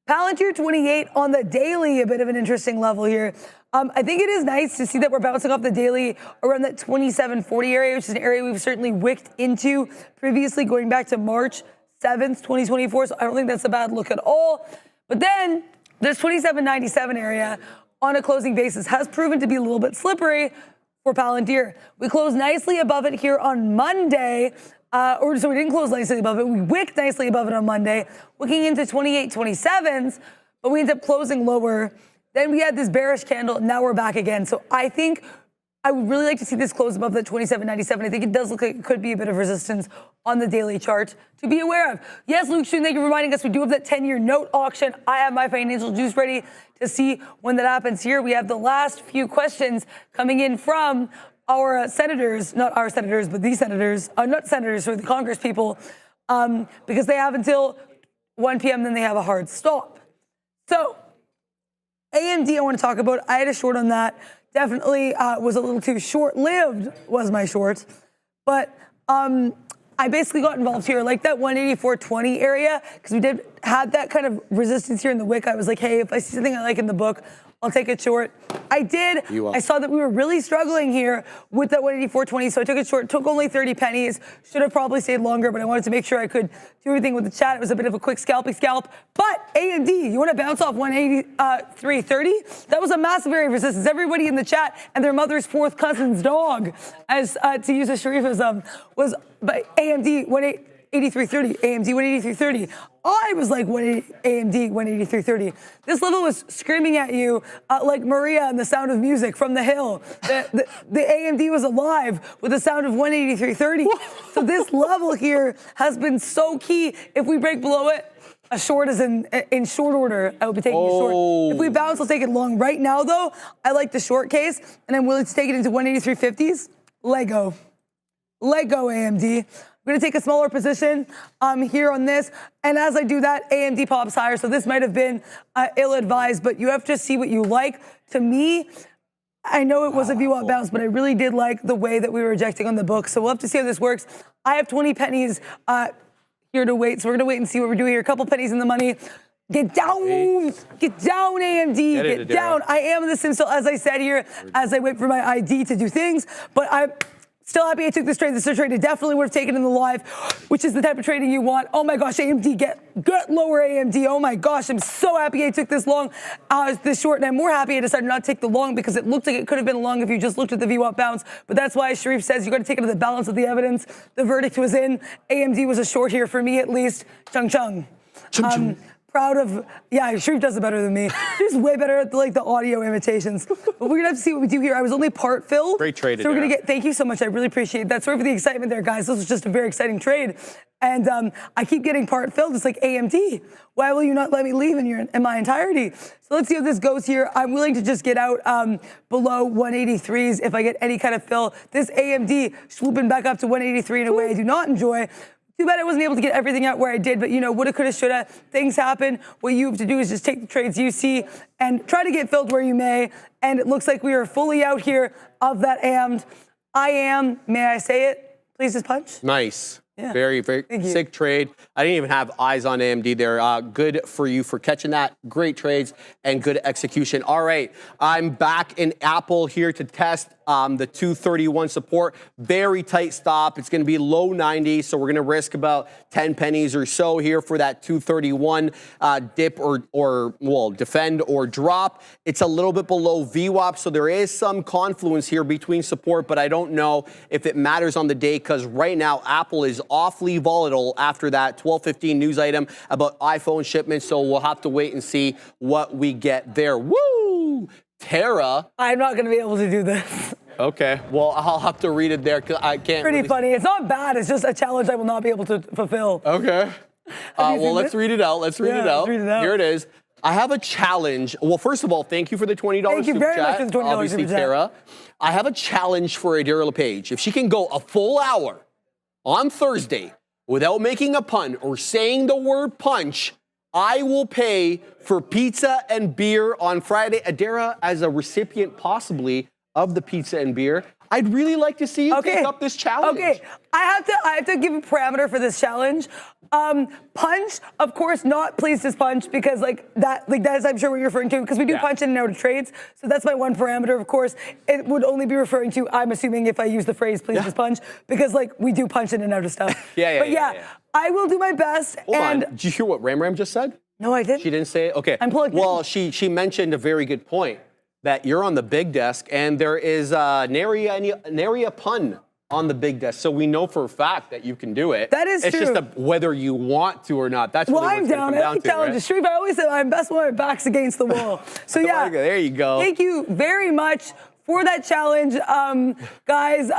Palantir 28 on the daily, a bit of an interesting level here. I think it is nice to see that we're bouncing off the daily around that 27.40 area, which is an area we've certainly wicked into previously going back to March 7th, 2024. So I don't think that's a bad look at all. But then this 27.97 area on a closing basis has proven to be a little bit slippery for Palantir. We closed nicely above it here on Monday. So we didn't close nicely above it. We wicked nicely above it on Monday, looking into 28.27s, but we ended up closing lower. Then we had this bearish candle, and now we're back again. So I think I would really like to see this close above that 27.97. I think it does look like it could be a bit of resistance on the daily chart to be aware of. Yes, Luke Schoen, thank you for reminding us we do have that 10-year note auction. I have my financial juice ready to see when that happens here. We have the last few questions coming in from our senators, not our senators, but these senators, not senators, so the Congress people, because they have until 1 p.m., then they have a hard stop. So AMD I want to talk about. I had a short on that. Definitely was a little too short-lived, was my short. But I basically got involved here, like that 184.20 area, because we did have that kind of resistance here in the wick. I was like, hey, if I see something I like in the book, I'll take it short. I did. I saw that we were really struggling here with that 184.20, so I took it short. Took only 30 pennies. Should have probably stayed longer, but I wanted to make sure I could do everything with the chat. It was a bit of a quick scalpy scalp. But AMD, you want to bounce off 183.30? That was a massive area of resistance. Everybody in the chat and their mother's fourth cousin's dog, as to use a Sharifism, was by AMD 183.30. AMD 183.30. I was like, AMD 183.30. This level was screaming at you like Maria and the Sound of Music from the hill. The AMD was alive with the sound of 183.30. So this level here has been so key. If we break below it, a short is in short order. I will be taking a short. If we bounce, I'll take it long. Right now, though, I like the short case, and I'm willing to take it into 183.50s. Lego AMD. I'm going to take a smaller position here on this. And as I do that, AMD pops higher. So this might have been ill-advised, but you have to see what you like. To me, I know it was a VWAP bounce, but I really did like the way that we were rejecting on the book. So we'll have to see how this works. I have 20 pennies here to wait. So we're going to wait and see what we're doing here. A couple pennies in the money. Get down, AMD, get down. I am in the sim still, as I said here, as I wait for my ID to do things. But I'm still happy I took this trade. This is a trade I definitely would have taken in the live, which is the type of trading you want. Oh my gosh, AMD, get lower AMD. Oh my gosh, I'm so happy I took this long, this short, and I'm more happy I decided not to take the long because it looked like it could have been long if you just looked at the VWAP bounce. But that's why Sharif says you got to take it to the balance of the evidence. The verdict was in. AMD was a short here for me at least. Chung chung. proud of, yeah, Sharif does it better than me. She's way better at the audio imitations. But we're gonna have to see what we do here. I was only part filled. Great trade. So we're gonna get, thank you so much. I really appreciate that. Sorry for the excitement there, guys. This was just a very exciting trade. And I keep getting part filled. It's like AMD. Why will you not let me leave in my entirety? So let's see how this goes here. I'm willing to just get out below 183s if I get any kind of fill. This AMD swooping back up to 183 in a way I do not enjoy. Too bad I wasn't able to get everything out where I did, but woulda, coulda, shoulda. Things happen. What you have to do is just take the trades you see and try to get filled where you may. And it looks like we are fully out here of that AMD. May I say it? Please just punch. Nice. Yeah. Very, very sick trade. I didn't even have eyes on AMD there. Good for you for catching that. Great trades and good execution. All right, I'm back in Apple here to test the 231 support. Very tight stop. It's going to be low 90, so we're going to risk about 10 pennies or so here for that 231 dip or defend or drop. It's a little bit below VWAP, so there is some confluence here between support, but I don't know if it matters on the day because right now Apple is awfully volatile after that 12:15 news item about iPhone shipments, so we'll have to wait and see what we get there. Woo! Tara. I'm not going to be able to do this. Okay, well, I'll have to read it there because I can't. Pretty funny. It's not bad. It's just a challenge I will not be able to fulfill. Okay. Well, let's read it out. Let's read it out. Here it is. I have a challenge. Well, first of all, thank you for the $20 Thank you very much for the $20 obviously, super chat. Tara. I have a challenge for Adira LePage. If she can go a full hour on Thursday without making a pun or saying the word punch, I will pay for pizza and beer on Friday. Adira, as a recipient possibly of the pizza and beer, I'd really like to see you take up this challenge. Okay, I have to give a parameter for this challenge. Punch, of course, not please just punch because that is I'm sure what you're referring to because we do punch in and out of trades. So that's my one parameter. Of course, it would only be referring to, I'm assuming if I use the phrase please just punch because we do punch in and out of stuff. Yeah. I will do my best. Hold on. Did you hear what Ram just said? No, I didn't. She didn't say it? Okay. I'm plugged in. Well, she mentioned a very good point that you're on the big desk and there is nary a pun on the big desk. So we know for a fact that you can do it. That is true. It's just whether you want to or not. That's what I'm down. I like challenges. Sharif, I always say I'm best when my back's against the wall. So yeah. There you go. Thank you very much for that challenge. Guys,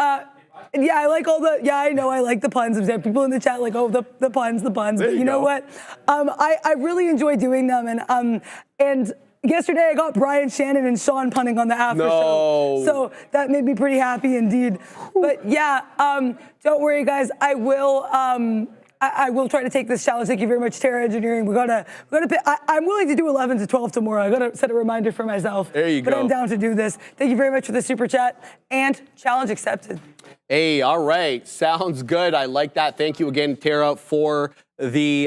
yeah, I like I know I like the puns. There's people in the chat the puns. But you know what? I really enjoy doing them and yesterday I got Brian Shannon and Sean punning on the after show. So that made me pretty happy indeed. But yeah, don't worry guys, I will try to take this challenge. Thank you very much, Terra Engineering. I'm willing to do 11 to 12 tomorrow. I gotta set a reminder for myself. There you go. But I'm down to do this. Thank you very much for the super chat and challenge accepted. Hey, all right. Sounds good. I like that. Thank you again, Tara, for the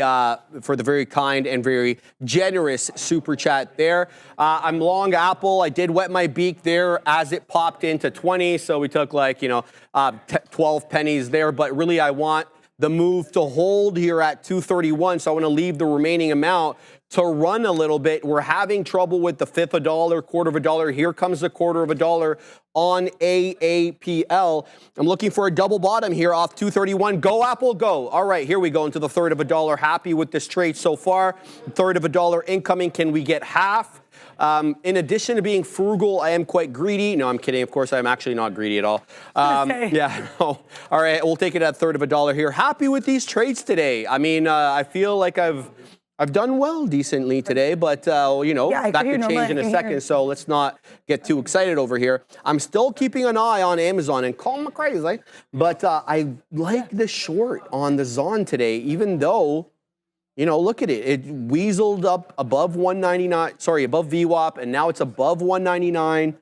very kind and very generous super chat there. I'm long Apple. I did wet my beak there as it popped into 20, so we took 12 pennies there. But really, I want the move to hold here at 231, so I want to leave the remaining amount to run a little bit. We're having trouble with the fifth of a dollar, quarter of a dollar. Here comes the quarter of a dollar on AAPL. I'm looking for a double bottom here off 231. Go, Apple, go. All right, here we go into the third of a dollar. Happy with this trade so far. Third of a dollar incoming. Can we get half? In addition to being frugal, I am quite greedy. No, I'm kidding. Of course, I'm actually not greedy at all. Yeah, no. All right, we'll take it at third of a dollar here. Happy with these trades today. I mean, I feel like I've done well decently today, but that could change in a second, so let's not get too excited over here. I'm still keeping an eye on Amazon and call me crazy, but I like the short on the Zon today, even though, look at it. It weaseled up above 199, above VWAP, and now it's above 199.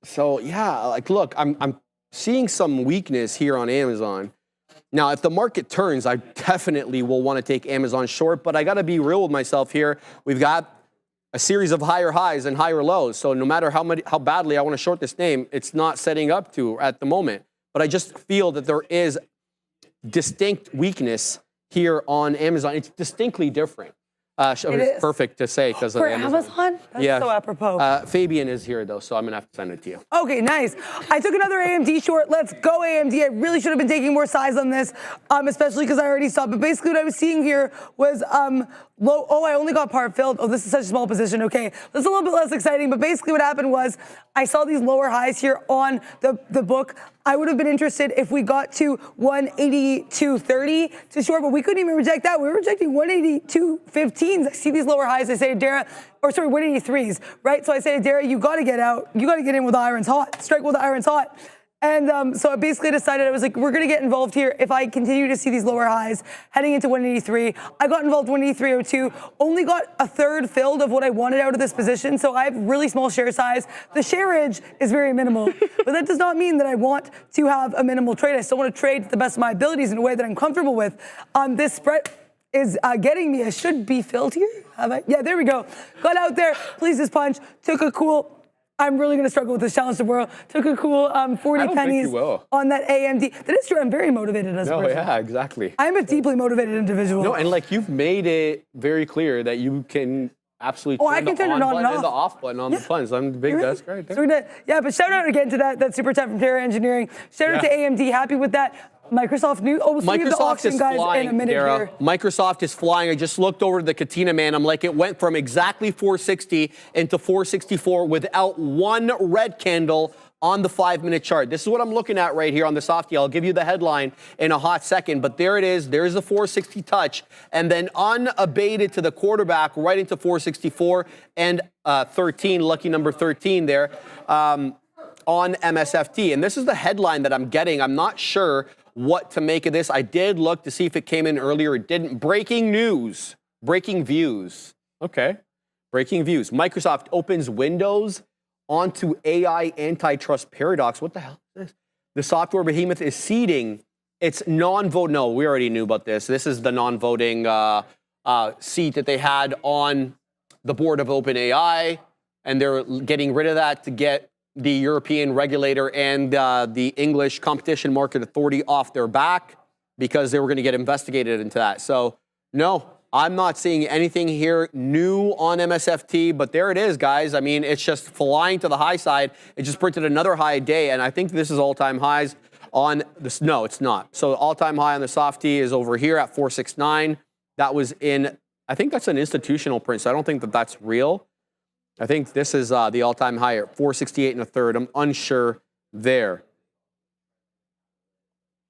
So yeah, look, I'm seeing some weakness here on Amazon. Now, if the market turns, I definitely will want to take Amazon short, but I got to be real with myself here. We've got a series of higher highs and higher lows, so no matter how badly I want to short this name, it's not setting up to at the moment. But I just feel that there is distinct weakness here on Amazon. It's distinctly different. It's perfect to say because of Amazon? That's so apropos. Fabian is here though, so I'm gonna have to send it to you. Okay, nice. I took another AMD short. Let's go AMD. I really should have been taking more size on this, especially because I already saw. But basically what I was seeing here was low. Oh, I only got par filled. Oh, this is such a small position. Okay, this is a little bit less exciting, but basically what happened was I saw these lower highs here on the book. I would have been interested if we got to 182.30 to short, but we couldn't even reject that. We were rejecting 182.15s. I see these lower highs. I say, Dara, or sorry, 183s, right? So I say, Dara, you got to get out. You got to get in with the irons hot. Strike with the irons hot. And so I basically decided, I was like, we're going to get involved here if I continue to see these lower highs heading into 183. I got involved 183.02, only got a third filled of what I wanted out of this position. So I have really small share size. The shareage is very minimal, but that does not mean that I want to have a minimal trade. I still want to trade to the best of my abilities in a way that I'm comfortable with. This spread is getting me. I should be filled here. Have I? Yeah, there we go. Got out there, pleased as punch, took a cool, I'm really going to struggle with this challenge tomorrow. Took a cool 40 pennies on that AMD. That is true. I'm very motivated as a person. Yeah, exactly. I'm a deeply motivated individual. No, and like you've made it very clear that you can absolutely turn the on button and the off button on the funds. I'm big. That's great. So yeah, but shout out again to that super chat from Terra Engineering. Shout out to AMD. Happy with that. Microsoft news. Oh, we'll see the auction guys in a minute here. Microsoft is flying. I just looked over to the Katina, man. I'm like, it went from exactly 460 into 464 without one red candle on the 5-minute chart. This is what I'm looking at right here on the softie. I'll give you the headline in a hot second, but there it is. There's the 460 touch, and then unabated to the quarterback right into 464 and 13, lucky number 13 there on MSFT. And this is the headline that I'm getting. I'm not sure what to make of this. I did look to see if it came in earlier. It didn't. Breaking news. Breaking views. Okay. Breaking views. Microsoft opens Windows onto AI antitrust paradox. What the hell is this? The software behemoth is ceding its non-vote. No, we already knew about this. This is the non-voting seat that they had on the board of OpenAI, and they're getting rid of that to get the European regulator and the English Competition Market Authority off their back because they were going to get investigated into that. So, no, I'm not seeing anything here new on MSFT, but there it is, guys. I mean, it's just flying to the high side. It just printed another high day, and I think this is all-time highs on this. No, it's not. So all-time high on the softie is over here at 469. That was in, I think that's an institutional print, so I don't think that that's real. I think this is the all-time high at 468 and a third. I'm unsure there.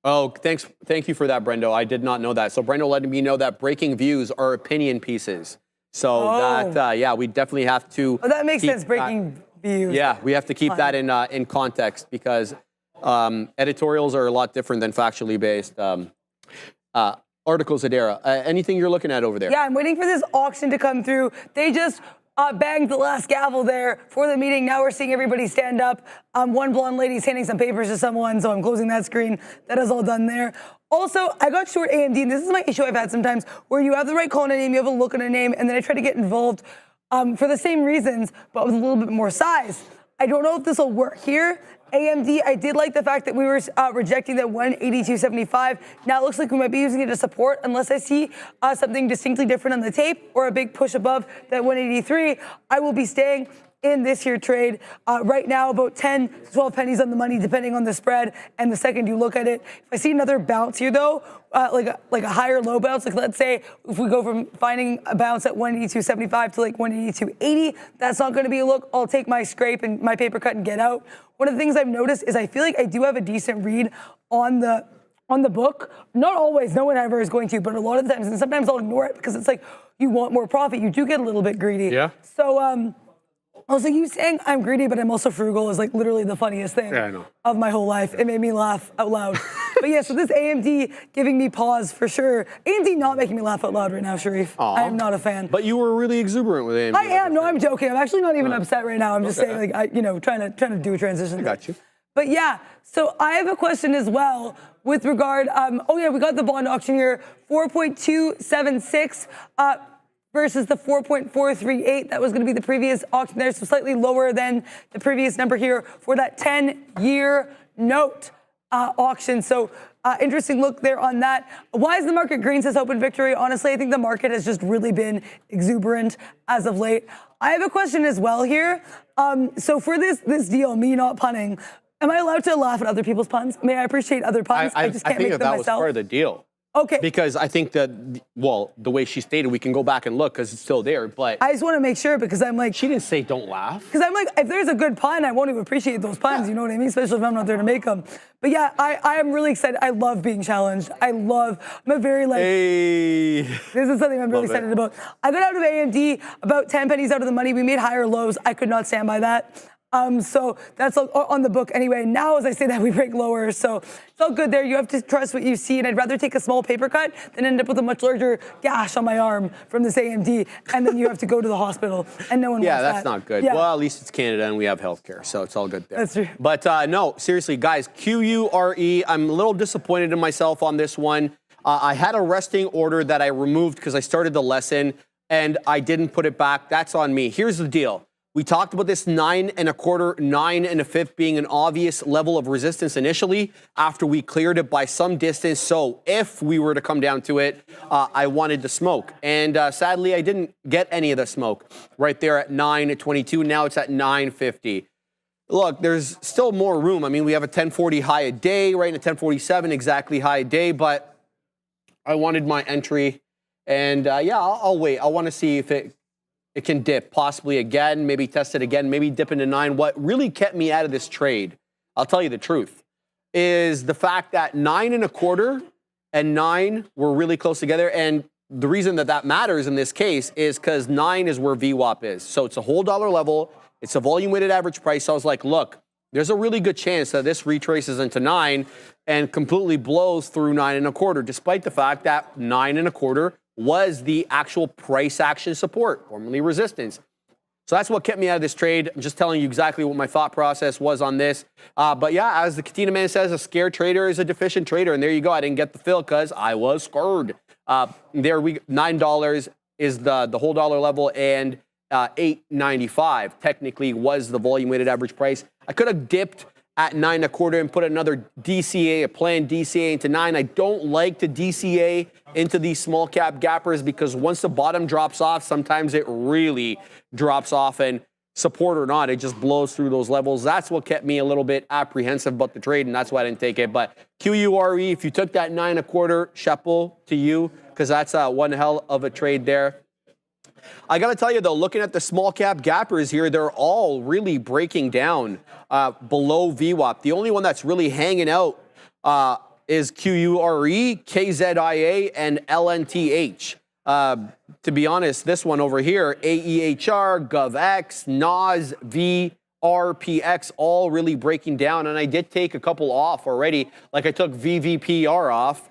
Oh, thank you for that, Brendo. I did not know that. So Brendo letting me know that breaking views are opinion pieces. So that, yeah, we definitely have to. Oh, that makes sense. Breaking views. Yeah, we have to keep that in context because editorials are a lot different than factually based articles. Adara, anything you're looking at over there? Yeah, I'm waiting for this auction to come through. They just banged the last gavel there for the meeting. Now we're seeing everybody stand up. One blonde lady's handing some papers to someone, so I'm closing that screen. That is all done there. Also, I got short AMD, and this is my issue I've had sometimes, where you have the right call on a name, you have a look on a name, and then I try to get involved for the same reasons, but with a little bit more size. I don't know if this will work here. AMD, I did like the fact that we were rejecting that 182.75. Now it looks like we might be using it to support unless I see something distinctly different on the tape or a big push above that 183. I will be staying in this here trade right now, about 10 to 12 pennies on the money, depending on the spread. And the second you look at it, if I see another bounce here though, like a higher low bounce, like let's say if we go from finding a bounce at 182.75 to like 182.80, that's not going to be a look. I'll take my scrape and my paper cut and get out. One of the things I've noticed is I feel like I do have a decent read on the book. Not always, no one ever is going to, but a lot of the times, and sometimes I'll ignore it because it's like you want more profit. You do get a little bit greedy. Yeah. So also, you saying I'm greedy, but I'm also frugal is like literally the funniest thing of my whole life. It made me laugh out loud. But yeah, so this AMD giving me pause for sure. AMD not making me laugh out loud right now, Sharif. I am not a fan. But you were really exuberant with AMD. I am. No, I'm joking. I'm actually not even upset right now. I'm just saying, like, trying to do a transition. I got you. But yeah, so I have a question as well with regard. Oh yeah, we got the bond auction here, 4.276. Versus the 4.438. That was going to be the previous auction there, so slightly lower than the previous number here for that 10-year note auction. So interesting look there on that. Why is the market green, says Open Victory? Honestly, I think the market has just really been exuberant as of late. I have a question as well here. So for this deal, me not punning, am I allowed to laugh at other people's puns? May I appreciate other puns? I just can't make them myself. That was part of the deal. Okay. Because I think that, well, the way she stated, we can go back and look because it's still there, but I just want to make sure because I'm like, she didn't say don't laugh. because I'm like, if there's a good pun, I won't even appreciate those puns, you know what I mean? Especially if I'm not there to make them. But yeah, I am really excited. I love being challenged. I'm a very like, Hey. this is something I'm really Love it. excited about. I got out of AMD about 10 pennies out of the money. We made higher lows. I could not stand by that. So that's on the book anyway. Now, as I say that, we break lower. So it's all good there. You have to trust what you see. And I'd rather take a small paper cut than end up with a much larger gash on my arm from this AMD. And then you have to go to the hospital. And no one wants that. Yeah, that's not good. Yeah. Well, at least it's Canada and we have healthcare, so it's all good there. That's true. But no, seriously, guys, QURE, I'm a little disappointed in myself on this one. I had a resting order that I removed because I started the lesson and I didn't put it back. That's on me. Here's the deal. We talked about this 9 1/4, 9 1/5 being an obvious level of resistance initially after we cleared it by some distance. So if we were to come down to it, I wanted the smoke. And sadly, I didn't get any of the smoke right there at 9.22. Now it's at 9.50. Look, there's still more room. I mean, we have a 1040 high a day, right? And a 1047 exactly high a day, but I wanted my entry. And yeah, I'll wait. I want to see if it can dip possibly again, maybe test it again, maybe dip into 9. What really kept me out of this trade, I'll tell you the truth, is the fact that 9 1/4 and 9 were really close together. And the reason that that matters in this case is because 9 is where VWAP is. So it's a whole dollar level. It's a volume weighted average price. So I was like, look, there's a really good chance that this retraces into 9 and completely blows through 9 1/4, despite the fact that 9 1/4 was the actual price action support, formerly resistance. So that's what kept me out of this trade. I'm just telling you exactly what my thought process was on this. But yeah, as the Katina man says, a scared trader is a deficient trader. And there you go. I didn't get the fill because I was scared. $9 is the whole dollar level, and $8.95 technically was the volume weighted average price. I could have dipped at 9 1/4 and put another DCA, a planned DCA into 9. I don't like to DCA into these small cap gappers because once the bottom drops off, sometimes it really drops off, and support or not, it just blows through those levels. That's what kept me a little bit apprehensive about the trade, and that's why I didn't take it. But QURE, if you took that 9 1/4, chapeau to you, because that's one hell of a trade there. I got to tell you, though, looking at the small cap gappers here, they're all really breaking down below VWAP. The only one that's really hanging out is QURE, KZIA, and LNTH. To be honest, this one over here, AEHR, GovX, NAS, VRPX, all really breaking down. And I did take a couple off already. Like I took VVPR off.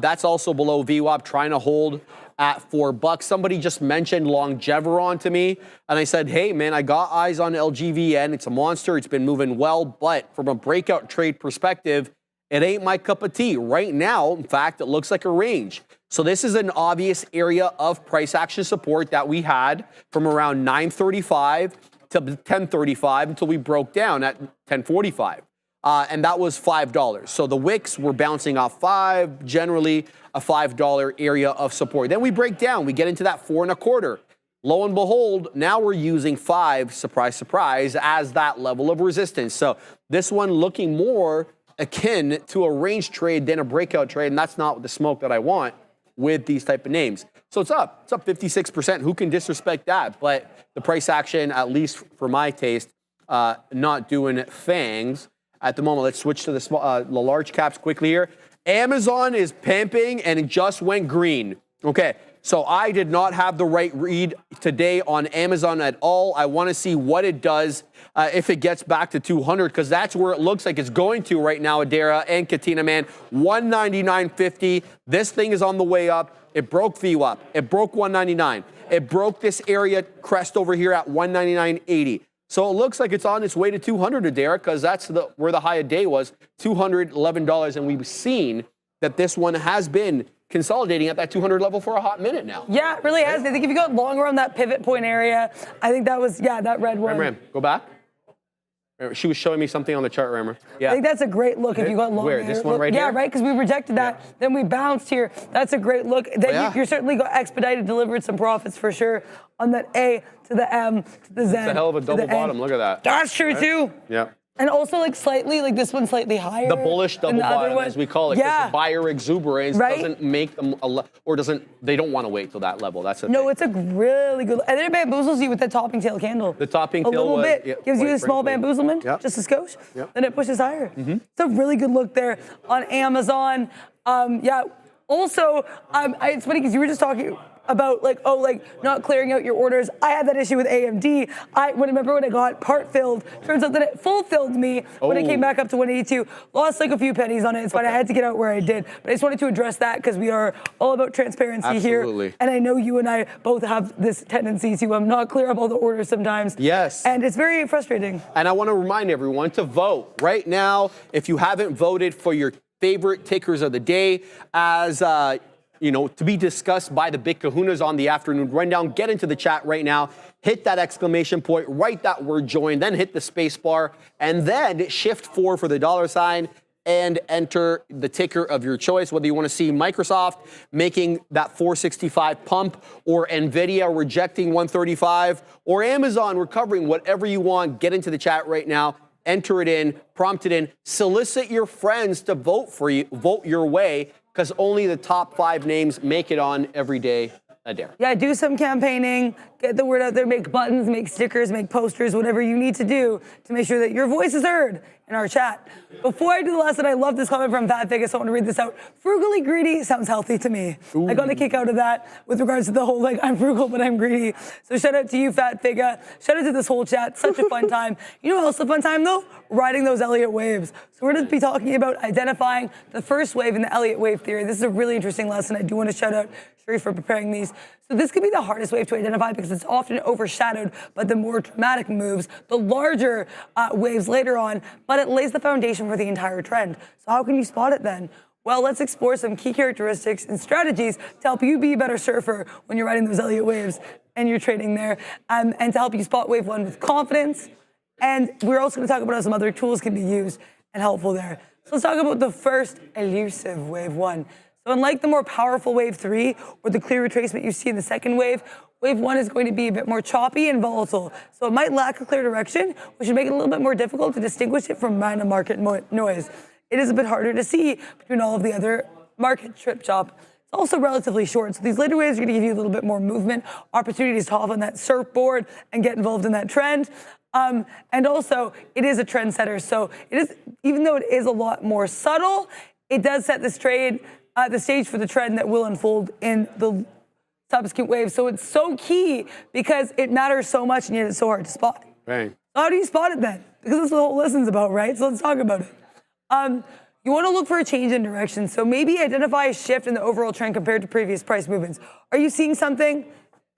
That's also below VWAP, trying to hold at $4. Somebody just mentioned Longeveron to me, and I said, hey, man, I got eyes on LGVN. It's a monster. It's been moving well, but from a breakout trade perspective, it ain't my cup of tea. Right now, in fact, it looks like a range. So this is an obvious area of price action support that we had from around 935 to 1035 until we broke down at 1045. And that was $5. So the wicks were bouncing off 5, generally a $5 area of support. Then we break down, we get into that 4 1/4. Lo and behold, now we're using 5, surprise, surprise, as that level of resistance. So this one looking more akin to a range trade than a breakout trade, and that's not the smoke that I want with these type of names. So it's up 56%. Who can disrespect that? But the price action, at least for my taste, not doing fangs at the moment. Let's switch to the large caps quickly here. Amazon is pimping and it just went green. Okay, so I did not have the right read today on Amazon at all. I want to see what it does if it gets back to 200, because that's where it looks like it's going to right now, Adara and Katina man. 199.50. This thing is on the way up. It broke VWAP. It broke 199. It broke this area crest over here at 199.80. So it looks like it's on its way to 200 Adara, because that's where the high of day was, $211. And we've seen that this one has been consolidating at that 200 level for a hot minute now. Yeah, it really has. I think if you go longer on that pivot point area, I think that was, yeah, that red one. Ram, go back. She was showing me something on the chart, Rammer. Yeah. I think that's a great look if you got longer. Where, this one right here? Yeah, right, because we rejected that. Yeah. Then we bounced here. That's a great look. Then you certainly got expedited, delivered some profits for sure on that A to the M to the Z. It's a hell of a double bottom. Look at that. That's true, too. Yeah. And also like slightly, like this one's slightly higher. The bullish double than the other bottom, one. as we call it, Yeah. because buyer exuberance Right? doesn't make them, they don't want to wait till that level. That's the No, thing. it's a really good, and then it bamboozles you with the topping tail candle. The topping a tail little was- bit, yeah, gives you quite a small frankly. bamboozlement, Yep. just a skosh, Yep. then it pushes higher. It's a really good look there on Amazon. Yeah, also, it's funny because you were just talking about not clearing out your orders. I had that issue with AMD. Remember when I got part filled, turns out that it full filled me when it came back up to 182. Lost like a few pennies on it. It's fine. I had to get out where I did. But I just wanted to address that because we are all about transparency Absolutely. here. And I know you and I both have this tendency to not clear up all the orders sometimes. Yes. And it's very frustrating. And I want to remind everyone to vote right now. If you haven't voted for your favorite tickers of the day, as to be discussed by the big kahunas on the afternoon rundown, get into the chat right now, hit that exclamation point, write that word join, then hit the space bar, and then shift 4 for the $sign and enter the ticker of your choice, whether you want to see Microsoft making that 465 pump, or NVIDIA rejecting 135, or Amazon recovering, whatever you want. Get into the chat right now, enter it in, prompt it in, solicit your friends to vote for you, vote your way, because only the top 5 names make it on every day a day. Yeah, do some campaigning, get the word out there, make buttons, make stickers, make posters, whatever you need to do to make sure that your voice is heard in our chat. Before I do the lesson, I love this comment from Fat Figure, so I want to read this out. Frugally greedy sounds healthy to me. Ooh. I got a kick out of that with regards to the whole, I'm frugal, but I'm greedy. So shout out to you, Fat Figure. Shout out to this whole chat. Such a fun time. You know what else a fun time, though? Riding those Elliott waves. So we're going to be talking about identifying the first wave in the Elliott wave theory. This is a really interesting lesson. I do want to shout out Sharif for preparing these. So this could be the hardest wave to identify because it's often overshadowed by the more dramatic moves, the larger waves later on, but it lays the foundation for the entire trend. So how can you spot it then? Well, let's explore some key characteristics and strategies to help you be a better surfer when you're riding those Elliott waves and you're trading there, and to help you spot wave 1 with confidence. And we're also going to talk about how some other tools can be used and helpful there. So let's talk about the first elusive wave 1. So unlike the more powerful wave 3 or the clear retracement you see in the second wave, wave 1 is going to be a bit more choppy and volatile. So it might lack a clear direction, which would make it a little bit more difficult to distinguish it from random market noise. It is a bit harder to see between all of the other market trip chop. It's also relatively short, so these later waves are going to give you a little bit more movement, opportunities to hop on that surfboard and get involved in that trend. And also, it is a trendsetter, so it is, even though it is a lot more subtle, it does set this trade, the stage for the trend that will unfold in the subsequent waves. So it's so key because it matters so much, and yet it's so hard to spot. Right. So how do you spot it then? Because that's what the whole lesson's about, right? So let's talk about it. You want to look for a change in direction. So maybe identify a shift in the overall trend compared to previous price movements. Are you seeing something,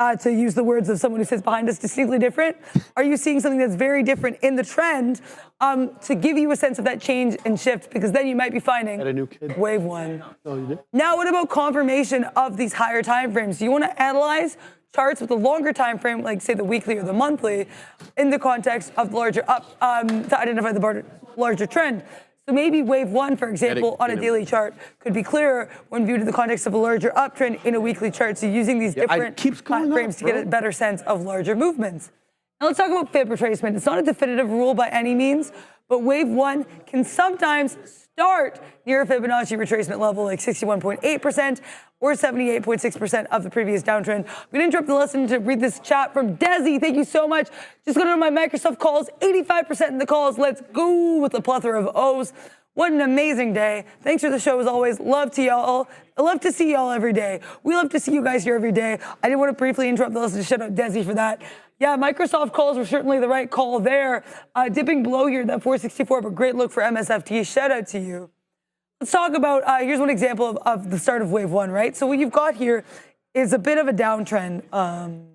to use the words of someone who sits behind us, distinctly different? Are you seeing something that's very different in the trend to give you a sense of that change and shift? Because then you might be finding Had a new kid. wave 1. Oh, you did? Now, what about confirmation of these higher time frames? Do you want to analyze charts with a longer time frame, like say the weekly or the monthly, in the context of the larger up, to identify the larger trend? So maybe wave 1, for example, on a daily chart could be clearer when viewed in the context of a larger uptrend in a weekly chart. So using these different time frames to get a better sense of larger movements. Now let's talk about fib retracement. It's not a definitive rule by any means, but wave 1 can sometimes start near a Fibonacci retracement level like 61.8% or 78.6% of the previous downtrend. I'm going to interrupt the lesson to read this chat from Desi. Thank you so much. Just going to my Microsoft calls, 85% in the calls. Let's go with a plethora of O's. What an amazing day. Thanks for the show as always. Love to y'all. I love to see y'all every day. We love to see you guys here every day. I did want to briefly interrupt the lesson to shout out Desi for that. Yeah, Microsoft calls were certainly the right call there. Dipping below here, that 464, but great look for MSFT. Shout out to you. Let's talk about, here's one example of the start of wave 1, right? So what you've got here is a bit of a downtrend. You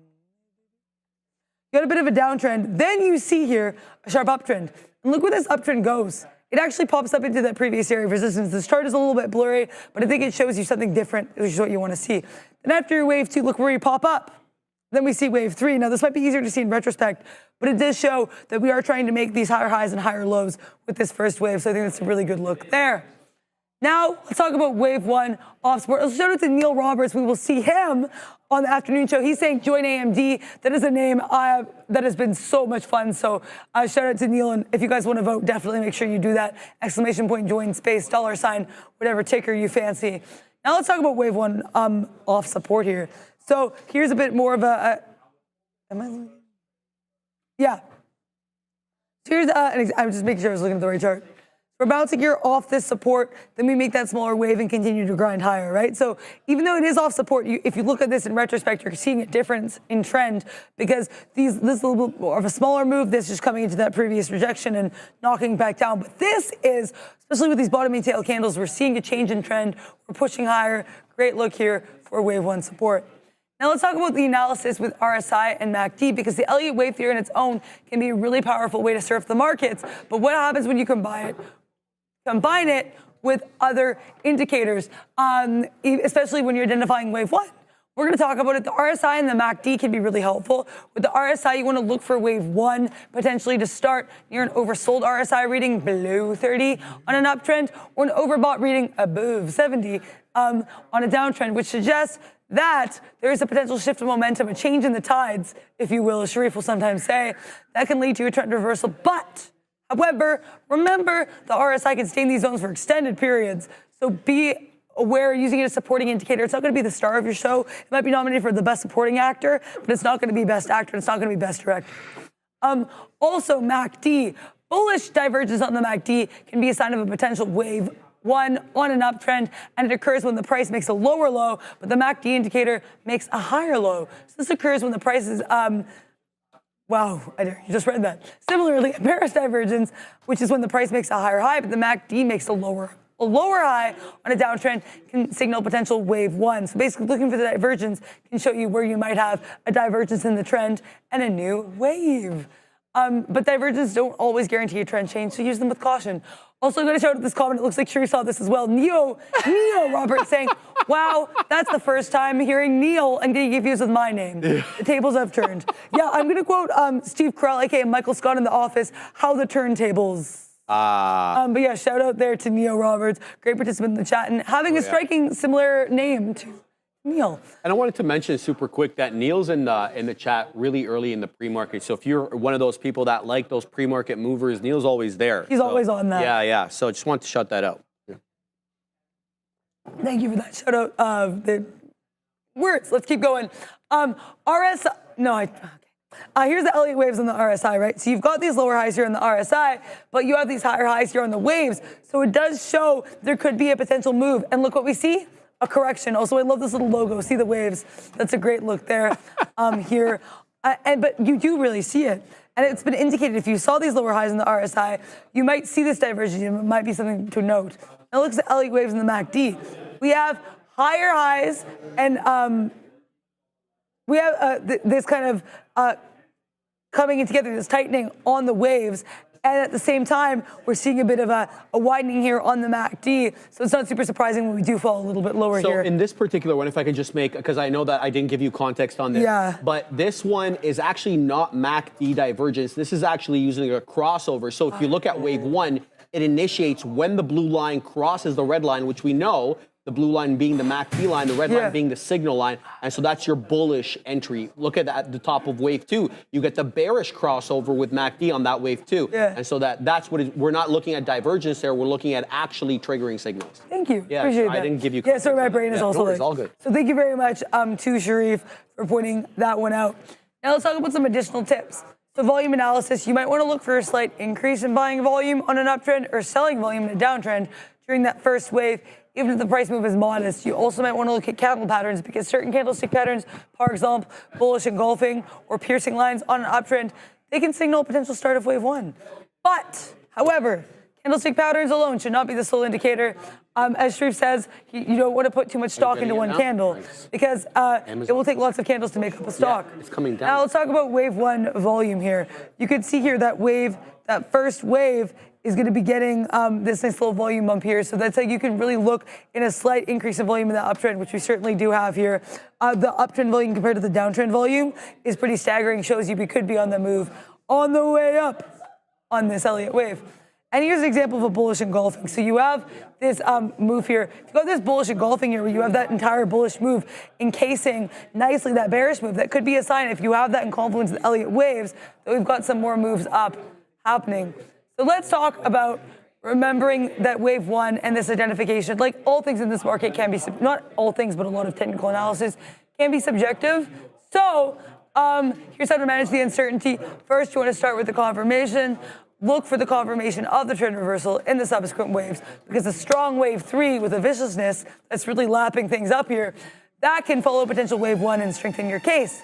got a bit of a downtrend. Then you see here a sharp uptrend. And look where this uptrend goes. It actually pops up into that previous area of resistance. This chart is a little bit blurry, but I think it shows you something different, which is what you want to see. Then after your wave 2, look where you pop up. Then we see wave 3. Now, this might be easier to see in retrospect, but it does show that we are trying to make these higher highs and higher lows with this first wave. So I think that's a really good look there. Now, let's talk about wave one off support. Let's shout out to Neil Roberts. We will see him on the afternoon show. He's saying join AMD. That is a name that has been so much fun. So shout out to Neil. And if you guys want to vote, definitely make sure you do that. Exclamation point, join, space, $, whatever ticker you fancy. Now let's talk about wave one off support here. So here's a bit more of yeah. So here's I'm just making sure I was looking at the right chart. We're bouncing here off this support, then we make that smaller wave and continue to grind higher, right? So even though it is off support, if you look at this in retrospect, you're seeing a difference in trend because this is a little bit more of a smaller move. This is coming into that previous rejection and knocking back down. But this is, especially with these bottoming tail candles, we're seeing a change in trend. We're pushing higher. Great look here for wave one support. Now let's talk about the analysis with RSI and MACD because the Elliott wave theory on its own can be a really powerful way to surf the markets. But what happens when you combine it with other indicators, especially when you're identifying wave one? We're going to talk about it. The RSI and the MACD can be really helpful. With the RSI, you want to look for wave one potentially to start near an oversold RSI reading below 30 on an uptrend or an overbought reading above 70 on a downtrend, which suggests that there is a potential shift of momentum, a change in the tides, if you will, as Sharif will sometimes say, that can lead to a trend reversal. But, however, remember the RSI can stay in these zones for extended periods. So be aware using it as a supporting indicator. It's not going to be the star of your show. It might be nominated for the best supporting actor, but it's not going to be best actor. It's not going to be best director. Also, MACD, bullish divergence on the MACD can be a sign of a potential wave one on an uptrend, and it occurs when the price makes a lower low, but the MACD indicator makes a higher low. So this occurs when the price is, wow, you just read that. Similarly, bearish divergence, which is when the price makes a higher high, but the MACD makes a lower high on a downtrend, can signal potential wave one. So basically looking for the divergence can show you where you might have a divergence in the trend and a new wave. But divergences don't always guarantee a trend change, so use them with caution. Also, I'm going to shout out this comment. It looks like Sherry saw this as well. Neo Robert saying, wow, that's the first time hearing Neil and getting confused with my name. The tables have turned. Yeah, I'm going to quote Steve Carell, aka Michael Scott in The Office, how the turntables. But yeah, shout out there to Neo Roberts, great participant in the chat, and having a striking similar name to Neil. And I wanted to mention super quick that Neil's in the chat really early in the pre-market. So if you're one of those people that like those pre-market movers, Neil's always there. He's always on that. Yeah. So I just wanted to shout that out. Yeah. Thank you for that shout out of the words. Let's keep going. Here's the Elliott waves on the RSI, right? So you've got these lower highs here on the RSI, but you have these higher highs here on the waves. So it does show there could be a potential move. And look what we see. A correction. Also, I love this little logo. See the waves. That's a great look there here. But you do really see it. And it's been indicated if you saw these lower highs in the RSI, you might see this divergence. It might be something to note. Now look at the Elliott waves in the MACD. We have higher highs and we have this kind of coming in together, this tightening on the waves. And at the same time, we're seeing a bit of a widening here on the MACD. So it's not super surprising when we do fall a little bit lower here. So in this particular one, if I could just make, because I know that I didn't give you context on this, but this one is actually not MACD divergence. This is actually using a crossover. So if you look at wave one, it initiates when the blue line crosses the red line, which we know, the blue line being the MACD line, the red line being the signal line. And so that's your bullish entry. Look at the top of wave two. You get the bearish crossover with MACD on that wave two. And so that's what we're not looking at divergence there. We're looking at actually triggering signals. Thank you. Yeah, appreciate I that. didn't give you Yeah, sorry, my brain is also no, it's all good. So thank you very much to Sharif for pointing that one out. Now let's talk about some additional tips. So volume analysis, you might want to look for a slight increase in buying volume on an uptrend or selling volume in a downtrend during that first wave. Even if the price move is modest, you also might want to look at candle patterns because certain candlestick patterns, for example, bullish engulfing or piercing lines on an uptrend, they can signal a potential start of wave one. But, however, candlestick patterns alone should not be the sole indicator. As Sharif says, you don't want to put too much stock into one candle because it will take lots of candles to make up a stock. It's coming down. Now let's talk about wave one volume here. You can see here that first wave is going to be getting this nice little volume bump here. So that's like you can really look in a slight increase in volume in the uptrend, which we certainly do have here. The uptrend volume compared to the downtrend volume is pretty staggering, shows you we could be on the move on the way up on this Elliott wave. And here's an example of a bullish engulfing. So you have this move here. If you got this bullish engulfing here, where you have that entire bullish move encasing nicely that bearish move, that could be a sign, if you have that in confluence with Elliott waves, that we've got some more moves up happening. So let's talk about remembering that wave one and this identification. Like all things in this market can be, not all things, but a lot of technical analysis can be subjective. So here's how to manage the uncertainty. First, you want to start with the confirmation. Look for the confirmation of the trend reversal in the subsequent waves, because a strong wave three with a viciousness that's really lapping things up here, that can follow potential wave one and strengthen your case.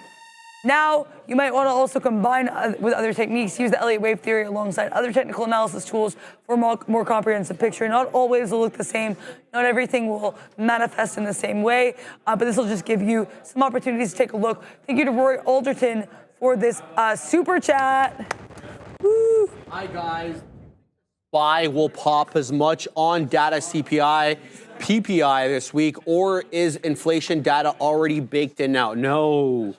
Now, you might want to also combine with other techniques, use the Elliott wave theory alongside other technical analysis tools for a more comprehensive picture. Not all waves will look the same. Not everything will manifest in the same way, but this will just give you some opportunities to take a look. Thank you to Rory Alderton for this super chat. Woo. Hi, guys. SPY will pop as much on data CPI, PPI this week, or is inflation data already baked in now? No,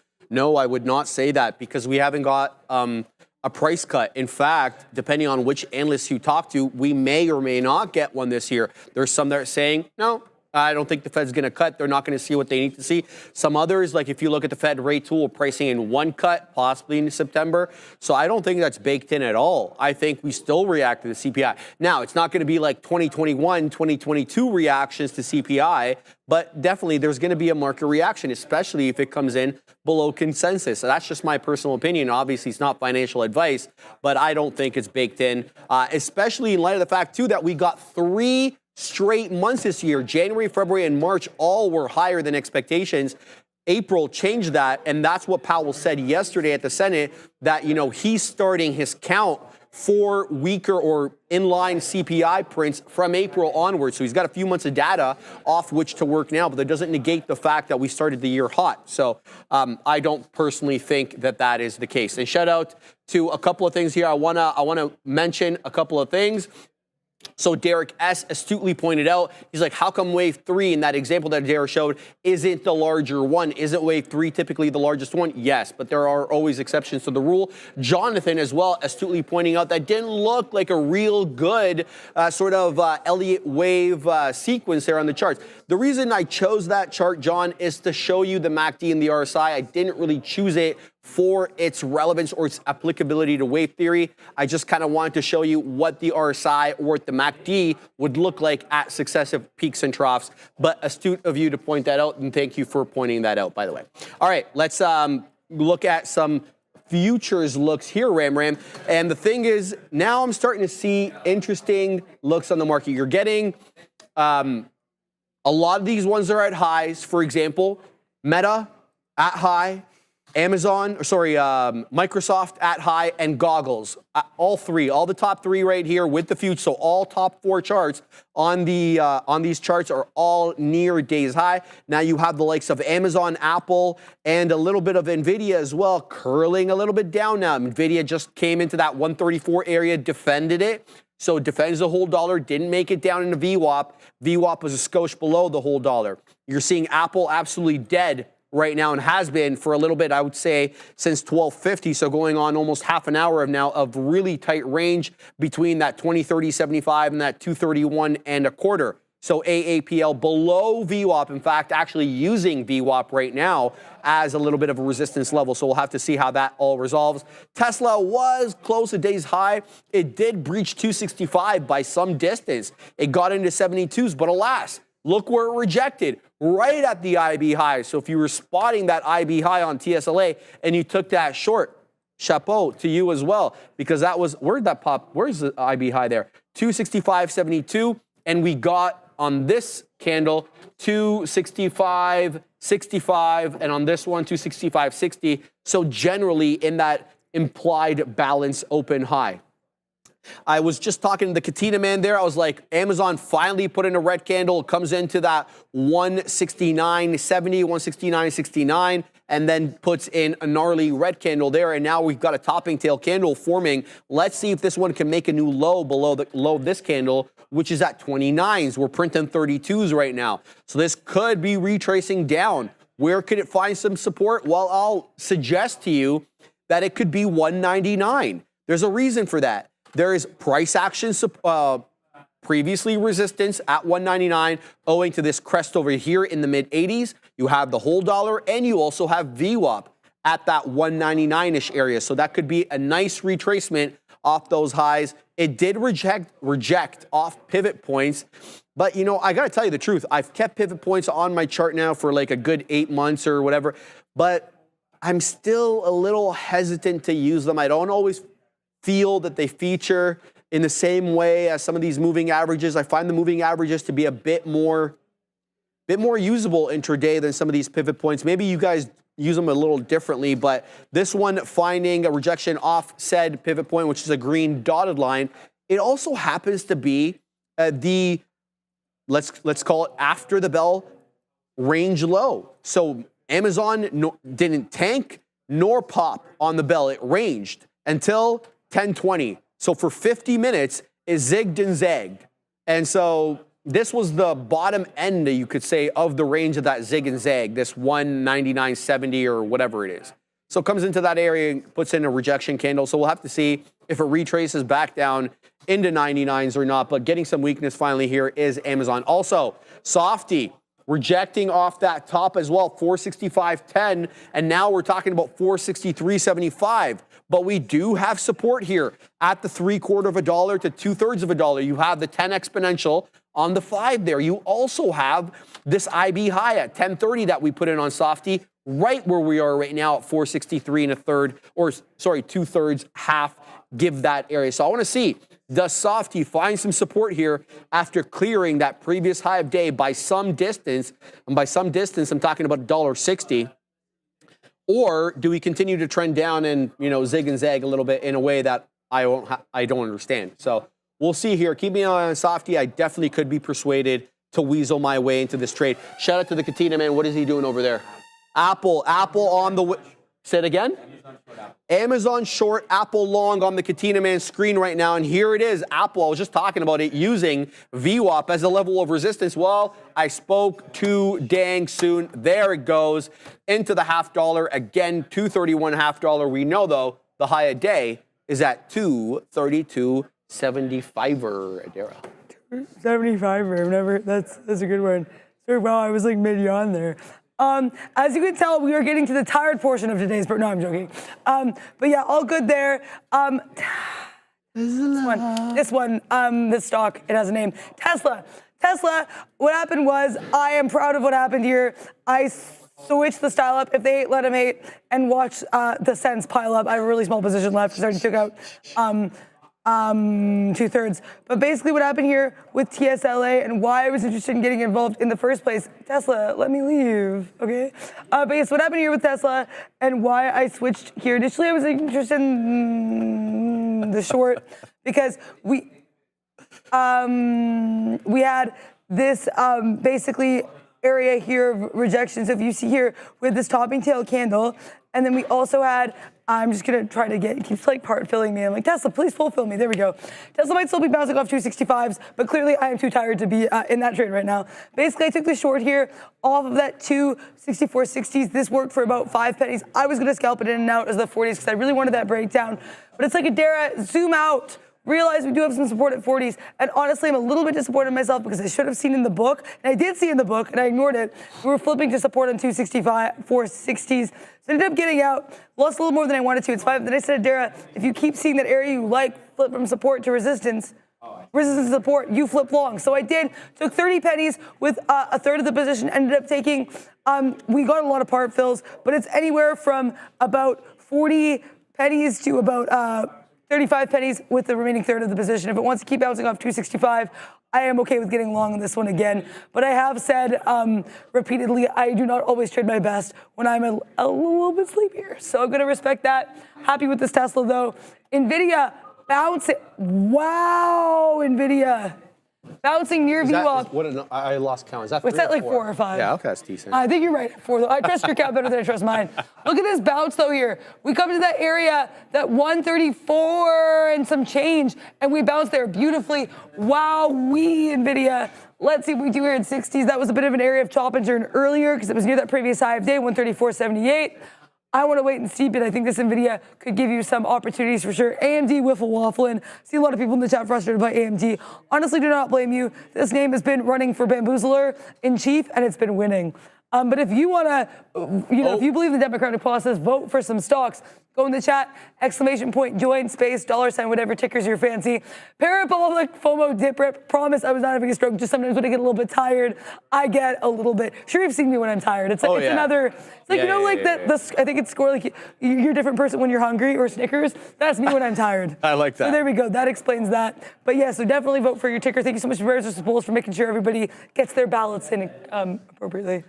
I would not say that, because we haven't got a price cut. In fact, depending on which analysts you talk to, we may or may not get one this year. There's some that are saying, no, I don't think the Fed's going to cut. They're not going to see what they need to see. Some others, like if you look at the Fed rate tool, pricing in one cut, possibly in September. So I don't think that's baked in at all. I think we still react to the CPI. Now, it's not going to be like 2021, 2022 reactions to CPI, but definitely there's going to be a market reaction, especially if it comes in below consensus. So that's just my personal opinion. Obviously, it's not financial advice, but I don't think it's baked in, especially in light of the fact, too, that we got 3 straight months this year. January, February, and March all were higher than expectations. April changed that, and that's what Powell said yesterday at the Senate, that, you know, he's starting his count for weaker or inline CPI prints from April onwards. So he's got a few months of data off which to work now, but that doesn't negate the fact that we started the year hot. So I don't personally think that that is the case. And shout out to a couple of things here. I wanna mention a couple of things. So Derek S. astutely pointed out, he's like, how come wave 3 in that example that Derek showed isn't the larger one? Isn't wave 3 typically the largest one? Yes, but there are always exceptions to the rule. Jonathan as well astutely pointing out that didn't look like a real good sort of Elliott wave sequence there on the charts. The reason I chose that chart, John, is to show you the MACD and the RSI. I didn't really choose it for its relevance or its applicability to wave theory. I just kind of wanted to show you what the RSI or what the MACD would look like at successive peaks and troughs. But astute of you to point that out, and thank you for pointing that out, by the way. All right, let's look at some futures looks here, Ram. And the thing is, now I'm starting to see interesting looks on the market. You're getting a lot of these ones are at highs. For example, Meta at high, Microsoft at high, and goggles. All the top 3 right here with the future. So all top 4 charts on these charts are all near days high. Now you have the likes of Amazon, Apple, and a little bit of Nvidia as well, curling a little bit down now. Nvidia just came into that 134 area, defended it. So it defends the whole dollar, didn't make it down into VWAP. VWAP was a skosh below the whole dollar. You're seeing Apple absolutely dead right now, and has been for a little bit, I would say, since 1250. So going on almost half an hour of really tight range between that 20-30-75 and that 231.25. So AAPL below VWAP, in fact, actually using VWAP right now as a little bit of a resistance level. So we'll have to see how that all resolves. Tesla was close to day's high. It did breach 265 by some distance. It got into 72s, but alas, look where it rejected, right at the IB high. So if you were spotting that IB high on TSLA and you took that short, chapeau to you as well, because that was, where'd that pop? Where's the IB high there? 265.72, and we got on this candle 265.65, and on this one 265.60. So generally in that implied balance open high. I was just talking to the Katina man there. I was like, Amazon finally put in a red candle. It comes into that 169.70, 169.69, and then puts in a gnarly red candle there. And now we've got a topping tail candle forming. Let's see if this one can make a new low below the low of this candle, which is at 29s. We're printing 32s right now. So this could be retracing down. Where could it find some support? Well, I'll suggest to you that it could be 199. There's a reason for that. there is price action previously resistance at 199 owing to this crest over here in the mid 80s. You have the whole dollar and you also have VWAP at that 199-ish area. So that could be a nice retracement off those highs. It did reject off pivot points. But, you know, I got to tell you the truth. I've kept pivot points on my chart now for like a good 8 months or whatever. But I'm still a little hesitant to use them. I don't always feel that they feature in the same way as some of these moving averages. I find the moving averages to be a bit more usable intraday than some of these pivot points. Maybe you guys use them a little differently, but this one finding a rejection off said pivot point, which is a green dotted line, it also happens to be the, let's call it after the bell range low. So Amazon didn't tank nor pop on the bell. It ranged until 1020. So for 50 minutes, it zigged and zagged. And so this was the bottom end, you could say, of the range of that zig and zag, this 199.70 or whatever it is. So it comes into that area and puts in a rejection candle. So we'll have to see if it retraces back down into 99s or not. But getting some weakness finally here is Amazon. Also, Softy rejecting off that top as well, 465.10. And now we're talking about 463.75. But we do have support here at the $0.75 to 2/3 of a dollar. You have the 10 exponential on the 5 there. You also have this IB high at 1030 that we put in on Softy, right where we are right now at 463 1/3, or sorry, 2/3, half, give that area. So I want to see, does Softy find some support here after clearing that previous high of day by some distance? And by some distance, I'm talking about $1.60. Or do we continue to trend down and, you know, zig and zag a little bit in a way that I don't understand? So we'll see here. Keep me on Softy. I definitely could be persuaded to weasel my way into this trade. Shout out to the Katina man. What is he doing over there? Apple on the... Say it again? Amazon short, Apple long on the Katina man screen right now. And here it is. Apple, I was just talking about it, using VWAP as a level of resistance. Well, I spoke too dang soon. There it goes into the $0.50. Again, 231 $0.50. We know, though, the high a day is at 232.75. Adara. 75, that's a good one. Sorry, wow, I was like mid-yawn there. As you can tell, we are getting to the tired portion of today's, no, I'm joking. But yeah, all good there. This stock, it has a name, Tesla. Tesla, what happened was, I am proud of what happened here. I switched the style up. If they let him hate and watch the cents pile up, I have a really small position left because I already took out 2/3. But basically what happened here with TSLA and why I was interested in getting involved in the first place, Tesla, let me leave, okay? But yes, what happened here with Tesla and why I switched here. Initially, I was interested in the short because we had this basically area here of rejection. So if you see here with this topping tail candle, and then we also had, I'm just gonna try to get, it keeps like part filling me. I'm like, Tesla, please fulfill me. There we go. Tesla might still be bouncing off 265s, but clearly I am too tired to be in that trade right now. Basically, I took the short here off of that 264.60s. This worked for about 5 pennies. I was gonna scalp it in and out as the 40s because I really wanted that breakdown. But it's like a Dara, zoom out. Realize we do have some support at 40s. And honestly, I'm a little bit disappointed in myself because I should have seen in the book, and I did see in the book, and I ignored it. We were flipping to support on 265, 460s. So I ended up getting out, lost a little more than I wanted to. It's 5. Then I said to Dara, if you keep seeing that area you like, flip from support to resistance, resistance to support, you flip long. So I did, took 30 pennies with a third of the position, ended up taking, we got a lot of part fills, but it's anywhere from about 40 pennies to about 35 pennies with the remaining third of the position. If it wants to keep bouncing off 265, I am okay with getting long on this one again. But I have said repeatedly, I do not always trade my best when I'm a little bit sleepier. So I'm gonna respect that. Happy with this Tesla though. NVIDIA, bouncing. Wow, NVIDIA. Bouncing near VWAP. I lost count. Is that What's 3 that, or like 4? 4 or 5? Yeah, okay, that's decent. I think you're right. 4 though. I trust your count better than I trust mine. Look at this bounce though here. We come to that area, that 134 and some change, and we bounce there beautifully. Wow, NVIDIA. Let's see what we do here in 60s. That was a bit of an area of chop and turn earlier because it was near that previous high of day, 134.78. I want to wait and see, but I think this NVIDIA could give you some opportunities for sure. AMD wiffle waffling. See a lot of people in the chat frustrated by AMD. Honestly, do not blame you. This name has been running for Bamboozler in chief, and it's been winning. But if you want to, if you believe in the democratic process, vote for some stocks. Go in the chat, !join, space, $, whatever tickers your fancy. Parabolic FOMO dip rip. Promise I was not having a stroke. Just sometimes when I get a little bit tired, I get a little bit. Sharif's seen me when I'm tired. It's another, it's like, I think it's score like you're a different person when you're hungry or Snickers. That's me when I'm tired. I like that. So there we go. That explains that. But yeah, so definitely vote for your ticker. Thank you so much, Bears vs. Bulls, for making sure everybody gets their ballots in appropriately.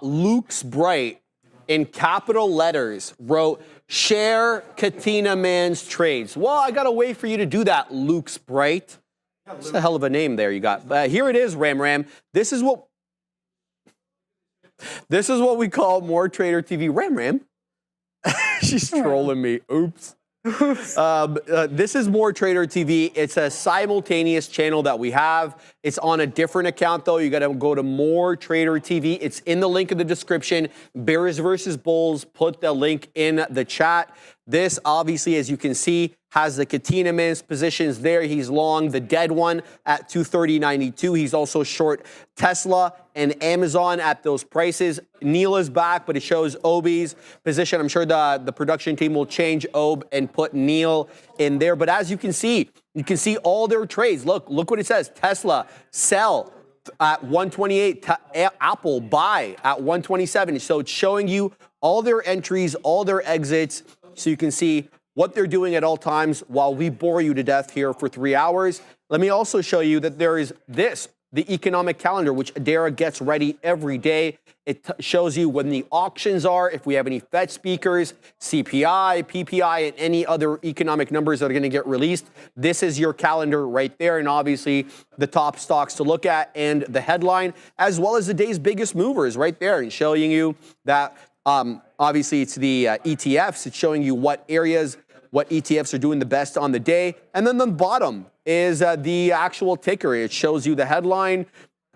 Luke's Bright, in capital letters, wrote, share Katina Man's trades. Well, I got to wait for you to do that, Luke's Bright. That's a hell of a name there you got. Here it is, Ram. This is what we call More Trader TV. Ram. She's trolling me. Oops. This is More Trader TV. It's a simultaneous channel that we have. It's on a different account, though. You got to go to More Trader TV. It's in the link in the description. Bears versus Bulls. Put the link in the chat. This, obviously, as you can see, has the Katina Man's positions there. He's long the dead one at 230.92. He's also short Tesla and Amazon at those prices. Neil is back, but it shows Obi's position. I'm sure the production team will change Ob and put Neil in there. But as you can see all their trades. Look what it says. Tesla, sell at 128. Apple, buy at 127. So it's showing you all their entries, all their exits, so you can see what they're doing at all times while we bore you to death here for 3 hours. Let me also show you that there is the economic calendar, which Adara gets ready every day. It shows you when the auctions are, if we have any Fed speakers, CPI, PPI, and any other economic numbers that are going to get released. This is your calendar right there, and obviously the top stocks to look at and the headline, as well as the day's biggest movers right there, and showing you that obviously it's the ETFs. It's showing you what ETFs are doing the best on the day. And then the bottom is the actual ticker. It shows you the headline,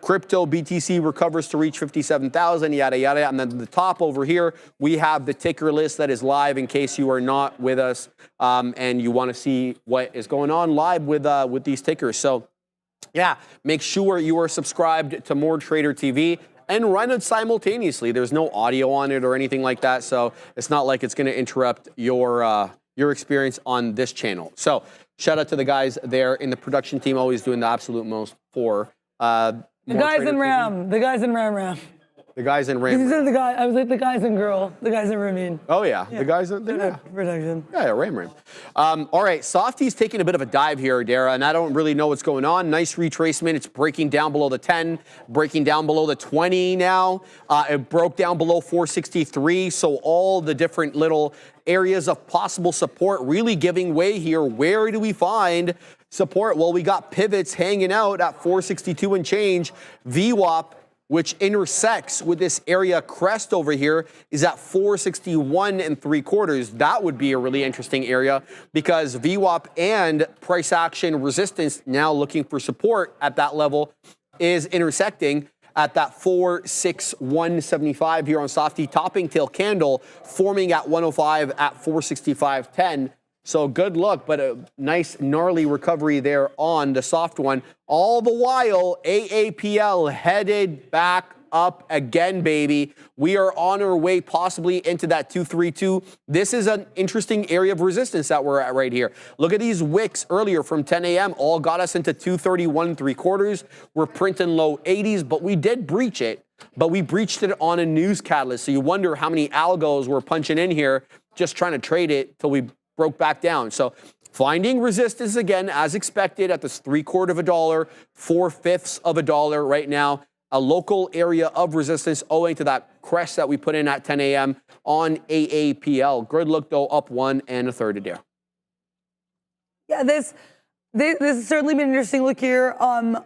crypto BTC recovers to reach 57,000, yada, yada. And then at the top over here, we have the ticker list that is live in case you are not with us and you want to see what is going on live with these tickers. So yeah, make sure you are subscribed to More Trader TV. And run it simultaneously. There's no audio on it or anything like that, so it's not like it's going to interrupt your experience on this channel. So shout out to the guys there in the production team, always doing the absolute most for the guys in Ram. The guys in Ram. The guys in Ram. These are the guys. I was like the guys in Girl. The guys in Ramin. Oh yeah, the guys in production. Yeah, Ram. All right, Softy's taking a bit of a dive here, Dara, and I don't really know what's going on. Nice retracement. It's breaking down below the 10, breaking down below the 20 now. It broke down below 463. So all the different little areas of possible support really giving way here. Where do we find support? Well, we got pivots hanging out at 462 and change. VWAP, which intersects with this area crest over here, is at 461 3/4. That would be a really interesting area because VWAP and price action resistance, now looking for support at that level, is intersecting at that 46175 here on Softy, topping tail candle forming at 105 at 465.10. So good luck, but a nice gnarly recovery there on the soft one. All the while, AAPL headed back up again, baby. We are on our way possibly into that 232. This is an interesting area of resistance that we're at right here. Look at these wicks earlier from 10 a.m. all got us into 231 3/4. We're printing low 80s, but we did breach it. But we breached it on a news catalyst. So you wonder how many algos we're punching in here just trying to trade it till we broke back down. So finding resistance again, as expected, at this $0.75, $0.04 right now. A local area of resistance owing to that crest that we put in at 10 a.m. on AAPL. Good look, though, up 1 1/3 a day. Yeah, this has certainly been an interesting look here on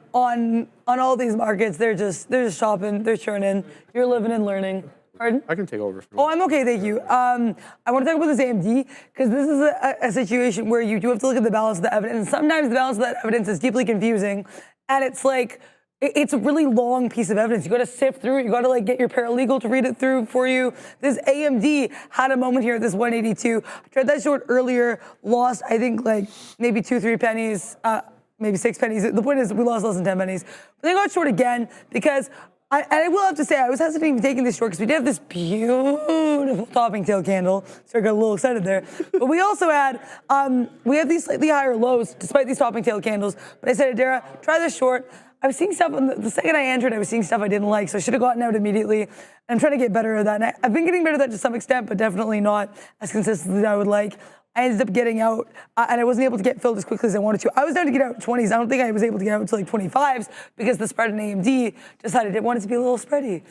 all these markets. They're just shopping, they're churning. You're living and learning. Pardon? I can take over. Oh, I'm okay, thank you. I want to talk about this AMD because this is a situation where you do have to look at the balance of the evidence. And sometimes the balance of that evidence is deeply confusing. And it's like, it's a really long piece of evidence. You got to sift through it. You got to like get your paralegal to read it through for you. This AMD had a moment here at this 182. I tried that short earlier, lost I think like maybe 2-3 pennies, maybe 6 pennies. The point is we lost less than 10 pennies. But then I got short again because I will have to say I was hesitating taking this short because we did have this beautiful topping tail candle, so I got a little excited there. But we also had we had these slightly higher lows despite these topping tail candles. But I said, Adara, try this short. I was seeing stuff, the second I entered, I was seeing stuff I didn't like, so I should have gotten out immediately. And I'm trying to get better at that. And I've been getting better at that to some extent, but definitely not as consistently as I would like. I ended up getting out, and I wasn't able to get filled as quickly as I wanted to. I was down to get out 20s. I don't think I was able to get out to like 25s because the spread in AMD decided it wanted to be a little spready.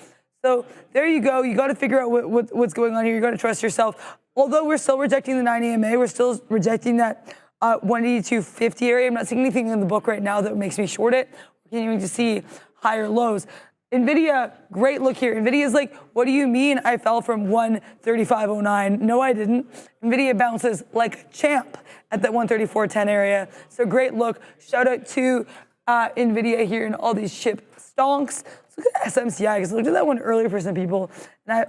So there you go. You got to figure out what's going on here. You got to trust yourself. Although we're still rejecting the 9 EMA, we're still rejecting that 182.50 area. I'm not seeing anything in the book right now that makes me short it. We're continuing to see higher lows. NVIDIA, great look here. NVIDIA's like, what do you mean I fell from 135.09? No, I didn't. NVIDIA bounces like a champ at that 134.10 area. So great look. Shout out to NVIDIA here and all these chip stonks. Let's look at SMCI because I looked at that one earlier for some people. And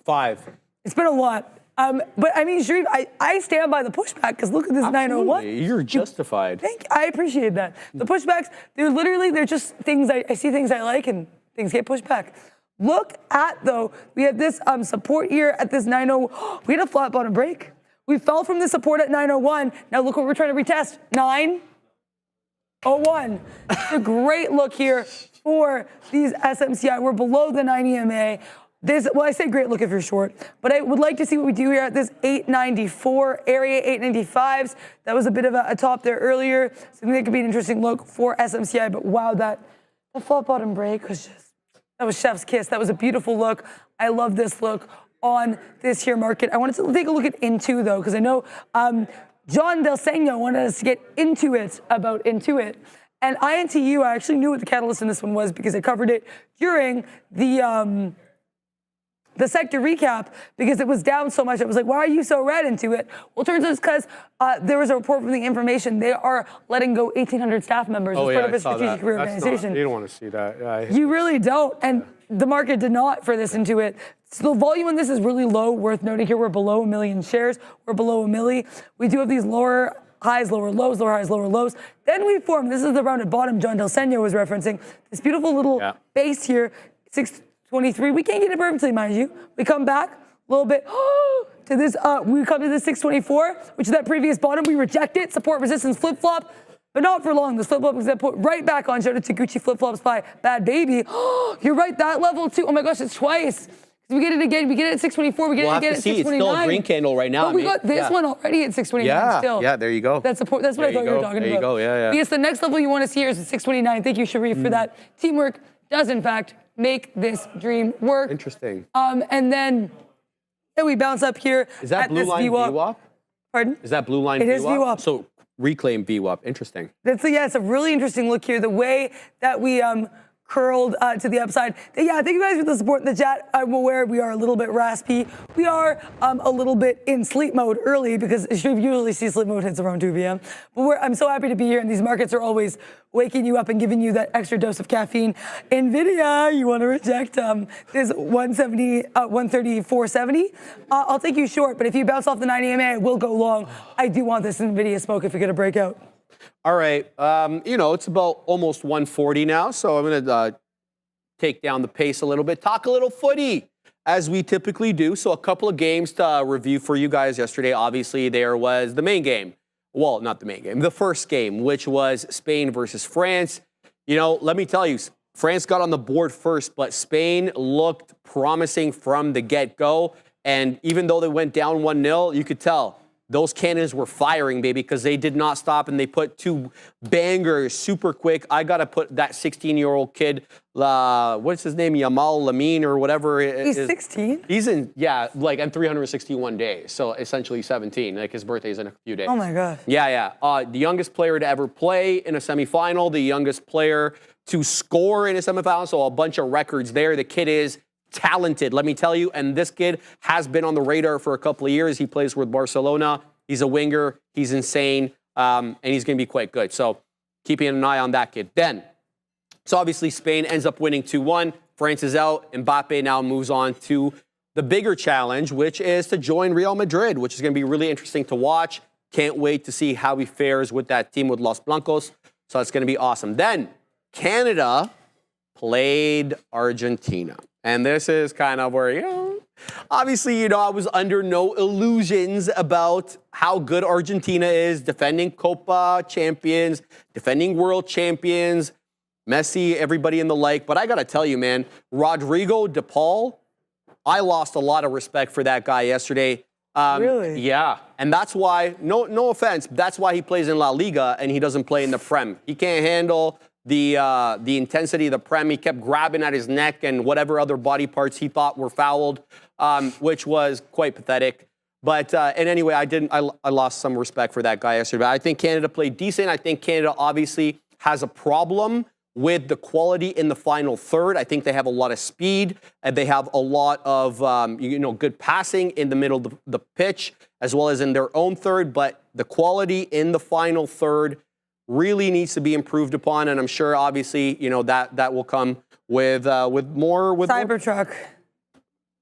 Five. It's been a lot. But I mean, Sharif, I stand by the pushback because look at this 901. You're justified. Thank you. I appreciate that. The pushbacks, they're just things I see things I like and things get pushed back. Look at though, we had this support here at this 90. We had a flat bottom break. We fell from the support at 901. Now look what we're trying to retest. 901. It's a great look here for these SMCI. We're below the 9 EMA. Well, I say great look if you're short, but I would like to see what we do here at this 894 area, 895s. That was a bit of a top there earlier. So I think that could be an interesting look for SMCI, but wow, that flat bottom break was that was chef's kiss. That was a beautiful look. I love this look on this here market. I wanted to take a look at Intu though, because I know John Del Segno wanted us to get into it about Intuit. And INTU, I actually knew what the catalyst in this one was because I covered it during the sector recap because it was down so much. I was like, why are you so red into it? Well, it turns out it's because there was a report from the information. They are letting go 1,800 staff members as part of a strategic reorganization. You don't want to see that. Yeah, you really don't. And the market did not for this Intuit. So the volume on this is really low. Worth noting here, we're below 1 million shares. We're below a milli. We do have these lower highs, lower lows, lower highs, lower lows. Then we form, this is the rounded bottom John Del Segno was referencing, this beautiful little base here, 623. We can't get it perfectly, mind you. We come back a little bit to this, we come to this 624, which is that previous bottom. We reject it, support resistance flip-flop, but not for long. This flip-flop is put right back on. Shout out to Gucci flip-flops by Bad Baby. You're right, that level too. Oh my goch, it's twice. We get it again. We get it at 624. We get it again at 629. It's still a green candle right now. But we got this one already at 629 still. Yeah, there you go. That's support. That's what I thought you were talking about. There you go. Yeah. Yes, the next level you want to see here is at 629. Thank you, Sharif, for that. Teamwork does, in fact, make this dream work. Interesting. And then we bounce up here. Is that at blue this line VWAP? Pardon? Is that blue line VWAP? It is VWAP. So reclaim VWAP. Interesting. It's a really interesting look here. The way that we curled to the upside. Yeah, thank you guys for the support in the chat. I'm aware we are a little bit raspy. We are a little bit in sleep mode early because you usually see sleep mode hits around 2 p.m. But I'm so happy to be here, and these markets are always waking you up and giving you that extra dose of caffeine. NVIDIA, you want to reject this 134.70. I'll take you short, but if you bounce off the 9 EMA, it will go long. I do want this NVIDIA smoke if you're going to break out. All right, it's about almost 140 now, so I'm going to take down the pace a little bit, talk a little footy, as we typically do. So a couple of games to review for you guys yesterday. Obviously, there was the main game. Well, not the main game, the first game, which was Spain versus France. Let me tell you, France got on the board first, but Spain looked promising from the get-go. And even though they went down 1-0, you could tell those cannons were firing, baby, because they did not stop, and they put two bangers super quick. I got to put that 16-year-old kid, what's his name, Yamal Lamine or whatever. He's 16? He's in 361 days, so essentially 17. Like, his birthday's in a few days. Oh, my God. Yeah. The youngest player to ever play in a semifinal, the youngest player to score in a semifinal, so a bunch of records there. The kid is talented, let me tell you, and this kid has been on the radar for a couple of years. He plays with Barcelona. He's a winger. He's insane, and he's going to be quite good. So keeping an eye on that kid. Then, so obviously Spain ends up winning 2-1. France is out. Mbappe now moves on to the bigger challenge, which is to join Real Madrid, which is going to be really interesting to watch. Can't wait to see how he fares with that team with Los Blancos. So it's going to be awesome. Then Canada played Argentina. And this is kind of where, obviously, I was under no illusions about how good Argentina is, defending Copa champions, defending world champions, Messi, everybody and the like. But I got to tell you, man, Rodrigo de Paul, I lost a lot of respect for that guy yesterday. Really? Yeah. And that's why, no offense, that's why he plays in La Liga and he doesn't play in the Prem. He can't handle the intensity of the Prem. He kept grabbing at his neck and whatever other body parts he thought were fouled, which was quite pathetic. But and anyway, I lost some respect for that guy yesterday. But I think Canada played decent. I think Canada obviously has a problem with the quality in the final third. I think they have a lot of speed and they have a lot of good passing in the middle of the pitch as well as in their own third. But the quality in the final third really needs to be improved upon, and I'm sure obviously that will come with more Cybertruck.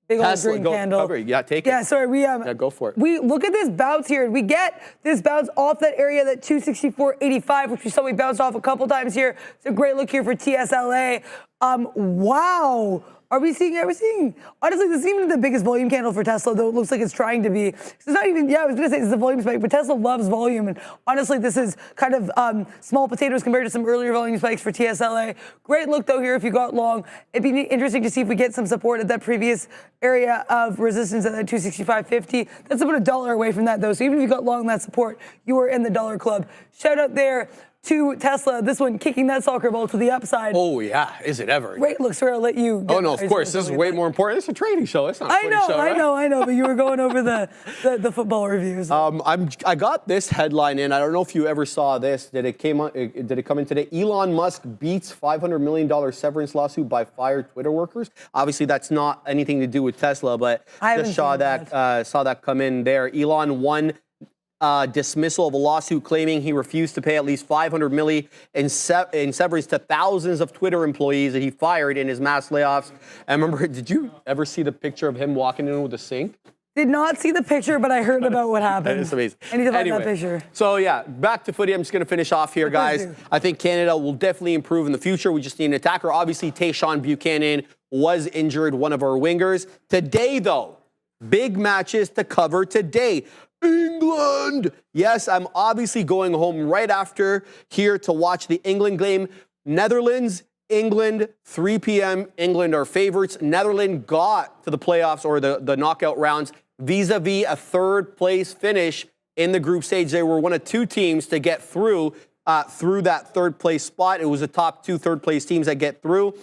Big old Tesla, green go candle. cover it. Yeah, take it. Yeah, sorry, Yeah, go for it. We look at this bounce here. We get this bounce off that area, that 264.85, which we saw we bounced off a couple times here. It's a great look here for TSLA. Wow. Are we seeing, honestly, this isn't even the biggest volume candle for Tesla, though it looks like it's trying to be. It's not even, I was going to say it's the volume spike, but Tesla loves volume. And honestly, this is kind of small potatoes compared to some earlier volume spikes for TSLA. Great look, though, here if you got long. It'd be interesting to see if we get some support at that previous area of resistance at that 265.50. That's about $1 away from that, though. So even if you got long that support, you were in the dollar club. Shout out there to Tesla, this one kicking that soccer ball to the upside. Oh, yeah. Is it ever? Great look, sir. I'll let you. Oh, no, of course. This is way more important. It's a trading show. It's not a footy show, right? I know. But you were going over the football reviews. I got this headline in. I don't know if you ever saw this. Did it come in today? Elon Musk beats $500 million severance lawsuit by fired Twitter workers. Obviously, that's not anything to do with Tesla, but just saw that come in there. Elon won dismissal of a lawsuit claiming he refused to pay at least $500 million in severance to thousands of Twitter employees that he fired in his mass layoffs. And remember, did you ever see the picture of him walking in with a sink? Did not see the picture, but I heard about what happened. It's amazing. I need to find that picture. So yeah, back to footy. I'm just going to finish off here, guys. I think Canada will definitely improve in the future. We just need an attacker. Obviously, Tayshaun Buchanan was injured, one of our wingers. Today, though, big matches to cover today. England! Yes, I'm obviously going home right after here to watch the England game. Netherlands, England, 3 p.m. England are favorites. Netherlands got to the playoffs or the knockout rounds vis-a-vis a third-place finish in the group stage. They were one of two teams to get through that third-place spot. It was the top two third-place teams that get through.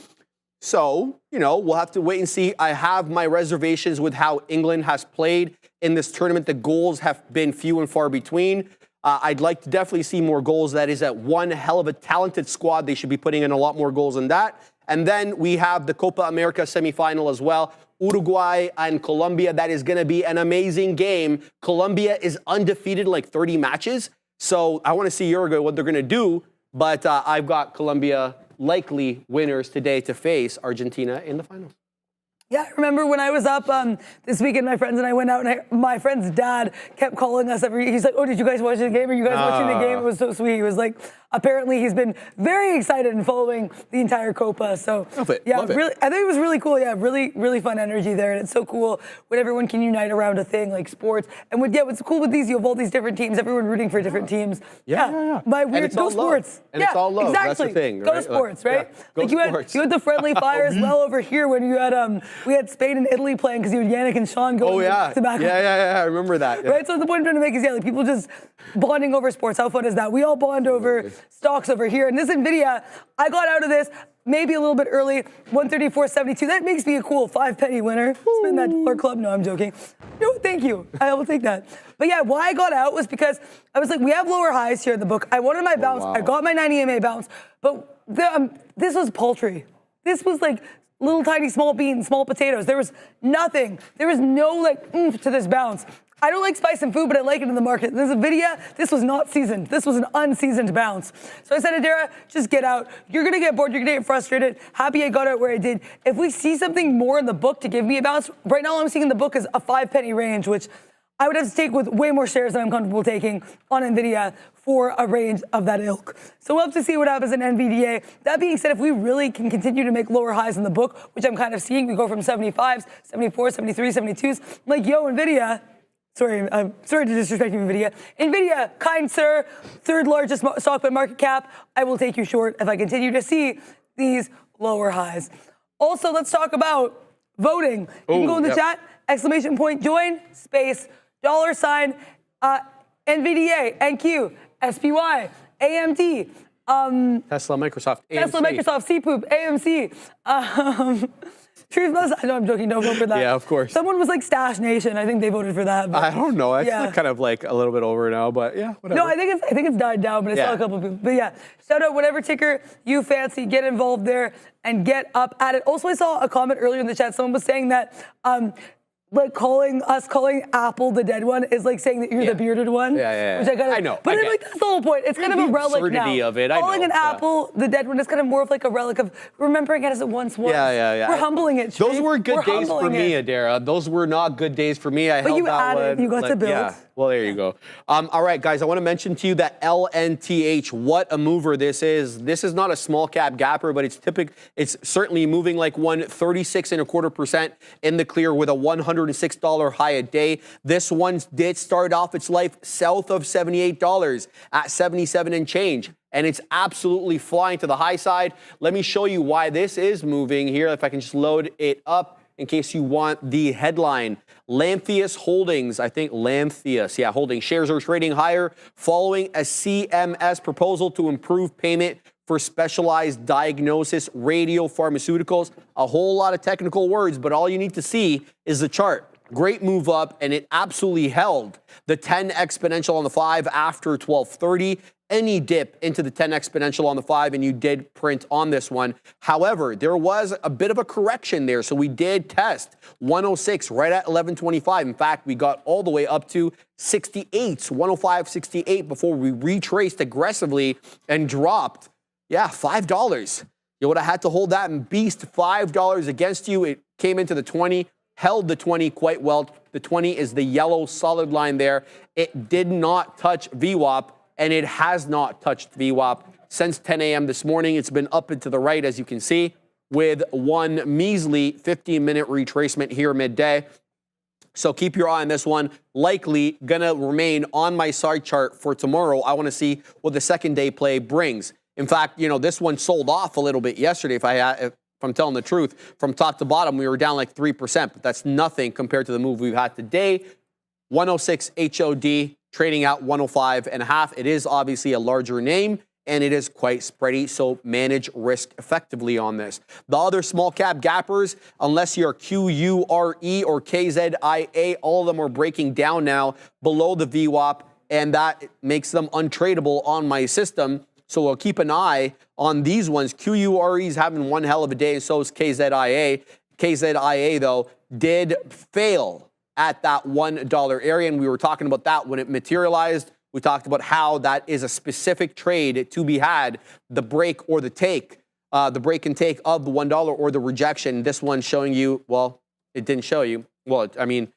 So, we'll have to wait and see. I have my reservations with how England has played in this tournament. The goals have been few and far between. I'd like to definitely see more goals. That is at one hell of a talented squad. They should be putting in a lot more goals than that. And then we have the Copa America semifinal as well. Uruguay and Colombia. That is going to be an amazing game. Colombia is undefeated like 30 matches. So I want to see Uruguay, what they're going to do. But I've got Colombia likely winners today to face Argentina in the finals. Yeah, I remember when I was up this weekend, my friends and I went out, and my friend's dad kept calling us he's like, oh, did you guys watch the game? Are you guys watching the game? It was so sweet. He was like, apparently he's been very excited and following the entire Copa. So love it. Really, I think it was really cool. Yeah, really, really fun energy there. And it's so cool when everyone can unite around a thing like sports. And what's cool with these, you have all these different teams, everyone rooting for different teams. Yeah. Go sports. And it's all love. Exactly. That's the thing. Go right? sports, right? Go sports. You had the friendly fire as well over here when you had we had Spain and Italy playing because you had Yannick and Sean going to back. Yeah, I remember that. Yeah. Right, so the point I'm trying to make is, people just bonding over sports. How fun is that? We all bond over stocks over here. And this NVIDIA, I got out of this maybe a little bit early, 134.72. That makes me a cool 5-penny winner. Spin that dollar club. No, I'm joking. No, thank you. I will take that. But yeah, why I got out was because I was like, we have lower highs here in the book. I wanted my bounce. Wow. I got my 90 EMA bounce. But this was paltry. This was like little tiny small beans, small potatoes. There was nothing. There was no like oomph to this bounce. I don't like spice in food, but I like it in the market. This Nvidia, this was not seasoned. This was an unseasoned bounce. So I said, Adara, just get out. You're gonna get bored, you're gonna get frustrated. Happy I got out where I did. If we see something more in the book to give me a bounce, right now all I'm seeing in the book is a 5 penny range, which I would have to take with way more shares than I'm comfortable taking on Nvidia for a range of that ilk. So we'll have to see what happens in NVDA. That being said, if we really can continue to make lower highs in the book, which I'm kind of seeing, we go from 75s, 74, 73, 72s, I'm like, yo, Nvidia, sorry to disrespect you, Nvidia. Nvidia, kind sir, third largest stock by market cap. I will take you short if I continue to see these lower highs. Also, let's talk about voting. You can go in the chat, exclamation point, join, space, $, NVDA, NQ, SPY, AMD, Tesla, Microsoft, AMC. Tesla, Microsoft, CPOOP, AMC, Truth Must, I know I'm joking, don't vote for that. Yeah, of course. Someone was like Stash Nation, I think they voted for that. But I don't know, it's kind of like a little bit over now, but yeah, whatever. no, I think it's died down, but I saw a couple of people. But yeah, shout out whatever ticker you fancy, get involved there and get up at it. Also, I saw a comment earlier in the chat, someone was saying that like calling Apple the dead one is like saying that you're the bearded one. Yeah. Which I know. But like that's the whole point. It's kind of a relic absurdity now. of it, I calling know, an Apple the dead one is kind of more of like a relic of remembering it as it once was. Yeah. We're humbling it. Those were good We're days for me, Adara. Those were not good days for me. I But held you that added, one. you got to build. Yeah. Well, there you go. All right, guys, I want to mention to you that LNTH, what a mover this is. This is not a small cap gapper, but it's certainly moving like one, 36.25% in the clear with a $106 high a day. This one did start off its life south of $78 at 77 and change. And it's absolutely flying to the high side. Let me show you why this is moving here. If I can just load it up in case you want the headline. Lantheus Holdings, I think Lantheus, holding shares are trading higher following a CMS proposal to improve payment for specialized diagnosis radiopharmaceuticals. A whole lot of technical words, but all you need to see is the chart. Great move up, and it absolutely held the 10 exponential on the 5 after 1230. Any dip into the 10 exponential on the 5, and you did print on this one. However, there was a bit of a correction there, so we did test 106 right at 1125. In fact, we got all the way up to 68, 105.68 before we retraced aggressively and dropped, $5. You would have had to hold that and beast $5 against you. It came into the 20, held the 20 quite well. The 20 is the yellow solid line there. It did not touch VWAP. And it has not touched VWAP since 10 a.m. this morning. It's been up and to the right, as you can see, with one measly 15-minute retracement here midday. So keep your eye on this one. Likely going to remain on my side chart for tomorrow. I want to see what the second day play brings. In fact, this one sold off a little bit yesterday. If I'm telling the truth, from top to bottom, we were down like 3%, but that's nothing compared to the move we've had today. 106 HOD. Trading out 105.5. It is obviously a larger name, and it is quite spready, so manage risk effectively on this. The other small cap gappers, unless you're QURE or KZIA, all of them are breaking down now below the VWAP, and that makes them untradeable on my system. So we'll keep an eye on these ones. QURE is having one hell of a day, and so is KZIA. KZIA, though, did fail at that $1 area, and we were talking about that when it materialized. We talked about how that is a specific trade to be had, the break or the take, the break and take of the $1 or the rejection. This one showing you, well, it didn't show you. Well, I mean,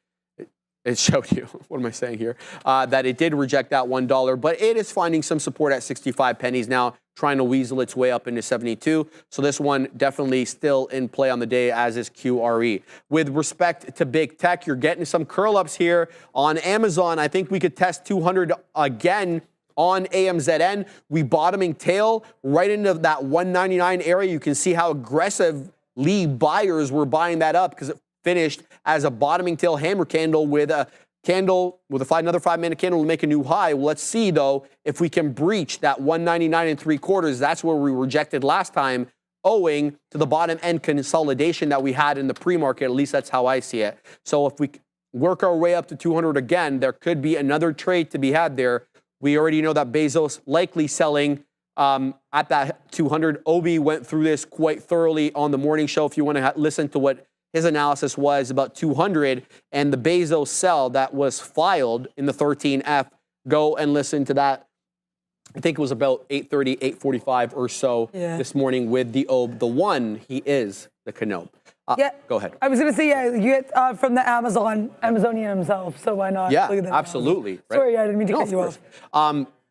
it showed you, what am I saying here? That it did reject that $1, but it is finding some support at 65 pennies now, trying to weasel its way up into 72. So this one definitely still in play on the day, as is QRE. With respect to big tech, you're getting some curl-ups here on Amazon. I think we could test 200 again on AMZN. We bottoming tail right into that 199 area. You can see how aggressively buyers were buying that up because it finished as a bottoming tail hammer candle with a candle with another 5-minute candle to make a new high. Well, let's see though if we can breach that 199.75. That's where we rejected last time, owing to the bottom end consolidation that we had in the pre-market. At least that's how I see it. So if we work our way up to 200 again, there could be another trade to be had there. We already know that Bezos likely selling at that 200. Obi went through this quite thoroughly on the morning show. If you want to listen to what his analysis was about 200 and the Bezos sell that was filed in the 13F, go and listen to that. I think it was about 8:30, 8:45 or so this morning with the OB. The one, he is the Canope. Go ahead. I was going to say, you get from the Amazonian himself, so why not? Yeah, absolutely. Right? Sorry, I didn't mean to cut you off.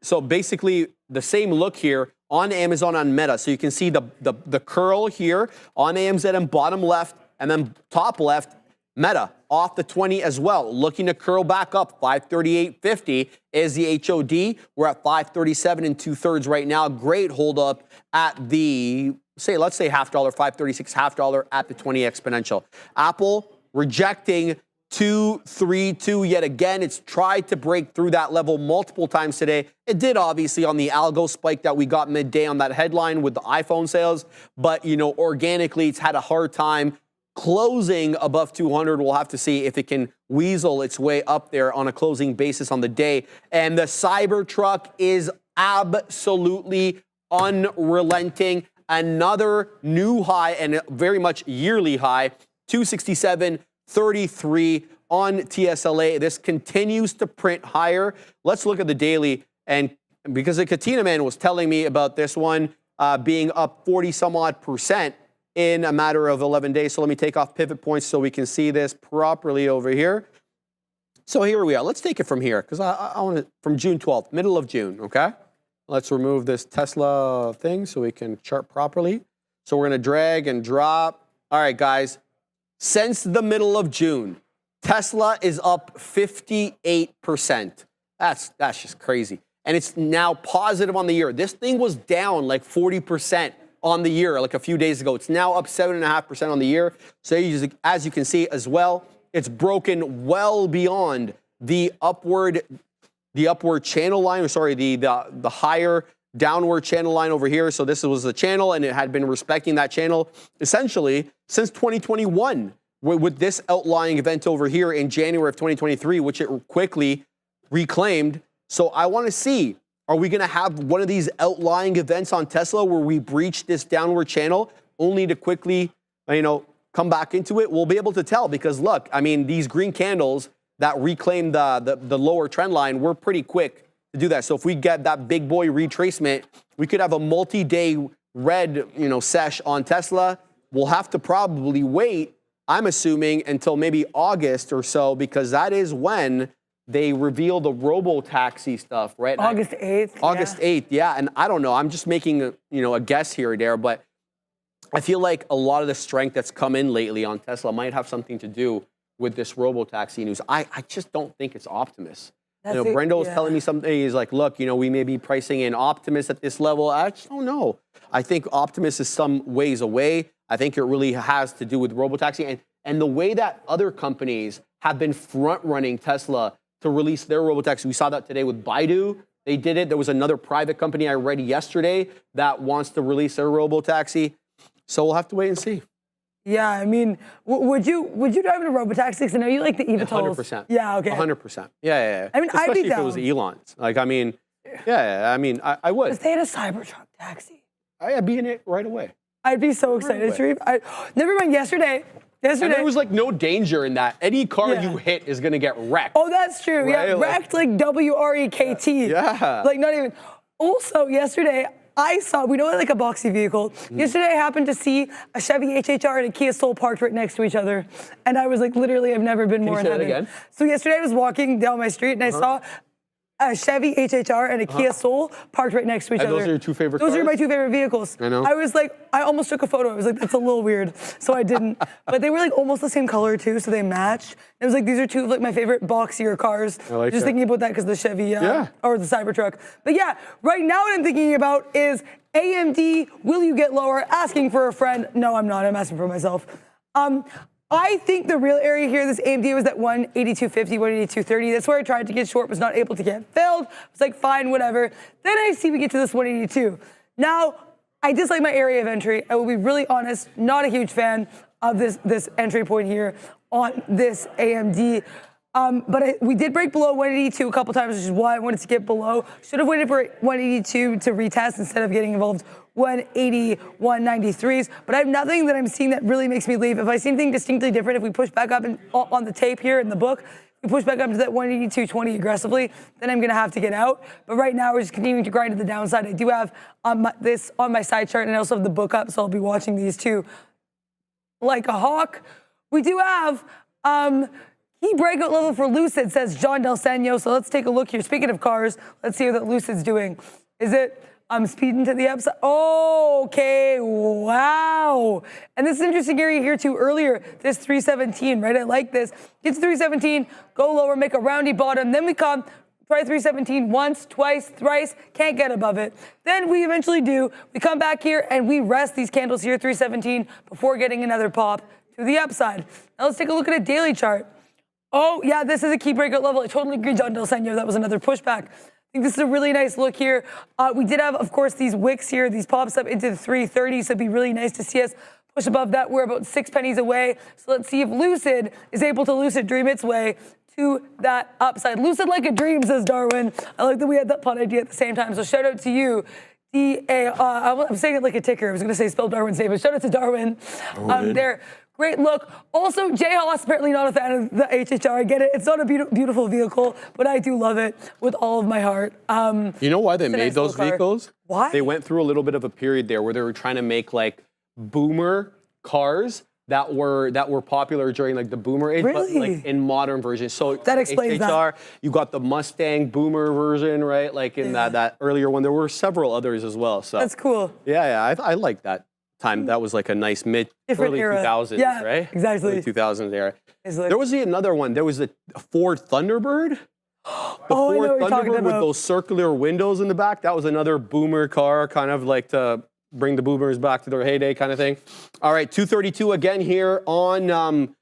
So basically, the same look here on Amazon on Meta. So you can see the curl here on AMZ and bottom left, and then top left, Meta off the 20 as well. Looking to curl back up. 538.50 is the HOD. We're at 537 2/3 right now. Great hold up at the, let's say $0.5, 536 $0.5 at the 20 exponential. Apple rejecting 232 yet again. It's tried to break through that level multiple times today. It did obviously on the algo spike that we got midday on that headline with the iPhone sales, but organically it's had a hard time closing above 200. We'll have to see if it can weasel its way up there on a closing basis on the day. And the Cybertruck is absolutely unrelenting. Another new high and very much yearly high, 267.33 on TSLA. This continues to print higher. Let's look at the daily. And because the Katina man was telling me about this one being up 40 some odd percent in a matter of 11 days. So let me take off pivot points so we can see this properly over here. So here we are. Let's take it from here because I want it from June 12th, middle of June, okay? Let's remove this Tesla thing so we can chart properly. So we're going to drag and drop. All right, guys. Since the middle of June, Tesla is up 58%. That's just crazy. And it's now positive on the year. This thing was down like 40% on the year like a few days ago. It's now up 7.5% on the year. So as you can see as well, it's broken well beyond the upward channel line, or sorry, the higher downward channel line over here. So this was the channel and it had been respecting that channel essentially since 2021 with this outlying event over here in January of 2023, which it quickly reclaimed. So I want to see, are we going to have one of these outlying events on Tesla where we breach this downward channel only to quickly, come back into it? We'll be able to tell because look, I mean, these green candles that reclaim the lower trend line, we're pretty quick to do that. So if we get that big boy retracement, we could have a multi-day red, sesh on Tesla. We'll have to probably wait, I'm assuming, until maybe August or so, because that is when they reveal the robo-taxi stuff, right? August 8th. August 8th, yeah. And I don't know, I'm just making a guess here or there, but I feel like a lot of the strength that's come in lately on Tesla might have something to do with this robo-taxi news. I just don't think it's Optimus. Brendo was telling me something. He's like, look, we may be pricing in Optimus at this level. I just don't know. I think Optimus is some ways away. I think it really has to do with robo-taxi and the way that other companies have been front-running Tesla to release their robo-taxi. We saw that today with Baidu. They did it. There was another private company I read yesterday that wants to release their robo-taxi. So we'll have to wait and see. Yeah, I mean, would you drive in a robotaxi? Because I know you like the eVTOLs. 100%. Yeah, okay. 100%. Yeah. I mean, especially I'd be if down. it was Elon's. Like, I mean, I would. If they had a Cybertruck taxi. I'd be in it right away. I'd be so excited, Sharif. Never mind, yesterday. And there was like no danger in that. Any car you hit is going to get wrecked. Oh, that's true. Right? Yeah, wrecked like W-R-E-K-T. Yeah. Like not even. Also, yesterday, I saw, we know like a boxy vehicle. Yesterday, I happened to see a Chevy HHR and a Kia Soul parked right next to each other. And I was like, literally, I've never been more in heaven. Again? So yesterday, I was walking down my street and I saw a Chevy HHR and a Kia Soul parked right next to each other. Those are your two favorite cars? Those are my two favorite vehicles. I know. I was like, I almost took a photo. I was like, that's a little weird. So I didn't. But they were like almost the same color too, so they matched. It was like, these are two of like my favorite boxier cars. I like Just that. thinking about that because the Chevy or the Cybertruck. But yeah, right now what I'm thinking about is AMD, will you get lower? Asking for a friend. No, I'm not. I'm asking for myself. I think the real area here, this AMD was at 182.50, 182.30. That's where I tried to get short, was not able to get filled. I was like, fine, whatever. Then I see we get to this 182. Now, I dislike my area of entry. I will be really honest, not a huge fan of this entry point here on this AMD. But we did break below 182 a couple times, which is why I wanted to get below. Should have waited for 182 to retest instead of getting involved 180, 193s. But I have nothing that I'm seeing that really makes me leave. If I see anything distinctly different, if we push back up on the tape here in the book, if we push back up to that 182.20 aggressively, then I'm going to have to get out. But right now, we're just continuing to grind to the downside. I do have this on my side chart, and I also have the book up, so I'll be watching these two like a hawk. We do have key breakout level for Lucid, says John Del Senio. So let's take a look here. Speaking of cars, let's see what Lucid's doing. Is it speeding to the upside? Oh, okay, wow. And this is an interesting area here too earlier, this 317, right? I like this. Get to 317, go lower, make a roundy bottom. Then we come, try 317 once, twice, thrice, can't get above it. Then we eventually do. We come back here and we rest these candles here, 317, before getting another pop to the upside. Now let's take a look at a daily chart. Oh, yeah, this is a key breakout level. I totally agree, John Del Senio. That was another pushback. I think this is a really nice look here. We did have, of course, these wicks here, these pops up into the 330s, so it'd be really nice to see us push above that. We're about 6 pennies away. So let's see if Lucid is able to lucid dream its way to that upside. Lucid like a dream, says Darwin. I like that we had that pun idea at the same time. So shout out to you. I'm saying it like a ticker. I was going to say spell Darwin's name, but shout out to Darwin. There. Great look. Also, Jay Haas apparently not a fan of the HHR. I get it. It's not a beautiful vehicle, but I do love it with all of my heart. You know why they made those vehicles? Why? They went through a little bit of a period there where they were trying to make like boomer cars that were popular during like the boomer age, Really? but like in modern versions. So That explains HHR, that. you got the Mustang boomer version, right? Like in that earlier one. There were several others as well. So That's cool. Yeah, I like that time. That was like a nice early era. 2000s, Yeah, right? exactly. Early 2000s era. Like, There was another one. There was a Ford Thunderbird. The I know Ford what you're talking Thunderbird with about. those circular windows in the back. That was another boomer car, kind of like to bring the boomers back to their heyday kind of thing. All right, 232 again here on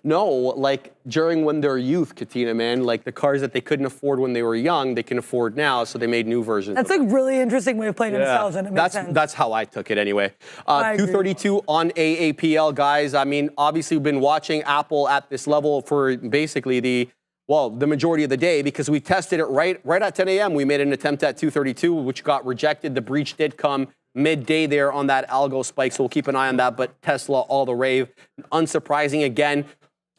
No, like during when they're youth, Katina, man, like the cars that they couldn't afford when they were young, they can afford now, so they made new versions. That's a really interesting way of playing nostalgia, and it makes sense. That's how I took it anyway. I agree. 232 on AAPL, guys. I mean, obviously we've been watching Apple at this level for basically the majority of the day because we tested it right at 10 a.m. We made an attempt at 232, which got rejected. The breach did come midday there on that algo spike, so we'll keep an eye on that. But Tesla, all the rave. Unsurprising again.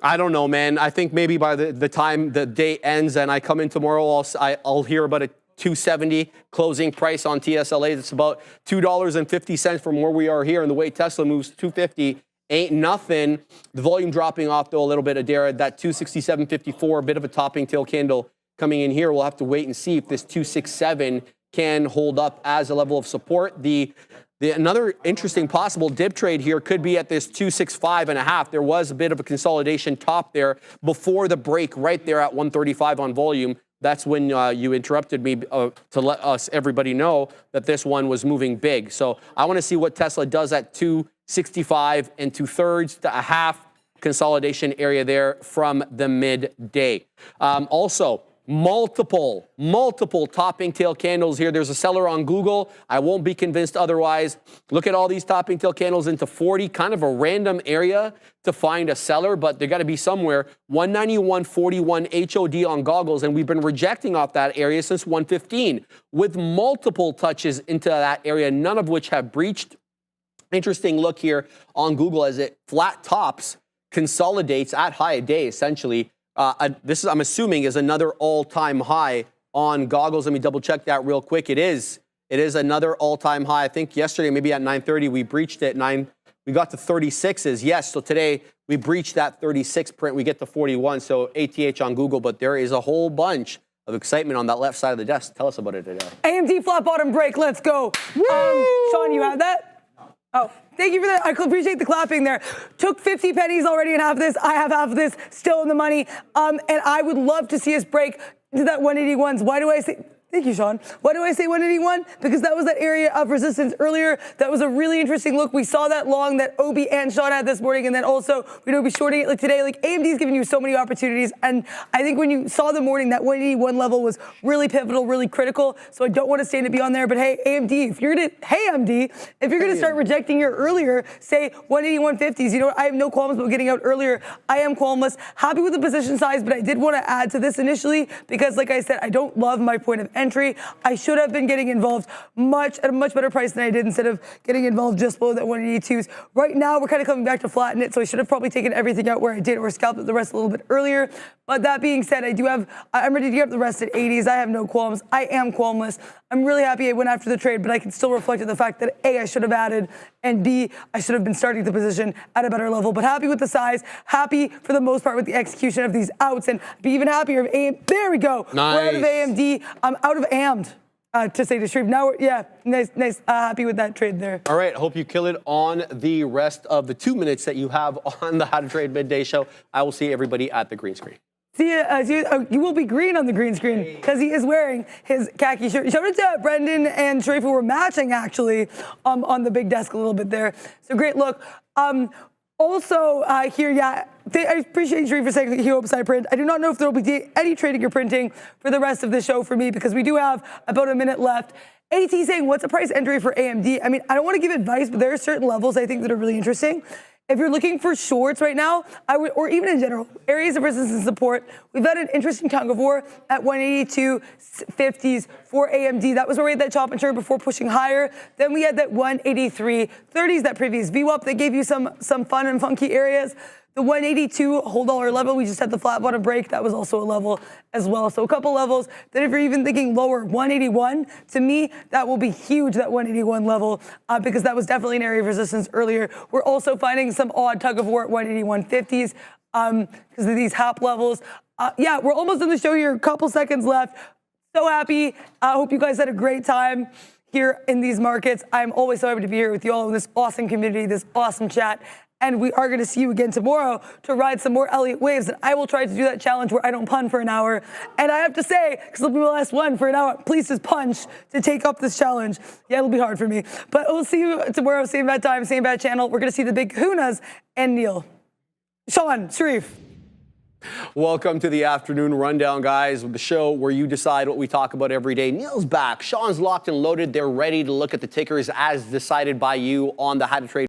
I don't know, man. I think maybe by the time the day ends and I come in tomorrow, I'll hear about a 270 closing price on TSLA. It's about $2.50 from where we are here. And the way Tesla moves, 250 ain't nothing. The volume dropping off, though, a little bit, Adara. That 267.54, a bit of a topping tail candle coming in here. We'll have to wait and see if this 267 can hold up as a level of support. Another interesting possible dip trade here could be at this 265.5. There was a bit of a consolidation top there before the break right there at 135 on volume. That's when you interrupted me to let everybody know that this one was moving big. So I want to see what Tesla does at 265 and 2/3 to a half consolidation area there from the midday. Also, multiple topping tail candles here. There's a seller on Google. I won't be convinced otherwise. Look at all these topping tail candles into 40, kind of a random area to find a seller, but they got to be somewhere. 191.41 HOD on goggles, and we've been rejecting off that area since 115 with multiple touches into that area, none of which have breached. Interesting look here on Google as it flat tops, consolidates at high a day essentially. This is, I'm assuming, is another all-time high on goggles. Let me double check that real quick. It is another all-time high. I think yesterday, maybe at 9:30, we breached it. We got to 36s. Yes, so today we breached that 36 print. We get to 41. So ATH on Google, but there is a whole bunch of excitement on that left side of the desk. Tell us about it today. AMD flat bottom break. Let's go. Sean, you have that? Oh, thank you for that. I appreciate the clapping there. Took 50 pennies already and half of this. I have half of this, still in the money. And I would love to see us break into that 181s. Why do I say Thank you, Sean. Why do I say 181? Because that was that area of resistance earlier. That was a really interesting look. We saw that long that Obi and Sean had this morning, and then also we know we're shorting it like today. Like AMD is giving you so many opportunities, and I think when you saw the morning, that 181 level was really pivotal, really critical. So I don't want to stand to be on there, but hey, AMD, if you're gonna start rejecting your earlier, say 181.50s. You know what? I have no qualms about getting out earlier. I am qualmless. Happy with the position size, but I did want to add to this initially because, like I said, I don't love my point of entry. I should have been getting involved at a much better price than I did instead of getting involved just below that 182s. Right now, we're kind of coming back to flatten it, so I should have probably taken everything out where I did or scalped the rest a little bit earlier. But that being said, I'm ready to get up the rest at 80s. I have no qualms. I am qualmless. I'm really happy I went after the trade, but I can still reflect on the fact that A, I should have added, and B, I should have been starting the position at a better level. But happy with the size, happy for the most part with the execution of these outs, and be even happier if AMD. There we go. Nice. We're out of AMD. I'm out of AMD. To say the truth. Now, nice. Happy with that trade there. All right, hope you kill it on the rest of the 2 minutes that you have on the How to Trade Midday show. I will see everybody at the green screen. See you will be green on the green screen because he is wearing his khaki shirt. Shout out to Brendan and Sharif who were matching actually on the big desk a little bit there. So great look. Also here, I appreciate Sharif for saying that he hopes I print. I do not know if there will be any trading or printing for the rest of the show for me because we do have about a minute left. AT saying, what's a price entry for AMD? I mean, I don't want to give advice, but there are certain levels I think that are really interesting. If you're looking for shorts right now, or even in general, areas of resistance and support, we've had an interesting tug of war at 182.50s for AMD. That was where we had that chop and turn before pushing higher. Then we had that 183.30s, that previous VWAP that gave you some fun and funky areas. The 182 whole dollar level, we just had the flat bottom break. That was also a level as well. So a couple levels. Then if you're even thinking lower, 181, to me, that will be huge, that 181 level, because that was definitely an area of resistance earlier. We're also finding some odd tug of war at 181.50s because of these HAP levels. We're almost in the show here. A couple seconds left. So happy. I hope you guys had a great time here in these markets. I'm always so happy to be here with you all in this awesome community, this awesome chat. And we are going to see you again tomorrow to ride some more Elliott waves. And I will try to do that challenge where I don't pun for an hour. And I have to say, because it'll be my last one for an hour, please just punch to take up this challenge. Yeah, it'll be hard for me. But we'll see you tomorrow, same bad time, same bad channel. We're going to see the big kahunas and Neil. Sean, Sharif. Welcome to the afternoon rundown, guys, the show where you decide what we talk about every day. Neil's back. Sean's locked and loaded. They're ready to look at the tickers as decided by you on the How to Trade